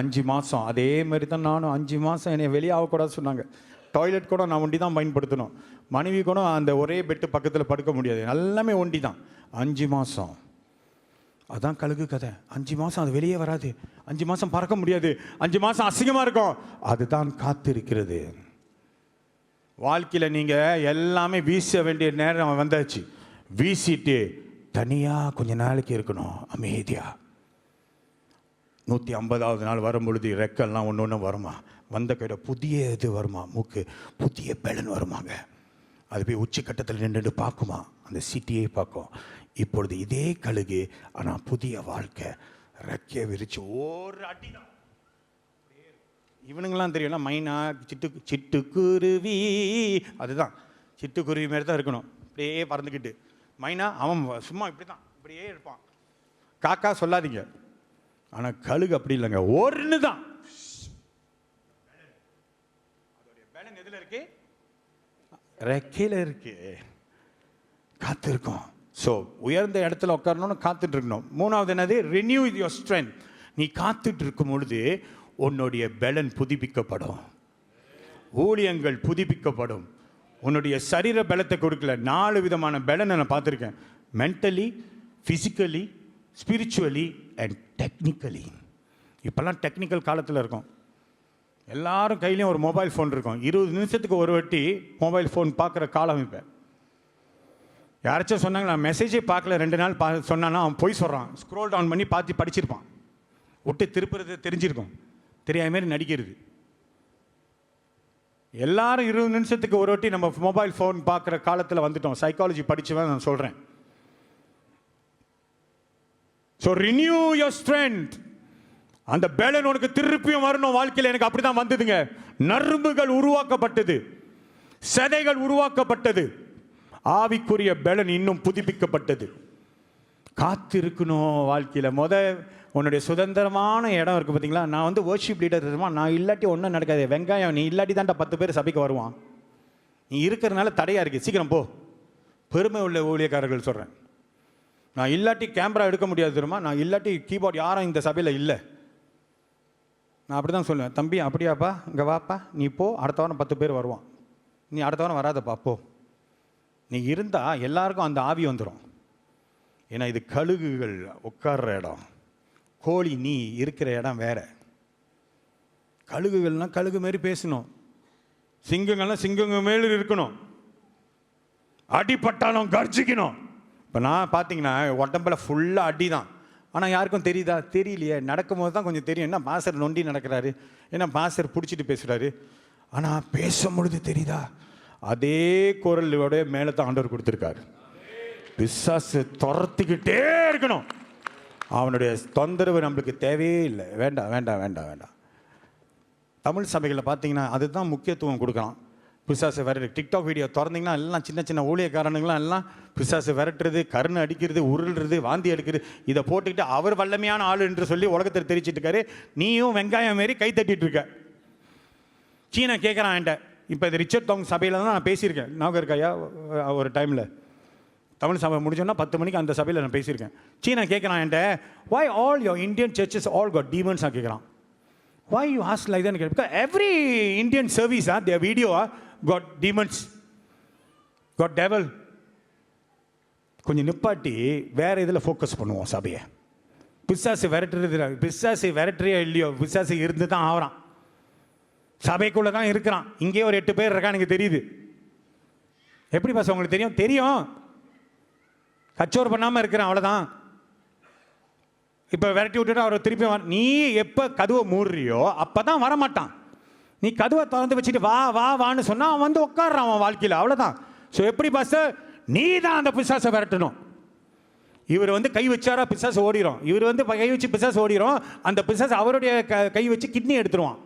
5 மாதம். அதே மாதிரி தான் நானும் 5 மாதம் என்னை வெளியே ஆகக்கூடாது சொன்னாங்க. டாய்லெட் கூட நான் ஒண்டி தான் பயன்படுத்தணும். மனைவி கூட அந்த ஒரே பெட்டு பக்கத்தில் படுக்க முடியாது, எல்லாமே ஒண்டி தான். 5 மாதம். அதான் கழுகு கதை. 5 மாதம் அது வெளியே வராது, 5 மாதம் பறக்க முடியாது, 5 மாதம் அசிங்கமாக இருக்கும். அதுதான் காத்திருக்கிறது. வாழ்க்கையில் நீங்கள் எல்லாமே வீச வேண்டிய நேரம் வந்தாச்சு. வீசிட்டு தனியாக கொஞ்ச நாளைக்கு இருக்கணும், அமைதியா. 150வது நாள் வரும் பொழுது ரெக்கெல்லாம் ஒன்று வருமா, வந்த கையோட புதிய இது வருமா, மூக்கு புதிய பெலன் வருமாங்க. அது போய் உச்சக்கட்டத்தில் நின்று பார்க்குமா, அந்த சிட்டியை பார்க்கும். இப்பொழுது இதே கழுகு, ஆனால் புதிய வாழ்க்கை, ரெக்கையை விரிச்சு ஒரு அடிதான். இவனுங்களாம் தெரியல, மைனா சிட்டுக்குருவி, அதுதான் சிட்டுக்குருவி மாரி தான் இருக்கணும், அப்படியே பறந்துக்கிட்டு. மைனா அவன் சும்மா இப்படி தான், இப்படியே இருப்பான். காக்கா சொல்லாதீங்க. ஆனால் கழுகு அப்படி இல்லைங்க, ஒன்று தான். அதோடைய பேலன் எதில் இருக்கு, ரெக்கையில் இருக்கு. காத்திருக்கும். ஸோ உயர்ந்த இடத்துல உட்காரணும்னு காத்துட்டு இருக்கணும். 3வது என்னது, ரினியூ யுவர் ஸ்ட்ரென்த். நீ காத்துட்டு இருக்கும் பொழுது உன்னுடைய பலன் புதுப்பிக்கப்படும், ஊழியங்கள் புதுப்பிக்கப்படும். உன்னுடைய சரீர பலத்தை கொடுக்கல, 4 விதமான பலனை நான் பார்த்துருக்கேன். Mentally, physically, spiritually and technically. இப்போல்லாம் டெக்னிக்கல் காலத்தில் இருக்கும். எல்லாரும் கையிலையும் ஒரு மொபைல் ஃபோன் இருக்கும். 20 நிமிஷத்துக்கு ஒரு வாட்டி மொபைல் ஃபோன் பார்க்குற காலம் இப்போ. யாராச்சும் சொன்னாங்க, நான் மெசேஜே பார்க்கல 2 நாள் சொன்னான்னா அவன் போய் சொல்கிறான். ஸ்க்ரோல் டவுன் பண்ணி பார்த்து படிச்சிருப்பான், விட்டு திருப்புறது தெரிஞ்சிருக்கும், தெரியாத மாதிரி நடிக்கிறது. எல்லாரும் 20 நிமிஷத்துக்கு ஒரு வாட்டி நம்ம மொபைல் ஃபோன் பார்க்குற காலத்தில் வந்துட்டோம். சைக்காலஜி படிச்சுவேன் நான் சொல்கிறேன். So renew your strength. அந்த பேலன் உனக்கு திருப்பியும் வரணும். வாழ்க்கையில் எனக்கு அப்படி தான் வந்ததுங்க. நரம்புகள் உருவாக்கப்பட்டது, சதைகள் உருவாக்கப்பட்டது, ஆவிக்குரிய பேலன் இன்னும் புதுப்பிக்கப்பட்டது. காத்திருக்கணும் வாழ்க்கையில். உன்னுடைய சுதந்திரமான இடம் இருக்குது பார்த்தீங்களா. நான் வந்து வர்ஷிப் லீடர் தெரியுமா, நான் இல்லாட்டி ஒன்றும் நடக்காது. வெங்காயம் நீ இல்லாட்டி தான்டா 10 பேர் சபைக்கு வருவான். நீ இருக்கிறதுனால தடையாக இருக்குது, சீக்கிரம் போ. பெருமை உள்ள ஊழியக்காரர்கள் சொல்கிறேன். நான் இல்லாட்டி கேமரா எடுக்க முடியாது தெரியுமா, நான் இல்லாட்டி கீபோர்ட் யாரும் இந்த சபையில் இல்லை. நான் அப்படி தான் சொல்லுவேன். தம்பி அப்படியாப்பா, இங்கே வாப்பா, நீ போ, அடுத்த வாரம் 10 பேர் வருவான். நீ அடுத்த வாரம் வராதப்பா, போ. நீ இருந்தால் எல்லாருக்கும் அந்த ஆவி வந்துடும். ஏன்னா இது கழுகுகள் உட்கார்ற இடம், கோழி நீ இருக்கிற இடம் வேற. கழுகுகள்னால் கழுகு மாரி பேசணும், சிங்கங்கள்லாம் சிங்கங்க மேலே இருக்கணும், அடிப்பட்டாலும் கர்ஜிக்கணும். இப்போ நான் பார்த்தீங்கன்னா உடம்பில் ஃபுல்லாக அடி தான். ஆனால் யாருக்கும் தெரியுதா, தெரியலையே. நடக்கும்போது தான் கொஞ்சம் தெரியும், என்ன பாஸ்டர் நொண்டி நடக்கிறாரு, என்ன பாஸ்டர் பிடிச்சிட்டு பேசுகிறாரு. ஆனால் பேசும் பொழுது தெரியுதா, அதே குரலோட மேலே தான் ஆண்டவர் கொடுத்துருக்காரு. பிசாசு துரத்திக்கிட்டே இருக்கணும். அவனுடைய தொந்தரவு நம்மளுக்கு தேவையே இல்லை. வேண்டாம் வேண்டாம் வேண்டாம் வேண்டாம். தமிழ் சபைகளில் பார்த்தீங்கன்னா அதுதான் முக்கியத்துவம் கொடுக்குறான். பிசாசு விரட்டு டிக்டாக் வீடியோ திறந்தீங்கன்னா எல்லாம் சின்ன சின்ன ஊழியக்காரனுங்களாம் எல்லாம் பிசாசு விரட்டுறது, கருணை அடிக்கிறது, உருள்றது, வாந்தி எடுக்கிறது, இதை போட்டுக்கிட்டு அவர் வல்லமையான ஆள் என்று சொல்லி உலகத்தில் தெரிவிச்சிட்டு இருக்காரு. நீயும் வெங்காயம் மாரி கை தட்டிட்டு இருக்க. சீனா கேட்குறான் என்கிட்ட. இப்போ இது ரிச்சர்ட் தாங் சபையில் தான் நான் பேசியிருக்கேன். ஞாபகம் இருக்காயா? ஒரு டைமில் தமிழ் சபை முடிஞ்சோன்னா 10 மணிக்கு அந்த சபையில் நான் பேசியிருக்கேன். சீனா கேட்குறான் என்கிட்ட, why all your Indian churches all got demons? கேட்குறான். Why you ask like that? Because every Indian service, their video got demons, got devil. கொஞ்சம் நிப்பாட்டி வேற இதில் ஃபோக்கஸ் பண்ணுவோம் சபையை. பிசாசு விரட்டுறது, பிசாசு விரட்டுறியோ இல்லையோ, பிசாசு இருந்து தான் ஆகிறான். சபைக்குள்ளே தான் இருக்கிறான். இங்கே ஒரு 8 பேர் இருக்கான், எனக்கு தெரியுது. எப்படி பாஸ் உங்களுக்கு தெரியும்? தெரியும், கச்சோர் பண்ணாமல் இருக்கிறான், அவ்வளோதான். இப்போ விரட்டி விட்டுட்டு அவரை திருப்பி நீ எப்போ கதவை மூடுறியோ அப்போ தான் வரமாட்டான். நீ கதவை திறந்து வச்சுட்டு வா வா வான்னு சொன்னால் அவன் வந்து உட்காடுறான் அவன் வாழ்க்கையில், அவ்வளோதான். ஸோ எப்படி பாஸ் நீ தான் அந்த பிசாசை விரட்டணும். இவர் வந்து கை வச்சாரா பிசாசு ஓடிடும். இவர் வந்து கை வச்சு பிசாசு ஓடிடும். அந்த பிசாசு அவருடைய கை வச்சு கிட்னி எடுத்துருவான்.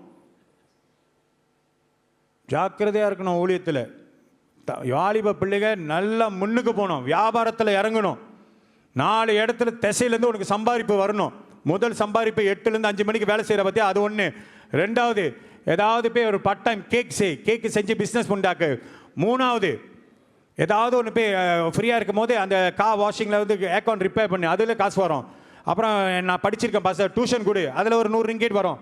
ஜாக்கிரதையாக இருக்கணும் ஊழியத்தில். வாலிப பிள்ளைகள் நல்லா முன்னுக்கு போகணும், வியாபாரத்தில் இறங்கணும். 4 இடத்துல திசையிலேருந்து உனக்கு சம்பாதிப்பு வரணும். முதல் சம்பாதிப்பு 8லேருந்து 5 மணிக்கு வேலை செய்கிற பற்றி அது ஒன்று. 2வது ஏதாவது போய் ஒரு பார்ட் டைம் கேக்கு செஞ்சு பிஸ்னஸ் உண்டாக்கு. 3வது ஏதாவது ஒன்று போய் ஃப்ரீயாக இருக்கும் போது அந்த வாஷிங்கில் வந்து அக்கௌண்ட் ரிப்பேர் பண்ணி அதில் காசு வரும். அப்புறம் நான் படிச்சிருக்கேன் பாஸ், டியூஷன் கொடு, அதில் ஒரு 100 ரிங்கேட் வரும்.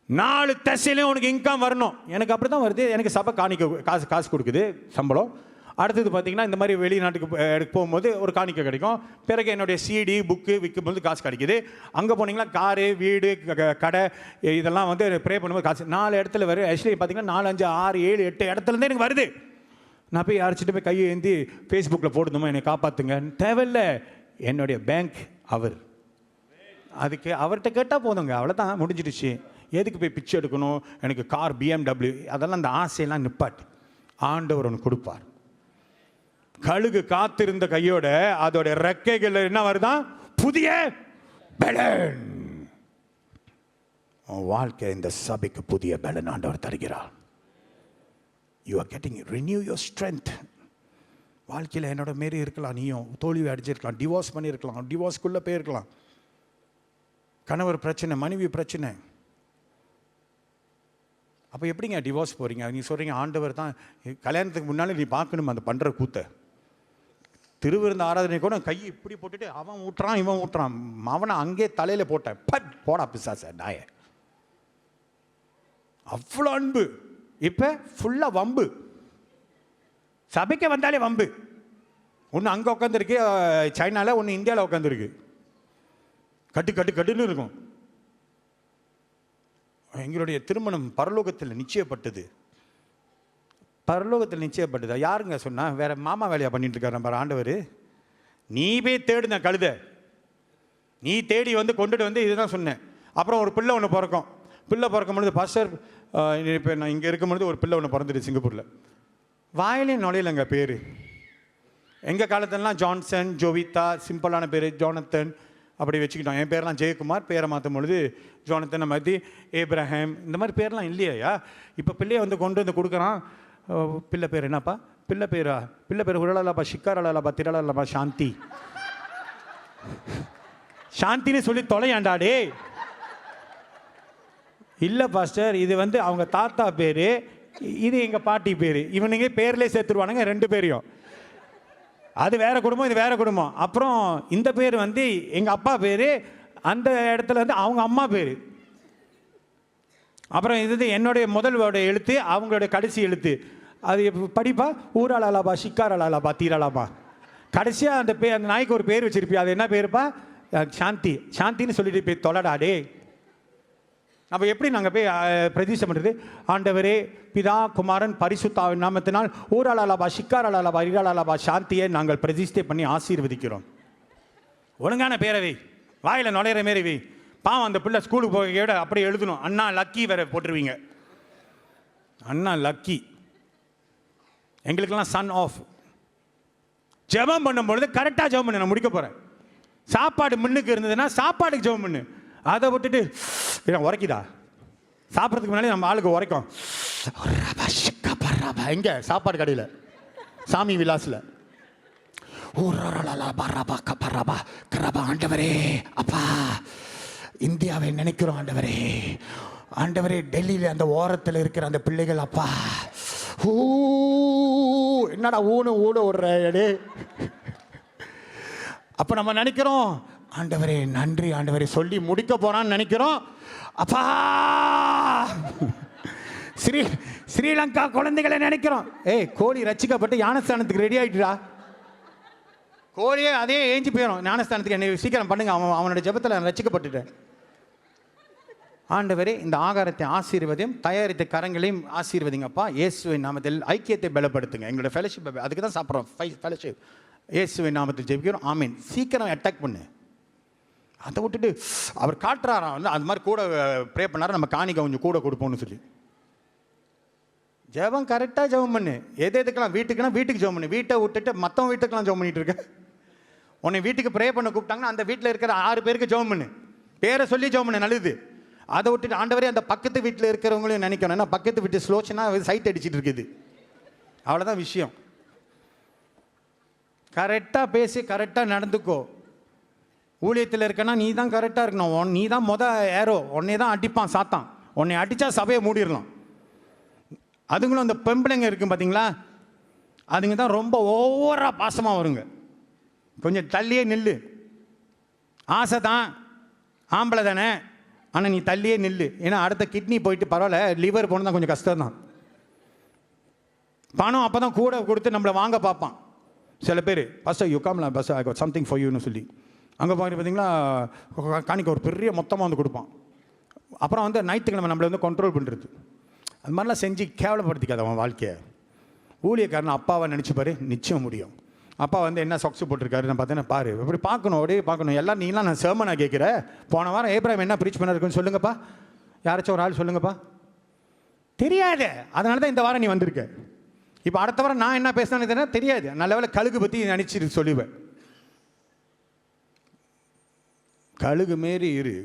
4 திசையிலையும் உனக்கு இன்கம் வரணும். எனக்கு அப்படி தான் வருது. எனக்கு சபை காணிக்க காசு கொடுக்குது, சம்பளம். அடுத்தது பார்த்தீங்கன்னா இந்த மாதிரி வெளிநாட்டுக்கு போகும்போது ஒரு காணிக்கை கிடைக்கும். பிறகு என்னுடைய சிடி புக்கு விற்கும்போது காசு கிடைக்குது. அங்கே போனீங்கன்னா காரு, வீடு, கடை இதெல்லாம் வந்து ப்ரே பண்ணும்போது காசு 4 இடத்துல வரும். ஆக்சுவலி பார்த்தீங்கன்னா 4, 5, 6, 7, 8 இடத்துலேருந்து எனக்கு வருது. நான் போய் யாரிச்சிட்டு போய் கையை ஏந்தி ஃபேஸ்புக்கில் போடணுமா என்னை காப்பாற்றுங்க தேவையில்லை. என்னுடைய பேங்க் அவர், அதுக்கு அவர்கிட்ட கேட்டால் போதுங்க, அவ்வளோதான், முடிஞ்சிடுச்சு. எதுக்கு போய் பிச்சை எடுக்கணும்? எனக்கு கார், BMW, அதெல்லாம் அந்த ஆசையெல்லாம் நிப்பாட்டு. ஆண்டவர் ஒன்று கொடுப்பார். கழுகு காத்திருந்த கையோட அதோட ரெக்கைகள் என்ன வருதான்? புதிய பலன். வாழ்க்கை இந்த சபைக்கு புதிய பலன் ஆண்டவர் தருகிறார். You are getting renew your strength. வாழ்க்கையில் என்னோட மாரி இருக்கலாம், நீயும் தோல்வி அடிச்சிருக்கலாம், டிவோர்ஸ் பண்ணியிருக்கலாம், டிவோர்ஸ்க்குள்ளே போயிருக்கலாம், கணவர் பிரச்சனை, மனைவி பிரச்சனை. அப்போ எப்படிங்க டிவோர்ஸ் போகிறீங்க? நீ சொல்கிறீங்க ஆண்டவர் தான் கல்யாணத்துக்கு முன்னாலே நீ பார்க்கணும் அந்த பண்ணுற கூத்தை. திருவிருந்த ஆராதனை கூட கையை இப்படி போட்டுட்டு அவன் ஊட்டுறான் இவன் ஊட்டுறான், அவனை அங்கே தலையில் போட்டேன், போடா பிசாச நாய. அவ்வளோ அன்பு. இப்போ ஃபுல்லாக வம்பு. சபைக்கு வந்தாலே வம்பு. ஒன்று அங்கே உட்காந்துருக்கு சைனாவில், ஒன்று இந்தியாவில் உட்காந்துருக்கு. கட்டுன்னு இருக்கும். எங்களுடைய திருமணம் பரலோகத்தில் நிச்சயப்பட்டது. பரலோகத்தில் நிச்சயப்பட்டதா? யாருங்க சொன்னா? வேற மாமா வேலையா பண்ணிட்டு இருக்காரு நம்ம ஆண்டவர். நீ போய் தேடுன கழுத, நீ தேடி வந்து கொண்டுட்டு வந்து இதுதான் சொன்னேன். அப்புறம் ஒரு பிள்ளை ஒன்று பிறக்கும். பிள்ளை பிறக்கும் பொழுது பாஸ்டர், இப்போ நான் இங்கே இருக்கும் பொழுது ஒரு பிள்ளை ஒன்று பிறந்துட்டு சிங்கப்பூரில். வாயிலே நுழையிலங்க பேர். எங்கள் காலத்திலலாம் ஜான்சன், ஜோவிதா, சிம்பிளான பேர், ஜோனத்தன் அப்படி வச்சுக்கிட்டோம். என் பேரெலாம் ஜெயக்குமார். பேரை மாற்றும் பொழுது ஜோனத்தனை மாற்றி ஏப்ரஹாம், இந்த மாதிரி பேர்லாம் இல்லையா? இப்போ பிள்ளையை வந்து கொண்டு வந்து கொடுக்குறான். பிள்ளை பேர் என்னப்பா? பிள்ளை பேர் உரலாலாப்பா, சிக்காரலாலாப்பா, திரளாலாப்பா, சாந்தி. சாந்தின்னு சொல்லி தொலையாண்டாடே. இல்லை பாஸ்டர், இது வந்து அவங்க தாத்தா பேர், இது எங்கள் பாட்டி பேர். இவனுங்க பேர்லேயே சேர்த்துருவானுங்க 2 பேரையும். அது வேற குடும்பம், இது வேற குடும்பம். அப்புறம் இந்த பேர் வந்து எங்கள் அப்பா பேர், அந்த இடத்துல வந்து அவங்க அம்மா பேர். அப்புறம் இது என்னுடைய முதல்வோட எழுத்து, அவங்களுடைய கடைசி எழுத்து. அது படிப்பா ஊராளாலாபா, சிக்காராளாலாபா, தீராளாபா. கடைசியாக அந்த அந்த நாய்க்கு ஒரு பேர் வச்சிருப்பியா, அது என்ன பேருப்பா? சாந்தி. சாந்தின்னு சொல்லிட்டு போய் தொலைடாடே. அப்போ எப்படி நாங்கள் போய் பிரதிஷ்டை பண்ணுறது? ஆண்டவரே, பிதா, குமாரன், பரிசுத்தாவின் நாமத்தினால் ஊராளாலாபா, சிக்காராளாலாபா, இராளாலாபா, சாந்தியை நாங்கள் பிரதிஷ்டை பண்ணி ஆசீர்வதிக்கிறோம். ஒழுங்கான பேரவை, வாயில் நுழையிற மாரி வை. பாவம் அந்த பிள்ளை ஸ்கூலுக்கு போக விட அப்படியே எழுதணும். அண்ணா லக்கி வேற போட்டுருவீங்க. அண்ணா லக்கி. எங்களுக்கெல்லாம் சன் ஆஃப். ஜெபம் பண்ணும்பொழுது கரெக்டாக ஜெபம் பண்ண நான் முடிக்க போகிறேன். சாப்பாடு முன்னுக்கு இருந்ததுன்னா சாப்பாடுக்கு ஜெபம் பண்ணு. அதை விட்டுட்டு ஏன் உரைக்குதா? சாப்பிட்றதுக்கு முன்னாடி நம்ம ஆளுக்கு உரைக்கும். எங்க சாப்பாடு கடையில் சாமி விலாஸில் ஆண்டவரே அப்பா இந்தியாவை நினைக்கிறோம் ஆண்டவரே, ஆண்டவரே டெல்லியில் அந்த ஓரத்தில் இருக்கிற அந்த பிள்ளைகள் அப்பா என்னடா ஊனு ஓடுறே. அப்போ நம்ம நினைக்கிறோம் ஆண்டவரே நன்றி ஆண்டவரே சொல்லி முடிக்க போறான்னு நினைக்கிறோம். அப்பா ஸ்ரீலங்கா குழந்தைகளை நினைக்கிறோம். கோழி ரச்சிக்கப்பட்டு ஞானஸ்தானத்துக்கு ரெடி ஆயிட்டுடா. கோழியே அதே ஏஞ்சி போயிடும் ஞானஸ்தானத்துக்கு. என்னை சீக்கிரம் பண்ணுங்க, அவனோட ஜெபத்தில் நான் ரச்சிக்கப்பட்டுட்டேன். ஆண்டவரே இந்த ஆகாரத்தை ஆசீர்வதியும் தயாரித்த கரங்களையும் ஆசீர்வதிங்கப்பா. இயேசுவின் நாமத்தில் ஐக்கியத்தை பலப்படுத்துங்க. எங்களோட ஃபெலோஷிப் அதுக்கு தான் சாப்பிட்றோம். ஃபெலோஷிப் இயேசுவின் நாமத்தில் ஜெபிக்கிறோம். ஆமீன். சீக்கிரம் அட்டாக் பண்ணு. அதை விட்டுட்டு அவர் காட்டுறாராம் வந்து அது மாதிரி கூட ப்ரே பண்ணாரா நம்ம காணிக்க கொஞ்சம் கூட கொடுப்போம்னு சொல்லி. ஜெபம் கரெக்டாக ஜெபம் பண்ணு. எதுக்கெல்லாம் வீட்டுக்கு ஜெபம் பண்ணு. வீட்டை விட்டுட்டு மற்றவங்க வீட்டுக்கெல்லாம் ஜெபம் பண்ணிட்டு இருக்க. உன்னை வீட்டுக்கு ப்ரே பண்ண கூப்பிட்டாங்கன்னா அந்த வீட்டில் இருக்கிற 6 பேருக்கு ஜெபம் பண்ணு. பேரை சொல்லி ஜெபம் பண்ணு, நல்லது. அதை விட்டுட்டு ஆண்டவரே அந்த பக்கத்து வீட்டில் இருக்கிறவங்களையும் நினைக்கணும். ஏன்னா பக்கத்து வீட்டு ஸ்லோச்சனா சைட் அடிச்சுட்டு இருக்குது. அவ்வளோதான் விஷயம். கரெக்டாக பேசி கரெக்டாக நடந்துக்கோ. ஊழியத்தில் இருக்கனா நீ தான் கரெக்டாக இருக்கணும். நீ தான் ஏரோ உன்னை தான் அடிப்பான் சாத்தான். உன்னை அடித்தா சபையை மூடிடலாம். அதுங்களும் அந்த பெம்பளைங்க இருக்கும் பார்த்தீங்களா, அதுங்க தான் ரொம்ப ஓவராக பாசமாக வருங்க. கொஞ்சம் தள்ளியே நில்லு. ஆசை தான், ஆம்பளை தானே, ஆனால் நீ தள்ளியே நில்லு. ஏன்னா அடுத்த கிட்னி போயிட்டு பரவாயில்ல, லிவர் போனால் தான் கொஞ்சம் கஷ்டம் தான். பணம் அப்போ தான் கூட கொடுத்து நம்மளை வாங்க பார்ப்பான். சில பேர் பஸ்ஸை யுக்காமலாம் but I got something for யூன்னு சொல்லி அங்கே போயிட்டு பார்த்தீங்களா காணிக்க ஒரு பெரிய மொத்தமாக வந்து கொடுப்பான். அப்புறம் வந்து ஞாயிற்றுக்கிழமை நம்மளை வந்து கண்ட்ரோல் பண்ணுறது. அது மாதிரிலாம் செஞ்சு கேவலப்படுத்திக்காத அவன் வாழ்க்கையை. ஊழியக்காரன் அப்பாவை நினச்சிப்பாரு, நிச்சயம் முடியும். அப்பா வந்து என்ன சொக்ஸு போட்டிருக்காரு நான் பார்த்தேன்னா பாரு, இப்படி பார்க்கணும், அப்படியே பார்க்கணும். எல்லாம் நீங்களாம் நான் சேமனாக கேட்குறேன். போன வாரம் ஏப்ரஹாம் என்ன ப்ரீச் பண்ணிருக்குன்னு சொல்லுங்கப்பா. யாராச்சும் ஒரு ஆள் சொல்லுங்கப்பா. தெரியாது. அதனால தான் இந்த வாரம் நீ வந்திருக்க. இப்போ அடுத்த வாரம் நான் என்ன பேசினேன்னு தெரியாது. நல்ல வேளை கழுகு பற்றி நினச்சிட்டு சொல்லுவேன். கழுகு மாரி இரு.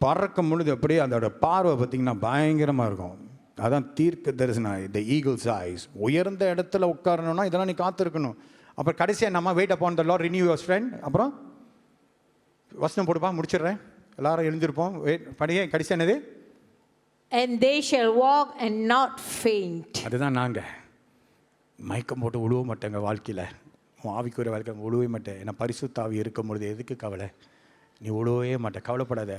பறக்கும் பொழுது அப்படியே அதோட பார்வை பார்த்திங்கன்னா பயங்கரமாக இருக்கும். அதான் தீர்க்க தரிசனம். The eagle's eyes. உயர்ந்த இடத்துல உட்காரணும்னா இதெல்லாம் நீ காத்திருக்கணும். அப்புறம் கடைசியாக நம்ம wait upon the Lord renew your strength. அப்புறம் வசனம் போடுப்பா, முடிச்சிடுறேன். எல்லாரும் எழுந்திருப்போம். படியே கடைசியாக என்னது? And they shall walk and not faint. அதுதான் நாங்கள் மயக்கம் போட்டு உழுவ மாட்டேங்க வாழ்க்கையில். ஆவிக்குரிய வாழ்க்கை உழுவே மாட்டேன். ஏன்னா பரிசுத்த ஆவி இருக்கும் பொழுது எதுக்கு கவலை? நீ உழுவே மாட்டேன், கவலைப்படாத.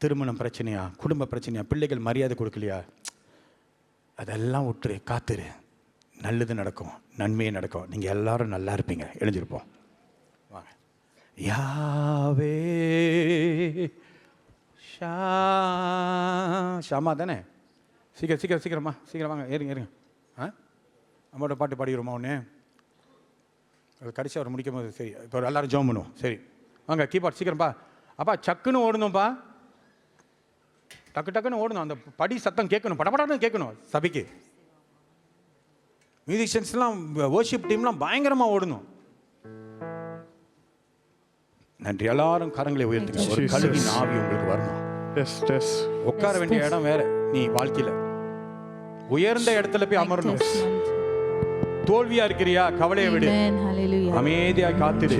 திருமணம் பிரச்சனையா, குடும்ப பிரச்சனையா, பிள்ளைகள் மரியாதை கொடுக்கலையா, அதெல்லாம் விட்டுரு, காத்துரு. நல்லது நடக்கும், நன்மையே நடக்கும். நீங்கள் எல்லாரும் நல்லா இருப்பீங்க. எழுந்திருப்போம் வாங்க. யாவே ஷாமா தானே? சீக்கிரம் சீக்கிரம் சீக்கிரமா சீக்கிரம் வாங்க. ஏறுங்க. நம்மளோட பாட்டு பாடிக்கிறோமா ஒன்று? அது கடைசி அவர் முடிக்கும் போது. சரி, இப்போ எல்லோரும் ஜோம் பண்ணுவோம். சரி வாங்க, கீபோர்ட் சீக்கிரம்ப்பா. அப்பா சக்குன்னு ஓடணும்ப்பா, டக்குன்னு ஓடணும். அந்த படி சத்தம் கேட்கணும், படப்படன்னு கேட்கணும். சபைக்கு மியூசிஷியன்ஸ்லாம் வர்ஷிப் டீம்லாம் பயங்கரமாக ஓடணும். நன்றி. எல்லாரும் கரங்களை உயர்த்துங்க. ஒரு கழுவின் ஆவி உங்களுக்கு வரணும். உட்கார வேண்டிய இடம் வேற. நீ வாழ்க்கையில் உயர்ந்த இடத்துல போய் அமரணும். தோல்வியா இருக்கிறியா? கவலையை விடு, அமைதியா காத்திரு.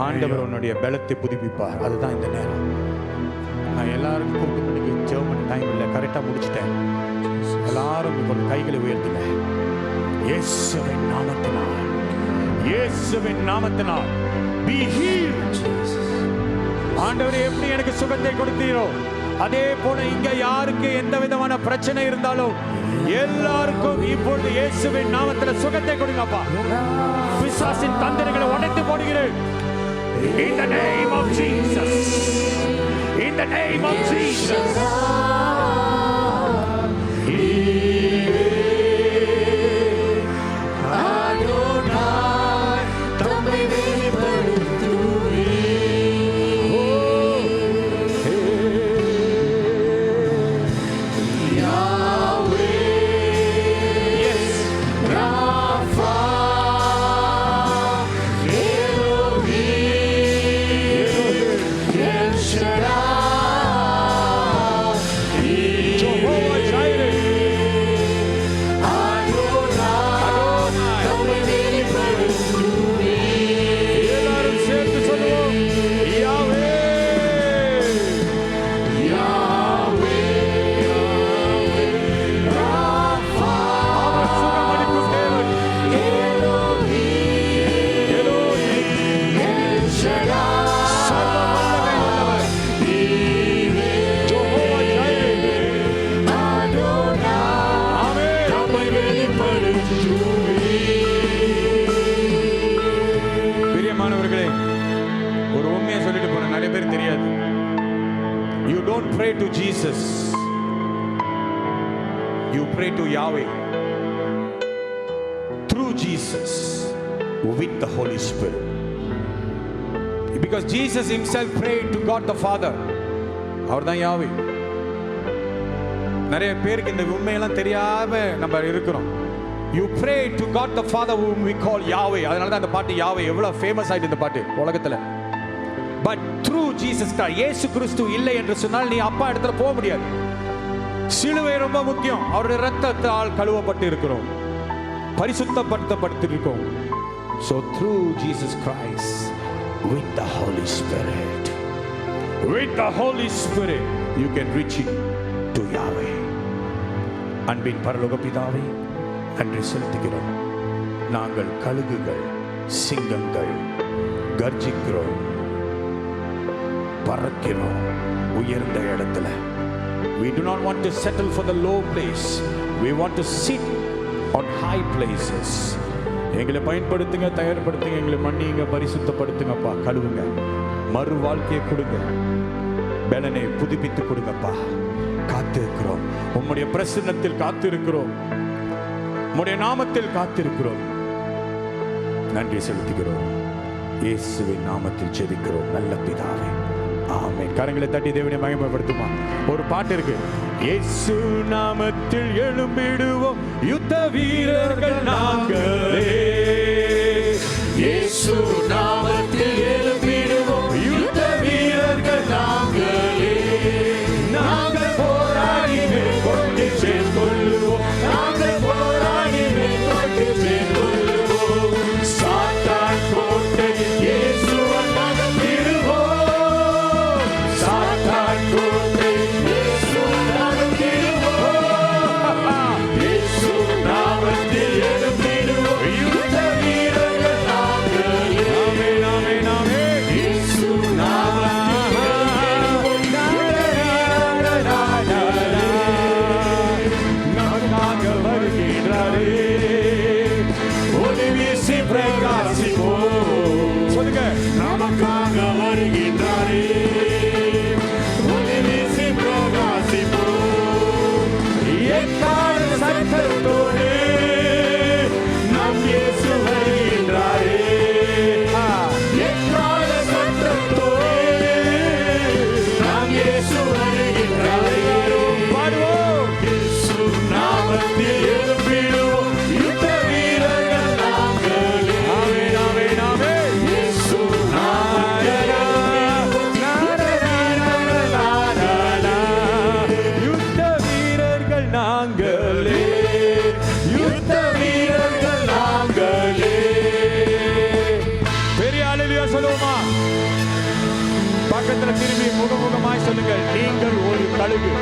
ஆண்டவர் உன்னுடைய பலத்தை புதுப்பிப்பார். அதுதான் இந்த நேரம். நான் எல்லாருக்கும் கூப்பிட்டு ஜெபம் டைம் இல்லை, கரெக்டாக முடிச்சுட்டேன். எல்லாரும் இப்போ கைகளை உயர்த்துங்க. இயேசுவின் நாமத்தினால், இயேசுவின் நாமத்தினால் be healed. ஆண்டவரே, எப்படி எனக்கு சுகத்தை கொடுத்தீரோ அதே போல இங்க யாருக்கு எந்த விதமான பிரச்சனை இருந்தாலும் எல்லாருக்கும் இப்பொழுது இயேசுவின் நாமத்துல சுகத்தை கொடுங்கப்பா. பிசாசின் தந்திரங்களை உடைத்து போடுகிறேன். In the name of Jesus. In the name of Jesus. Rafa, Elohim. don't pray to Jesus. You pray to Yahweh through Jesus with the Holy Spirit. Because Jesus himself prayed to God the Father. அவர்தான் யாவே. நிறைய பேருக்கு இந்த உண்மையெல்லாம் தெரியாம நம்ம இருக்கிறோம். You pray to God the Father whom we call Yahweh. அதனால தான் அந்த பாட்டு யாவே எவ்வளவு ஃபேமஸ் ஆயிட்டு இந்த பாட்டு உலகத்துல. But through Jesus Christ, இயேசு கிறிஸ்து இல்லை என்று சொன்னால் நீ அப்பா இடத்துல போக முடியாது. சிலுவை ரொம்ப முக்கியம். அவருடைய இரத்தத்தால் கழுவப்பட்டு இருக்கிறோம், பரிசுத்தப்படுத்தப்பட்டிருக்கோம். So through Jesus Christ, with the Holy Spirit, you can reach it to Yahweh. அன்பின் பரலோக பிதாவே, நன்றி செலுத்துகிறோம். நாங்கள் கழுகுகள், சிங்கங்கள், கர்ஜிக்கிறோம், பறக்கிறோம் உயர்ந்த இடத்துல. We do not want to settle for the low place. We want to sit on high places. எங்களை பயன்படுத்துங்க, தயார்படுத்துங்க, எங்களை மன்னிங்க, பரிசுத்தப்படுத்துங்கப்பா, கழுவுங்க, மறு வாழ்க்கையை கொடுங்க, பலனை புதுப்பித்து கொடுங்கப்பா. காத்திருக்கிறோம், உம்முடைய பிரசன்னத்தில் காத்திருக்கிறோம், உம்முடைய நாமத்தில் காத்திருக்கிறோம். நன்றி செலுத்துகிறோம். இயேசுவின் நாமத்தில் ஜெபிக்கிறோம் நல்ல பிதாவே, ஆமென். கரங்களை தட்டி தேவனை மகிமைப்படுத்துமா. ஒரு பாட்டு இருக்கு, இயேசு நாமத்தில் எழும்பிடுவோம் யுத்த வீரர்கள் நாங்களே. இயேசு நாமத்தில் எழும்பிடுவோம் யுத்த வீரர்கள் நாங்களே. நாங்கள் போராடி மேற்கொண்டு சேர்ந்துள்ளோம், நாங்கள் போராடி மேற்கொண்டு சேர்ந்துள்ளோம். சாத்தான் கோட்டை இயேசுவால் நகர்த்திடுவோம், சாத்தான் கோட்டை இயேசுவால் நகர்த்திடுவோம். இயேசு நாமத்தில் எழும்பிடுவோம் யுத்த வீரர்கள் நாங்களே. ஆமென், ஆமென், ஆமென். இயேசு நாமத்தில் எழும்பிடுவோம் நமக்காக வருகிறாரே. ஒளி வீசி பிரகாசிப்போம். சொல்லுங்க, நமக்காக வருகின்றாரே. ஒளி வீசி பிரகாசிப்போம். எக்கால சத்தத்தோடு நம் இயேசு வருகின்றாரே. எக்கால சத்தத்தோடு நம் இயேசு வருகின்றாரே. பாடுவோம், இயேசு நாமத்தில் எழும்பிடுவோம் யுத்த வீரர்கள் நாங்களே. ஆமென், ஆமென், ஆமென். இயேசு நாமத்தில் யுத்த வீரர்கள் நாங்களே, யுத்த வீரர்கள் நாங்களே. பெரிய அல்லேலூயா சொல்லுவோமா? பக்கத்துல திரும்பி முகமுகமாய் சொல்லுங்கள், நீங்கள் ஒரு கழுகு.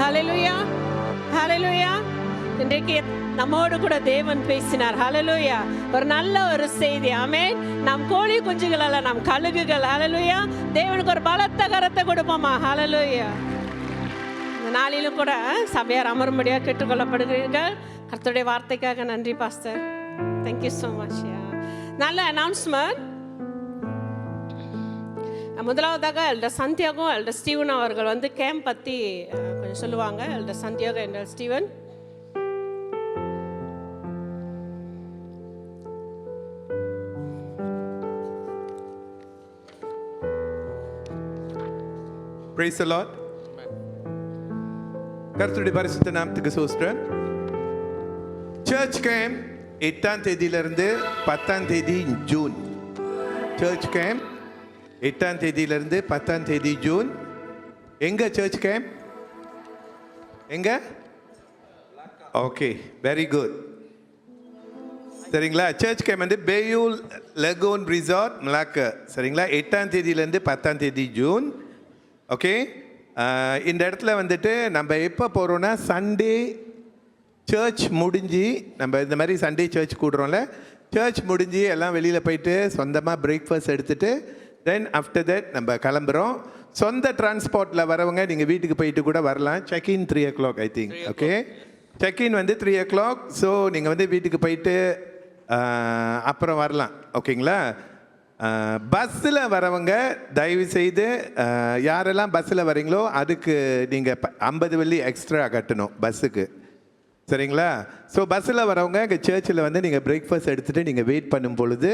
ஹalleluya, ஹalleluya. இன்றைக்கு நம்மோடு கூட தேவன் பேசினார். ஹalleluya. ஒரு நல்ல ஒரு செய்தி. ஆமென். நாம் கோழி குஞ்சுகள் அல்ல, நாம் கழுகுகள். ஹalleluya. தேவனுக்கு ஒரு பலத்த கரத்தை கொடுப்போமா. ஹalleluya. இந்த நாளிலும் கூட சபையார் அமரும்படியாக கேட்டுக்கொள்ளப்படுகிறீர்கள். கர்த்தருடைய வார்த்தைக்காக நன்றி பாஸ்டர். Thank you so much. நல்ல அனௌன்ஸ்மெண்ட். முதலாவதாக எல்டர் சந்தியாகோ, எல்டர் ஸ்டீவன் அவர்கள் வந்து கேம்ப் பற்றி கொஞ்சம் சொல்லுவாங்க. Elder Santiago, elder Steven. Praise the Lord. கர்த்தருடைய பரிசுத்த நாமத்துக்கு ஸ்தோத்திரம். சர்ச் கேம்ப் 8ஆம் தேதியிலிருந்து 10ஆம் தேதி ஜூன். சர்ச் கேம்ப் 8ஆம் தேதியிலிருந்து 10ஆம் தேதி ஜூன். எங்க சர்ச் கேம்ப்? எங்க? Okay, very good. சரிங்களா? சர்ச் கேம்ப் வந்து பேயூல் லகூன் ரிசார்ட் மலாக்கா. சரிங்களா? 8ஆம் தேதியிலேருந்து 10ஆம் தேதி ஜூன். ஓகே, இந்த இடத்துல வந்துட்டு நம்ம எப்போ போகிறோன்னா, சண்டே சர்ச் முடிஞ்சு, நம்ம இந்த மாதிரி சண்டே சர்ச் கூடுறோம்ல, சர்ச் முடிஞ்சு எல்லாம் வெளியில் போயிட்டு சொந்தமாக பிரேக்ஃபாஸ்ட் எடுத்துகிட்டு தென் ஆஃப்டர் தட் நம்ம கிளம்புறோம். சொந்த டிரான்ஸ்போர்ட்டில் வரவங்க நீங்கள் வீட்டுக்கு போயிட்டு கூட வரலாம். Check in 3 o'clock I think. Okay, check in வந்து 3 o'clock. ஸோ நீங்கள் வந்து வீட்டுக்கு போயிட்டு அப்புறம் வரலாம். ஓகேங்களா? பஸ்ஸில் வரவங்க தயவுசெய்து யாரெல்லாம் பஸ்ஸில் வரீங்களோ அதுக்கு நீங்கள் 50 வெள்ளி எக்ஸ்ட்ரா கட்டணும் பஸ்ஸுக்கு. சரிங்களா? ஸோ பஸ்ஸில் வரவங்க இங்கே சர்ச்சில் வந்து நீங்கள் பிரேக்ஃபாஸ்ட் எடுத்துகிட்டு நீங்கள் வெயிட் பண்ணும் பொழுது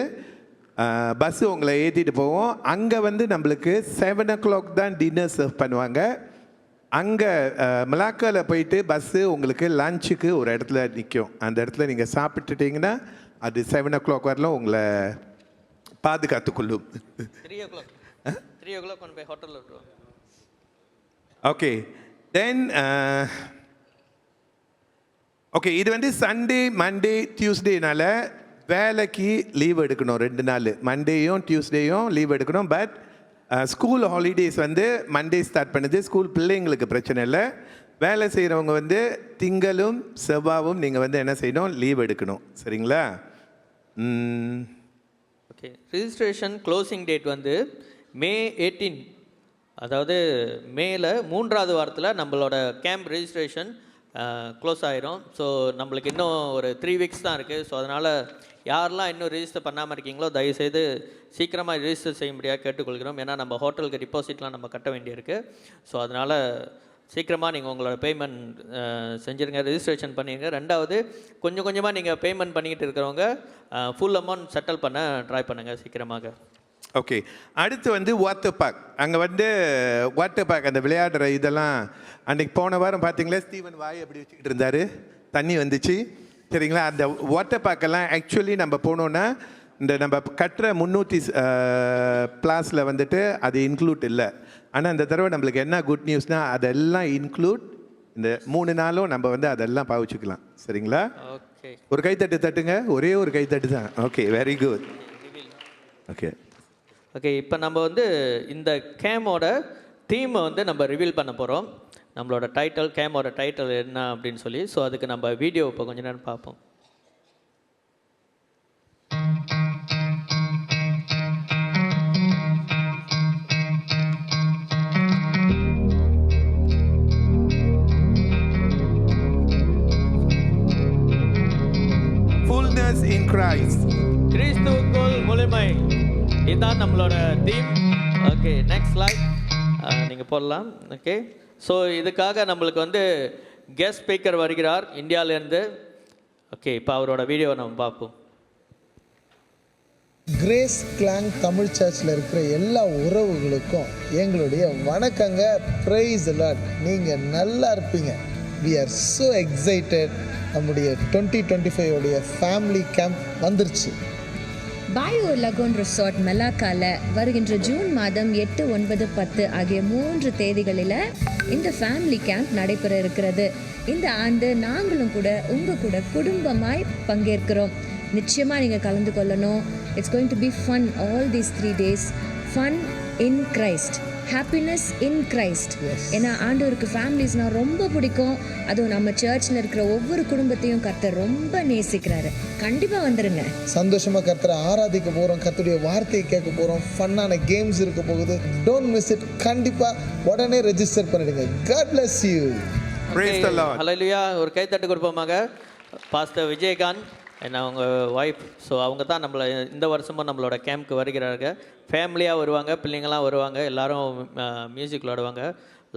பஸ்ஸு உங்களை ஏற்றிட்டு போவோம். அங்கே வந்து நம்மளுக்கு 7 o'clock தான் டின்னர் சர்வ் பண்ணுவாங்க. அங்கே மலாக்காவில் போயிட்டு பஸ்ஸு உங்களுக்கு லஞ்சுக்கு ஒரு இடத்துல நிற்கும். அந்த இடத்துல நீங்கள் சாப்பிட்டுட்டிங்கன்னா அது 7 o'clock வரலாம் உங்களை பாதுகாத்துக்கொள்ளும். 3 o'clock கொண்டு போய் ஹோட்டலில் விட்டுருவோம். ஓகே, தென் ஓகே, இது வந்து சண்டே மண்டே டியூஸ்டேனால வேலைக்கு லீவ் எடுக்கணும் 2 நாள். மண்டேயும் டியூஸ்டேயும் லீவ் எடுக்கணும். பட் ஸ்கூல் ஹாலிடேஸ் வந்து மண்டே ஸ்டார்ட் பண்ணுது. ஸ்கூல் பிள்ளைங்களுக்கு பிரச்சனை இல்லை. வேலை செய்கிறவங்க வந்து திங்களும் செவ்வாயும் நீங்கள் வந்து என்ன செய்யணும், லீவ் எடுக்கணும். சரிங்களா? ஓகே, ரிஜிஸ்ட்ரேஷன் க்ளோசிங் டேட் வந்து May 18. அதாவது மேல 3வது வாரத்தில் நம்மளோட கேம்ப் ரெஜிஸ்ட்ரேஷன் க்ளோஸ் ஆயிரும். ஸோ நம்மளுக்கு இன்னும் ஒரு 3 weeks தான் இருக்குது. ஸோ அதனால் யாரெல்லாம் இன்னும் ரெஜிஸ்டர் பண்ணாமல் இருக்கீங்களோ தயவுசெய்து சீக்கிரமாக ரெஜிஸ்டர் செய்ய முடியாது கேட்டுக்கொள்கிறோம். ஏன்னா நம்ம ஹோட்டலுக்கு டிபாசிட்லாம் நம்ம கட்ட வேண்டியிருக்கு. ஸோ அதனால் சீக்கிரமாக நீங்கள் உங்களோட பேமெண்ட் செஞ்சுருங்க, ரெஜிஸ்ட்ரேஷன் பண்ணிடுங்க. 2வது கொஞ்சம் கொஞ்சமாக நீங்கள் பேமெண்ட் பண்ணிக்கிட்டு இருக்கிறவங்க ஃபுல் அமௌண்ட் செட்டில் பண்ண ட்ரை பண்ணுங்கள் சீக்கிரமாக. ஓகே, அடுத்து வந்து வாட்டர் பார்க். அங்கே வந்து வாட்டர் பார்க் அந்த விளையாடுற இதெல்லாம் அன்றைக்கி போன வாரம் பார்த்தீங்களா, ஸ்டீவன் வாய் அப்படி வச்சுக்கிட்டு இருந்தார், தண்ணி வந்துச்சு. சரிங்களா? அந்த வாட்டர் பார்க்கெல்லாம் ஆக்சுவலி நம்ம போனோன்னா இந்த நம்ம கட்டுற 300 ப்ளாஸில் வந்துட்டு அது இன்க்ளூட் இல்லை. ஆனால் இந்த தடவை நம்மளுக்கு என்ன குட் நியூஸ்னால் அதெல்லாம் இன்க்ளூட். இந்த 3 நாளும் நம்ம வந்து அதெல்லாம் பாவிச்சுக்கலாம். சரிங்களா? ஓகே, ஒரு கைத்தட்டு தட்டுங்க, ஒரே ஒரு கைத்தட்டு தான். Okay, very good. Okay okay, இப்போ நம்ம வந்து இந்த கேமோட தீமை வந்து நம்ம ரிவீல் பண்ண போகிறோம். நம்மளோட டைட்டில், கேமோட டைட்டில் என்ன அப்படின்னு சொல்லி. ஸோ அதுக்கு நம்ம வீடியோ இப்போ கொஞ்ச நேரம் பார்ப்போம். Fullness in Christ. கிறிஸ்துவுக்குள் முழுமை, இதுதான் நம்மளோட தீம். ஓகே, நெக்ஸ்ட் ஸ்லைட் நீங்கள் போடலாம். ஓகே, ஸோ இதுக்காக நம்மளுக்கு வந்து கெஸ்ட் ஸ்பீக்கர் வருகிறார் இந்தியாவிலேருந்து. ஓகே, இப்போ அவரோட வீடியோவை நம்ம பார்ப்போம். கிரேஸ் கிளாங் தமிழ் சர்ச்சில் இருக்கிற எல்லா உறவுகளுக்கும் எங்களுடைய வணக்கங்க. Praise Lord. நீங்கள் நல்லா இருப்பீங்க. We are so excited. நம்முடைய 2025 உடைய ஃபேமிலி கேம்ப் வந்துருச்சு. பயோ லகோன் ரிசார்ட் மெலாக்கால வருகின்ற ஜூன் மாதம் 8, 9, 10 ஆகிய 3 தேதிகளில் இந்த ஃபேமிலி கேம்ப் நடைபெற இருக்கிறது. இந்த ஆண்டு நாங்களும் கூட உங்கள் கூட குடும்பமாய் பங்கேற்கிறோம். நிச்சயமாக நீங்கள் கலந்து கொள்ளணும். It's going to be fun all these 3 days. Fun in Christ, happiness in Christ. ஏன்னா ஆண்டவருக்கு ஃபேமிலிஸ்னால் ரொம்ப பிடிக்கும். அதுவும் நம்ம சர்ச்சில் இருக்கிற ஒவ்வொரு குடும்பத்தையும் கர்த்தர் ரொம்ப நேசிக்கிறாரு. கண்டிப்பாக வந்துடுங்க. சந்தோஷமாக கர்த்தரை ஆராதிக்க போகிறோம், கர்த்தருடைய வார்த்தையை கேட்க போகிறோம், ஃபன்னான கேம்ஸ் இருக்க போகுது. Don't miss it. கண்டிப்பாக உடனே ரெஜிஸ்டர் பண்ணிடுங்க. God bless you. Praise the Lord. ஹல்லேலூயா. ஒரு கைத்தட்டு கொடுப்போமாக. பாஸ்டர் விஜயகாந்த் என்ன அவங்க ஒய்ஃப். ஸோ அவங்க தான் நம்மளை இந்த வருஷமும் நம்மளோட கேம்ப்க்கு வருகிறார்கள். ஃபேமிலியாக வருவாங்க, பிள்ளைங்களாம் வருவாங்க, எல்லோரும் மியூசிக் விளாடுவாங்க.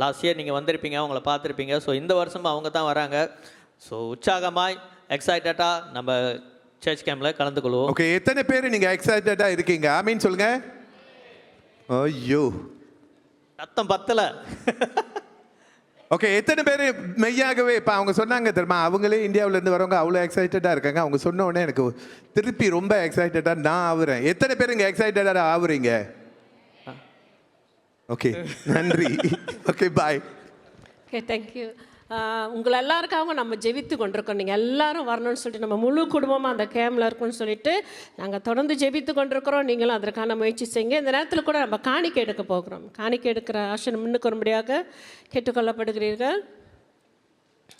லாஸ்ட் இயர் நீங்கள் வந்திருப்பீங்க, அவங்கள பார்த்துருப்பீங்க. ஸோ இந்த வருஷமும் அவங்க தான் வராங்க. ஸோ உற்சாகமாய் எக்ஸைட்டடாக நம்ம சர்ச் கேம்பில் கலந்துக்கொள்வோம். ஓகே, எத்தனை பேர் நீங்கள் எக்ஸைட்டடாக இருக்கீங்க? ஆமீன் சொல்லுங்க. ஐயோ, ரத்தம் பத்தலை. ஓகே, எத்தனை பேர் மெய்யாகவே இப்போ அவங்க சொன்னாங்க தெரியுமா, அவங்களே இந்தியாவிலேருந்து வரவங்க அவ்வளோ எக்ஸைட்டடாக இருக்காங்க. அவங்க சொன்ன உடனே எனக்கு திருப்பி ரொம்ப எக்ஸைட்டடாக நான் ஆகுறேன். எத்தனை பேர் இங்கே எக்ஸைட்டடாக ஆகுறீங்க? ஓகே, நன்றி. Okay, bye. Okay, thank you. உங்களை எல்லாருக்காக நம்ம ஜெபித்து கொண்டிருக்கோம். நீங்கள் எல்லாரும் வரணும்னு சொல்லிட்டு நம்ம முழு குடும்பமாக அந்த கேம்பில் இருக்கும்னு சொல்லிட்டு நாங்கள் தொடர்ந்து ஜெபித்து கொண்டிருக்கிறோம். நீங்களும் அதற்கான முயற்சி செய்யுங்க. இந்த நேரத்தில் கூட நம்ம காணிக்கை எடுக்க போகிறோம். காணிக்கை எடுக்கிற ஆசை முன்னுக்கு வரும்படியாக கேட்டுக்கொள்ளப்படுகிறீர்கள்.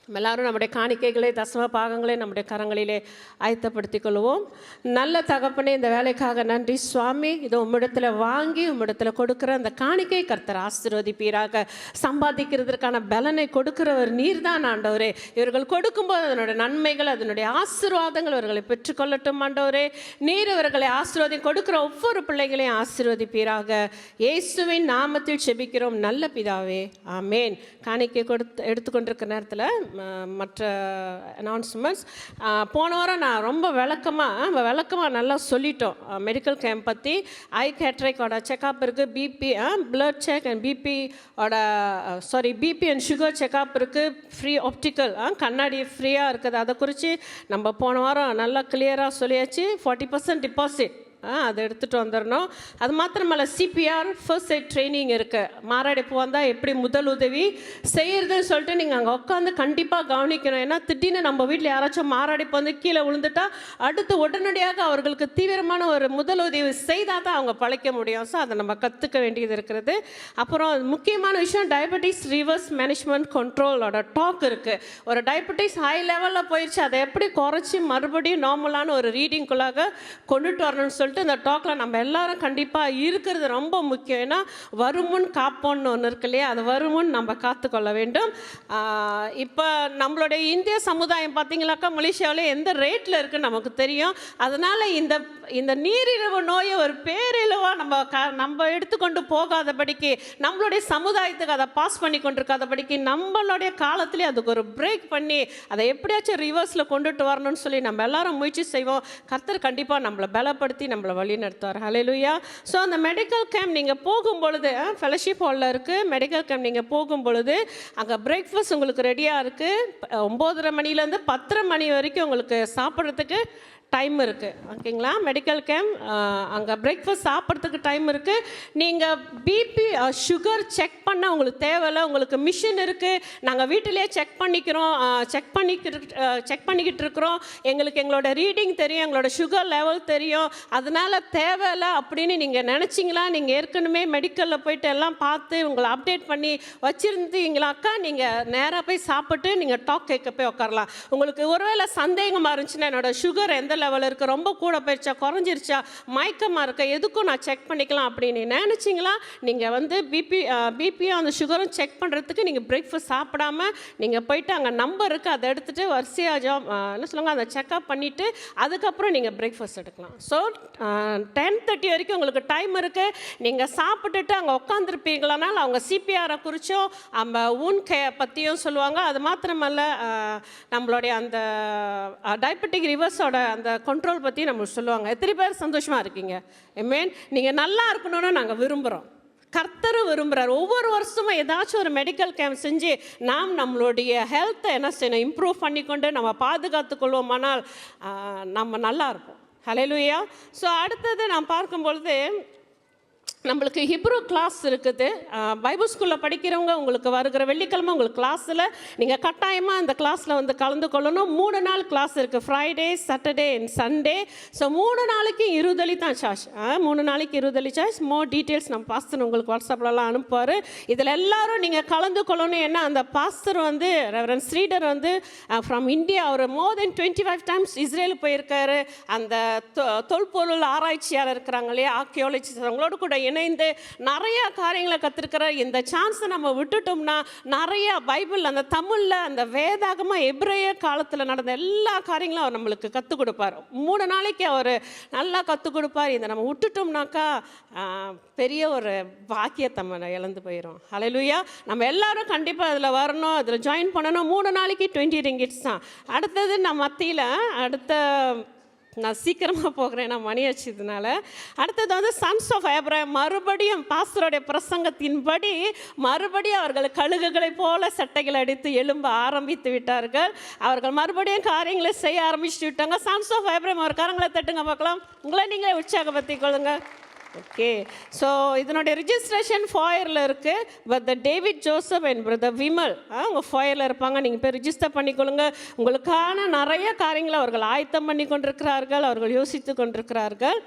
நம்ம எல்லாரும் நம்முடைய காணிக்கைகளை தசம பாகங்களை நம்முடைய கரங்களிலே ஆயத்தப்படுத்திக் கொள்வோம். நல்ல தகப்பனே, இந்த வேலைக்காக நன்றி சுவாமி. இதை உம்மிடத்தில் வாங்கி உம்மிடத்தில் கொடுக்குற அந்த காணிக்கை கர்த்தர் ஆசீர்வதிப்பீராக. சம்பாதிக்கிறதுக்கான பலனை கொடுக்கிறவர் நீர்தான் ஆண்டவரே. இவர்கள் கொடுக்கும்போது அதனுடைய நன்மைகள், அதனுடைய ஆசீர்வாதங்கள் இவர்களை பெற்றுக்கொள்ளட்டும் ஆண்டவரே. நீர் இவர்களை ஆசீர்வாதம் கொடுக்குற ஒவ்வொரு பிள்ளைகளையும் ஆசீர்வதிப்பீராக. இயேசுவின் நாமத்தில் செபிக்கிறோம் நல்ல பிதாவே, ஆமேன். காணிக்கை எடுத்துக்கொண்டிருக்கிற நேரத்தில் மற்ற அனௌன்ஸ்மெண்ட்ஸ், போன வாரம் நான் ரொம்ப விளக்கமாக நல்லா சொல்லிட்டோம். மெடிக்கல் கேம்ப் பற்றி, ஐ கேட்ரிக்கோட செக்அப் இருக்குது, BP blood check and BP and sugar checkup இருக்குது, ஃப்ரீ ஆப்டிக்கல் கண்ணாடி ஃப்ரீயாக இருக்குது. அதை குறித்து நம்ம போன வாரம் நல்லா கிளியராக சொல்லியாச்சு. 40% டிபாசிட் அதை எடுத்துகிட்டு வந்துடணும். அது மாத்திரமல்ல, சிபிஆர் ஃபர்ஸ்ட் எய்ட் ட்ரைனிங் இருக்குது. மாரடைப்பு வந்தால் எப்படி முதல் உதவி செய்கிறதுன்னு சொல்லிட்டு நீங்கள் அங்கே உட்காந்து கண்டிப்பாக கவனிக்கணும். ஏன்னா திடீர்னு நம்ம வீட்டில் யாராச்சும் மாரடைப்பு வந்து கீழே விழுந்துட்டா அடுத்து உடனடியாக அவர்களுக்கு தீவிரமான ஒரு முதல் உதவி செய்தால் தான் அவங்க பழைக்க முடியும். ஸோ அதை நம்ம கற்றுக்க வேண்டியது இருக்கிறது. அப்புறம் முக்கியமான விஷயம், டயபெட்டிஸ் ரிவர்ஸ் மேனேஜ்மெண்ட் கண்ட்ரோலோட டாக் இருக்குது. ஒரு டயபெட்டிஸ் ஹை லெவலில் போயிடுச்சு, அதை எப்படி குறைச்சி மறுபடியும் நார்மலான ஒரு ரீடிங்குள்ளாக கொண்டுட்டு வரணும்னு சொல்லிட்டு இந்த டாக்கில் நம்ம எல்லாரும் கண்டிப்பாக இருக்கிறது ரொம்ப முக்கியம். ஏன்னா வருமுன் காப்போன்னு ஒன்று இருக்கு இல்லையா, அது வருமுன் நம்ம காத்துக்கொள்ள வேண்டும். இப்போ நம்மளுடைய இந்திய சமுதாயம் பார்த்தீங்கன்னாக்கா மலேசியாவில் எந்த ரேட்டில் இருக்குன்னு நமக்கு தெரியும். அதனால் இந்த நீரிழிவு நோயை ஒரு பேரிழிவாக நம்ம எடுத்துக்கொண்டு போகாதபடிக்கு, நம்மளுடைய சமுதாயத்துக்கு அதை பாஸ் பண்ணி கொண்டிருக்காதபடிக்கு, நம்மளுடைய காலத்திலே அதுக்கு ஒரு பிரேக் பண்ணி அதை எப்படியாச்சும் ரிவர்ஸில் கொண்டுட்டு வரணும்னு சொல்லி நம்ம எல்லாரும் முயற்சி செய்வோம். கர்த்தர் கண்டிப்பாக நம்மளை பலப்படுத்தி நம்மளை வழி நடத்துவார். ஹல்லேலூயா. ஸோ அந்த மெடிக்கல் கேம்ப் நீங்கள் போகும்பொழுது, ஃபெலோஷிப் ஹாலில் இருக்குது மெடிக்கல் கேம்ப், நீங்கள் போகும்பொழுது அங்கே பிரேக்ஃபாஸ்ட் உங்களுக்கு ரெடியாக இருக்குது. 9:30 மணிலேருந்து 10:30 மணி வரைக்கும் உங்களுக்கு சாப்பிட்றதுக்கு டைம் இருக்குது. ஓகேங்களா? மெடிக்கல் கேம்ப் அங்கே பிரேக்ஃபாஸ்ட் சாப்பிட்றதுக்கு டைம் இருக்குது. நீங்கள் பிபி சுகர் செக் பண்ண உங்களுக்கு தேவையில்லை. உங்களுக்கு மிஷின் இருக்குது, நாங்கள் வீட்டிலே செக் பண்ணிக்கிட்டு இருக்கிறோம். எங்களோட ரீடிங் தெரியும், எங்களோட சுகர் லெவல் தெரியும், அதனால் தேவையில்லை அப்படின்னு நீங்கள் நினச்சிங்களா? நீங்கள் ஏற்கனவே மெடிக்கலில் போயிட்டு எல்லாம் பார்த்து உங்களை அப்டேட் பண்ணி வச்சுருந்தீங்களாக்கா, நீங்கள் நேராக போய் சாப்பிட்டு நீங்கள் டாக் கேட்க போய் உட்காரலாம். உங்களுக்கு ஒருவேளை சந்தேகமாக இருந்துச்சுன்னா, என்னோட சுகர் எந்த லெவல் இருக்குது, ரொம்ப கூட போயிடுச்சா, குறைஞ்சிருச்சா, மயக்கமாக இருக்க, எதுக்கும் நான் செக் பண்ணிக்கலாம் அப்படின்னு நினச்சிங்களா, நீங்கள் வந்து பிபியும் அந்த சுகரும் செக் பண்ணுறதுக்கு நீங்கள் பிரேக்ஃபாஸ்ட் சாப்பிடாம நீங்கள் போயிட்டு அங்கே நம்பர் இருக்குது, அதை எடுத்துகிட்டு வரிசையாக என்ன சொல்லுவாங்க, அதை செக்அப் பண்ணிவிட்டு அதுக்கப்புறம் நீங்கள் பிரேக்ஃபாஸ்ட் எடுக்கலாம். ஸோ 10:30 வரைக்கும் உங்களுக்கு டைம் இருக்குது. நீங்கள் சாப்பிட்டுட்டு அங்கே உட்காந்துருப்பீங்களானால் அவங்க சிபிஆரை குறித்தும் நம்ம ஊன் பற்றியும் சொல்லுவாங்க. அது மாத்திரமல்ல, நம்மளுடைய அந்த டயபெட்டிக் ரிவர்ஸோட அந்த கண்ட்ரோல் பற்றி நம்ம சொல்லுவாங்க. எத்தனை பேர் சந்தோஷமாக இருக்கீங்க? ஆமென். நீங்கள் நல்லா இருக்கணும்னு நாங்கள் விரும்புகிறோம், கர்த்தரும் விரும்புகிறார். ஒவ்வொரு வருஷமும் ஏதாச்சும் ஒரு மெடிக்கல் கேம்ப் செஞ்சு நாம் நம்மளுடைய ஹெல்த்தை என்ன செய்யணும், இம்ப்ரூவ் பண்ணிக்கொண்டு நம்ம பாதுகாத்து கொள்வோமானால் நம்ம நல்லா இருப்போம். ஹல்லேலூயா. ஸோ அடுத்தது நான் பார்க்கும்பொழுது, நம்மளுக்கு ஹிப்ரூ கிளாஸ் இருக்குது. பைபிள் ஸ்கூலில் படிக்கிறவங்க உங்களுக்கு வருகிற வெள்ளிக்கிழமை உங்களுக்கு கிளாஸில் நீங்கள் கட்டாயமாக அந்த கிளாஸில் வந்து கலந்து கொள்ளணும். 3 நாள் கிளாஸ் இருக்குது, Friday, Saturday and Sunday. So 3 நாளைக்கு 20 தான் சார்ஜ். 3 நாளைக்கு 20 சார்ஜ். மோர் டீட்டெயில்ஸ் நம்ம பாஸ்டர் உங்களுக்கு வாட்ஸ்அப்லலாம் அனுப்புவார். இதில் எல்லாரும் நீங்கள் கலந்து கொள்ளணும். ஏன்னா அந்த பாஸ்டர் வந்து ரெவரண்ட் ஸ்ரீடர் வந்து ஃப்ரம் இந்தியா, அவர் மோர் தென் 25 டைம்ஸ் இஸ்ரேல் போயிருக்காரு. அந்த தொல்பொருள் ஆராய்ச்சியாளர் இருக்கிறாங்க இல்லையா, ஆர்கியாலஜிஸ்ட், அவங்களோட கூட இணைந்து நிறைய காரியங்களை கற்றுருக்கிறார். இந்த சான்ஸை நம்ம விட்டுட்டோம்னா நிறைய பைபிள், அந்த தமிழில் அந்த வேதாகமாக எபிரேய காலத்தில் நடந்த எல்லா காரியங்களும் அவர் நம்மளுக்கு கற்றுக் கொடுப்பார். 3 நாளைக்கு அவர் நல்லா கற்றுக் கொடுப்பார். இதை நம்ம விட்டுட்டோம்னாக்கா பெரிய ஒரு பாக்கியத்தை நம்ம இழந்து போயிடும். ஹல்லேலூயா. நம்ம எல்லாரும் கண்டிப்பாக அதில் வரணும், அதில் ஜாயின் பண்ணணும். 3 நாளைக்கு 20 ringgit தான். அடுத்தது நான் மத்தியில் நான் சீக்கிரமாக போகிறேன், நான் மணி வச்சதுனால. அடுத்தது வந்து சன்ஸ் ஆஃப் ஆபிரகாம், மறுபடியும் பாஸ்டருடைய பிரசங்கத்தின்படி மறுபடியும் அவர்கள் கழுகுகளை போல சட்டைகளை அடித்து எழும்ப ஆரம்பித்து விட்டார்கள். அவர்கள் மறுபடியும் காரியங்களை செய்ய ஆரம்பிச்சுட்டு விட்டாங்க. சன்ஸ் ஆஃப் ஆபிரகாம், அவர் கரங்களை தட்டுங்க பார்க்கலாம். உங்களை நீங்களே உற்சாகப்படுத்திக் கொள்ளுங்க. ஓகே. ஸோ இதனுடைய ரிஜிஸ்ட்ரேஷன் ஃபாயரில் இருக்குது. Brother David Joseph and brother Vimal அவங்க ஃபாயரில் இருப்பாங்க. நீங்கள் போய் ரிஜிஸ்டர் பண்ணிக்கொள்ளுங்க. உங்களுக்கான நிறைய காரியங்களை அவர்கள் ஆயத்தம் பண்ணி கொண்டிருக்கிறார்கள், அவர்கள் யோசித்து கொண்டிருக்கிறார்கள்.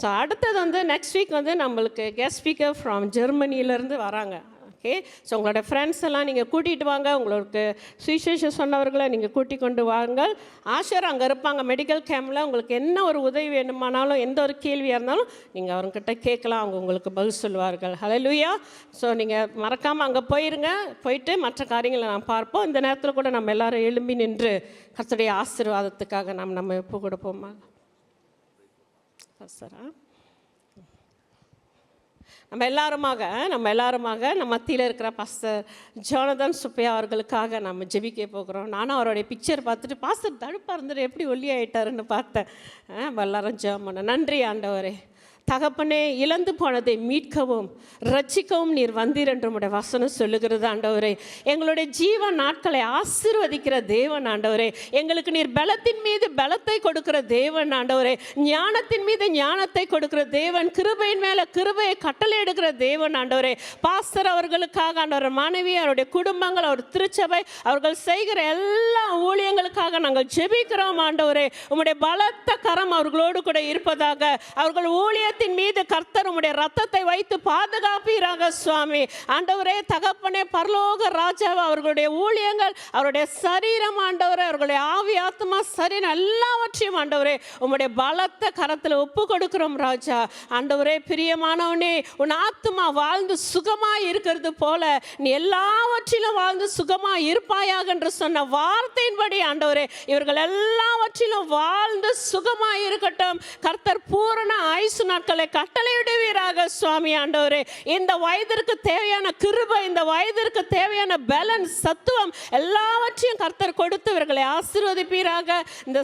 ஸோ அடுத்தது வந்து நெக்ஸ்ட் வீக் வந்து நம்மளுக்கு கெஸ்ட் ஸ்பீக்கர் ஃப்ரம் ஜெர்மனியிலேருந்து வராங்க. ஓகே. ஸோ உங்களோட ஃப்ரெண்ட்ஸ் எல்லாம் நீங்கள் கூட்டிகிட்டு வாங்க, உங்களுக்கு சுவிசேஷம் சொன்னவர்களை நீங்கள் கூட்டிக் கொண்டு வாங்க. ஆஷர் அங்கே இருப்பாங்க மெடிக்கல் கேம்பில். உங்களுக்கு என்ன ஒரு உதவி வேணுமானாலும், எந்த ஒரு கேள்வியாக இருந்தாலும் நீங்கள் அவங்கக்கிட்ட கேட்கலாம், அவங்க உங்களுக்கு பதில் சொல்லுவார்கள். ஹல்லேலூயா. ஸோ நீங்கள் மறக்காமல் அங்கே போயிட்டு மற்ற காரியங்களை நாம் பார்ப்போம். இந்த நேரத்தில் கூட நம்ம எல்லாரும் எழும்பி நின்று கர்த்தருடைய ஆசீர்வாதத்துக்காக நம்ம ஒப்பு கொடுப்போமா? சாரா, நம்ம எல்லாருமாக நம்ம மத்தியில் இருக்கிற பாஸ்டர் ஜோனதன் சுப்பையா அவர்களுக்காக நம்ம ஜெபிக்க போகிறோம். நானும் அவருடைய பிக்சர் பார்த்துட்டு பாஸ்டர் தடுப்பாக இருந்துட்டு எப்படி ஒல்லி ஆகிட்டாருன்னு பார்த்தேன். எல்லாரும் ஜெபம் பண்ண. நன்றி ஆண்டவரே. தகப்பனே, இழந்து போனதை மீட்கவும் ரட்சிக்கவும் நீர் வந்தீர் என்று உம்முடைய வசனம் சொல்லுகிறது ஆண்டவரே. எங்களுடைய ஜீவ நாட்களை ஆசீர்வதிக்கிற தேவன் ஆண்டவரே. எங்களுக்கு நீர் பலத்தின் மீது பலத்தை கொடுக்கிற தேவன் ஆண்டவரே. ஞானத்தின் மீது ஞானத்தை கொடுக்கிற தேவன். கிருபையின் மேலே கிருபையை கட்டளை எடுக்கிற தேவன் ஆண்டவரே. பாஸ்டர் அவர்களுக்காக ஆண்டவர் மனைவி, அவருடைய குடும்பங்கள், அவர் திருச்சபை, அவர்கள் செய்கிற எல்லா ஊழியங்களுக்காக நாங்கள் ஜெபிக்கிறோம் ஆண்டவரே. உம்முடைய பலத்த கரம் அவர்களோடு கூட இருப்பதாக. அவர்கள் ஊழிய மீது கர்த்தர் உம்முடைய ரத்தத்தை வைத்து பாதுகாப்பீராக சுவாமி. ஆண்டவரே, தகப்பனே, பரலோக ராஜாவை, அவர்களுடைய ஊழியங்கள், அவருடைய சரீரம் ஆண்டவரே, அவர்களுடைய ஆவி ஆத்மா சரீரம் எல்லாவற்றையும் ஆண்டவரே உம்முடைய பலத்த கரத்தில் ஒப்பு கொடுக்கிறோம் ராஜா. ஆண்டவரே, பிரியமானவனே, உன் ஆத்மா வாழ்ந்து சுகமாய் இருக்கிறது போல நீ எல்லாவற்றிலும் வாழ்ந்து சுகமாய் இருப்பாயாக என்று சொன்ன வார்த்தையின்படி ஆண்டவரே இவர்கள் எல்லாவற்றிலும் வாழ்ந்து சுகமாய் இருக்கட்டும். கர்த்தர் பூரண ஆயுசு நாட்களை கட்டளையிடுவீராக சுவாமி. ஆண்டவரே, இந்த வயதிற்கு தேவையான கிருபை, இந்த வயதிற்கு தேவையான பேலன்ஸ், சத்துவம் எல்லாவற்றையும் கர்த்தர் கொடுத்து இவர்களை ஆசீர்வதிப்பீராக. இந்த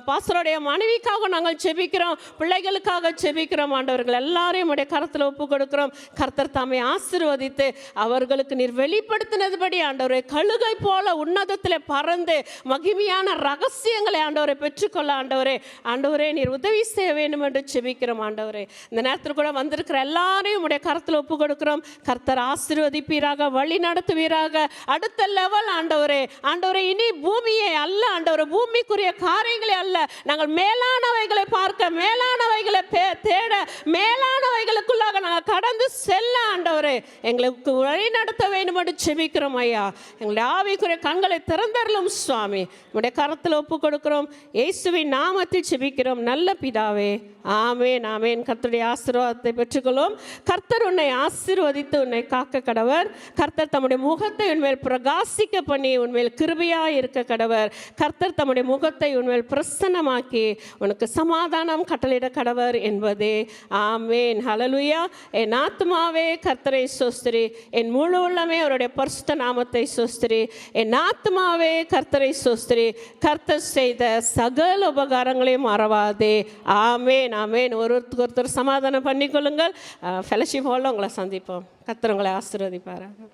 பாஸ்டருடைய மனைவிக்காக நாங்கள் ஜெபிக்கிறோம், பிள்ளைகளுக்காக ஜெபிக்கிறோம் ஆண்டவர்கள் எல்லாரையும் உடைய கரத்தில் ஒப்பு கொடுக்கிறோம். கர்த்தர் தாமே ஆசீர்வதித்து அவர்களுக்கு நீர் வெளிப்படுத்தினதுபடி ஆண்டவரே கழுகை போல உன்னதத்தில் பறந்து மகிமையான ரகசியங்களை ஆண்டவரை பெற்றுக்கொள்ள ஆண்டவரே நீர் உதவி செய்ய வேண்டும் என்று ஜெபிக்கிறோம் ஆண்டவரே. இந்த நேரத்தில் கூட வந்திருக்கிற எல்லாரையும் உடைய கரத்தில் ஒப்பு கொடுக்கிறோம். கர்த்தர் ஆசீர்வதிப்பீராக, வழி நடத்துவீராக. அடுத்த லெவல் ஆண்டவரே. இனி பூமியை அல்ல ஆண்டவரே, பூமிக்குரிய காரியங்களே அல்ல, நாங்கள் மேலானவைகளை பார்க்க, மேலானவைகளை தேட, மேலானவைகளுக்குள்ளாக நாங்கள் கடந்து செல்ல ஆண்டவரே எங்களுக்கு வழி நடத்த வேண்டும் என்று ஜெபிக்கிறோம் ஐயா. எங்களுடைய ஆவிக்குரிய கண்களை திறந்தருளும் சுவாமி. உடைய கரத்தில் ஒப்பு கொடுக்கிறோம். இயேசுவின் நாமத்தில் ஜெபிக்கிறோம் நல்ல பிதாவே. ஆமேன் ஆமேன். கர்த்தருடைய ஆசீர்வாதத்தை பெற்றுக்கொள்ளும். கர்த்தர் உன்னை ஆசீர்வதித்து உன்னை காக்க கடவர். கர்த்தர் தம்முடைய முகத்தை உன்மேல் பிரகாசிக்க பண்ணி உன்மேல் கிருபையாய் இருக்க கடவர். கர்த்தர் தம்முடைய முகத்தை உன்மேல் பிரசன்னமாக்கி உனக்கு சமாதானம் கட்டளையிட கடவர் என்பதே. ஆமேன். ஹல்லேலூயா. என் ஆத்துமாவே கர்த்தரை ஸ்தோத்திரி, என் முழு உள்ளமே அவருடைய பரிசுத்த நாமத்தை ஸ்தோத்திரி. என் ஆத்துமாவே கர்த்தரை ஸ்தோத்திரி, கர்த்தர் செய்த சகல உபகாரங்களையும் மறவாதே. ஆமேன் ஆமேன். ஒருத்தர் சமாதானம் பண்ணிக்கொள்ளுங்கள். ஃபெலோஷிப் ஹாலில் உங்களை சந்திப்போம். கர்த்தர் உங்களை ஆசீர்வதிப்பாராக.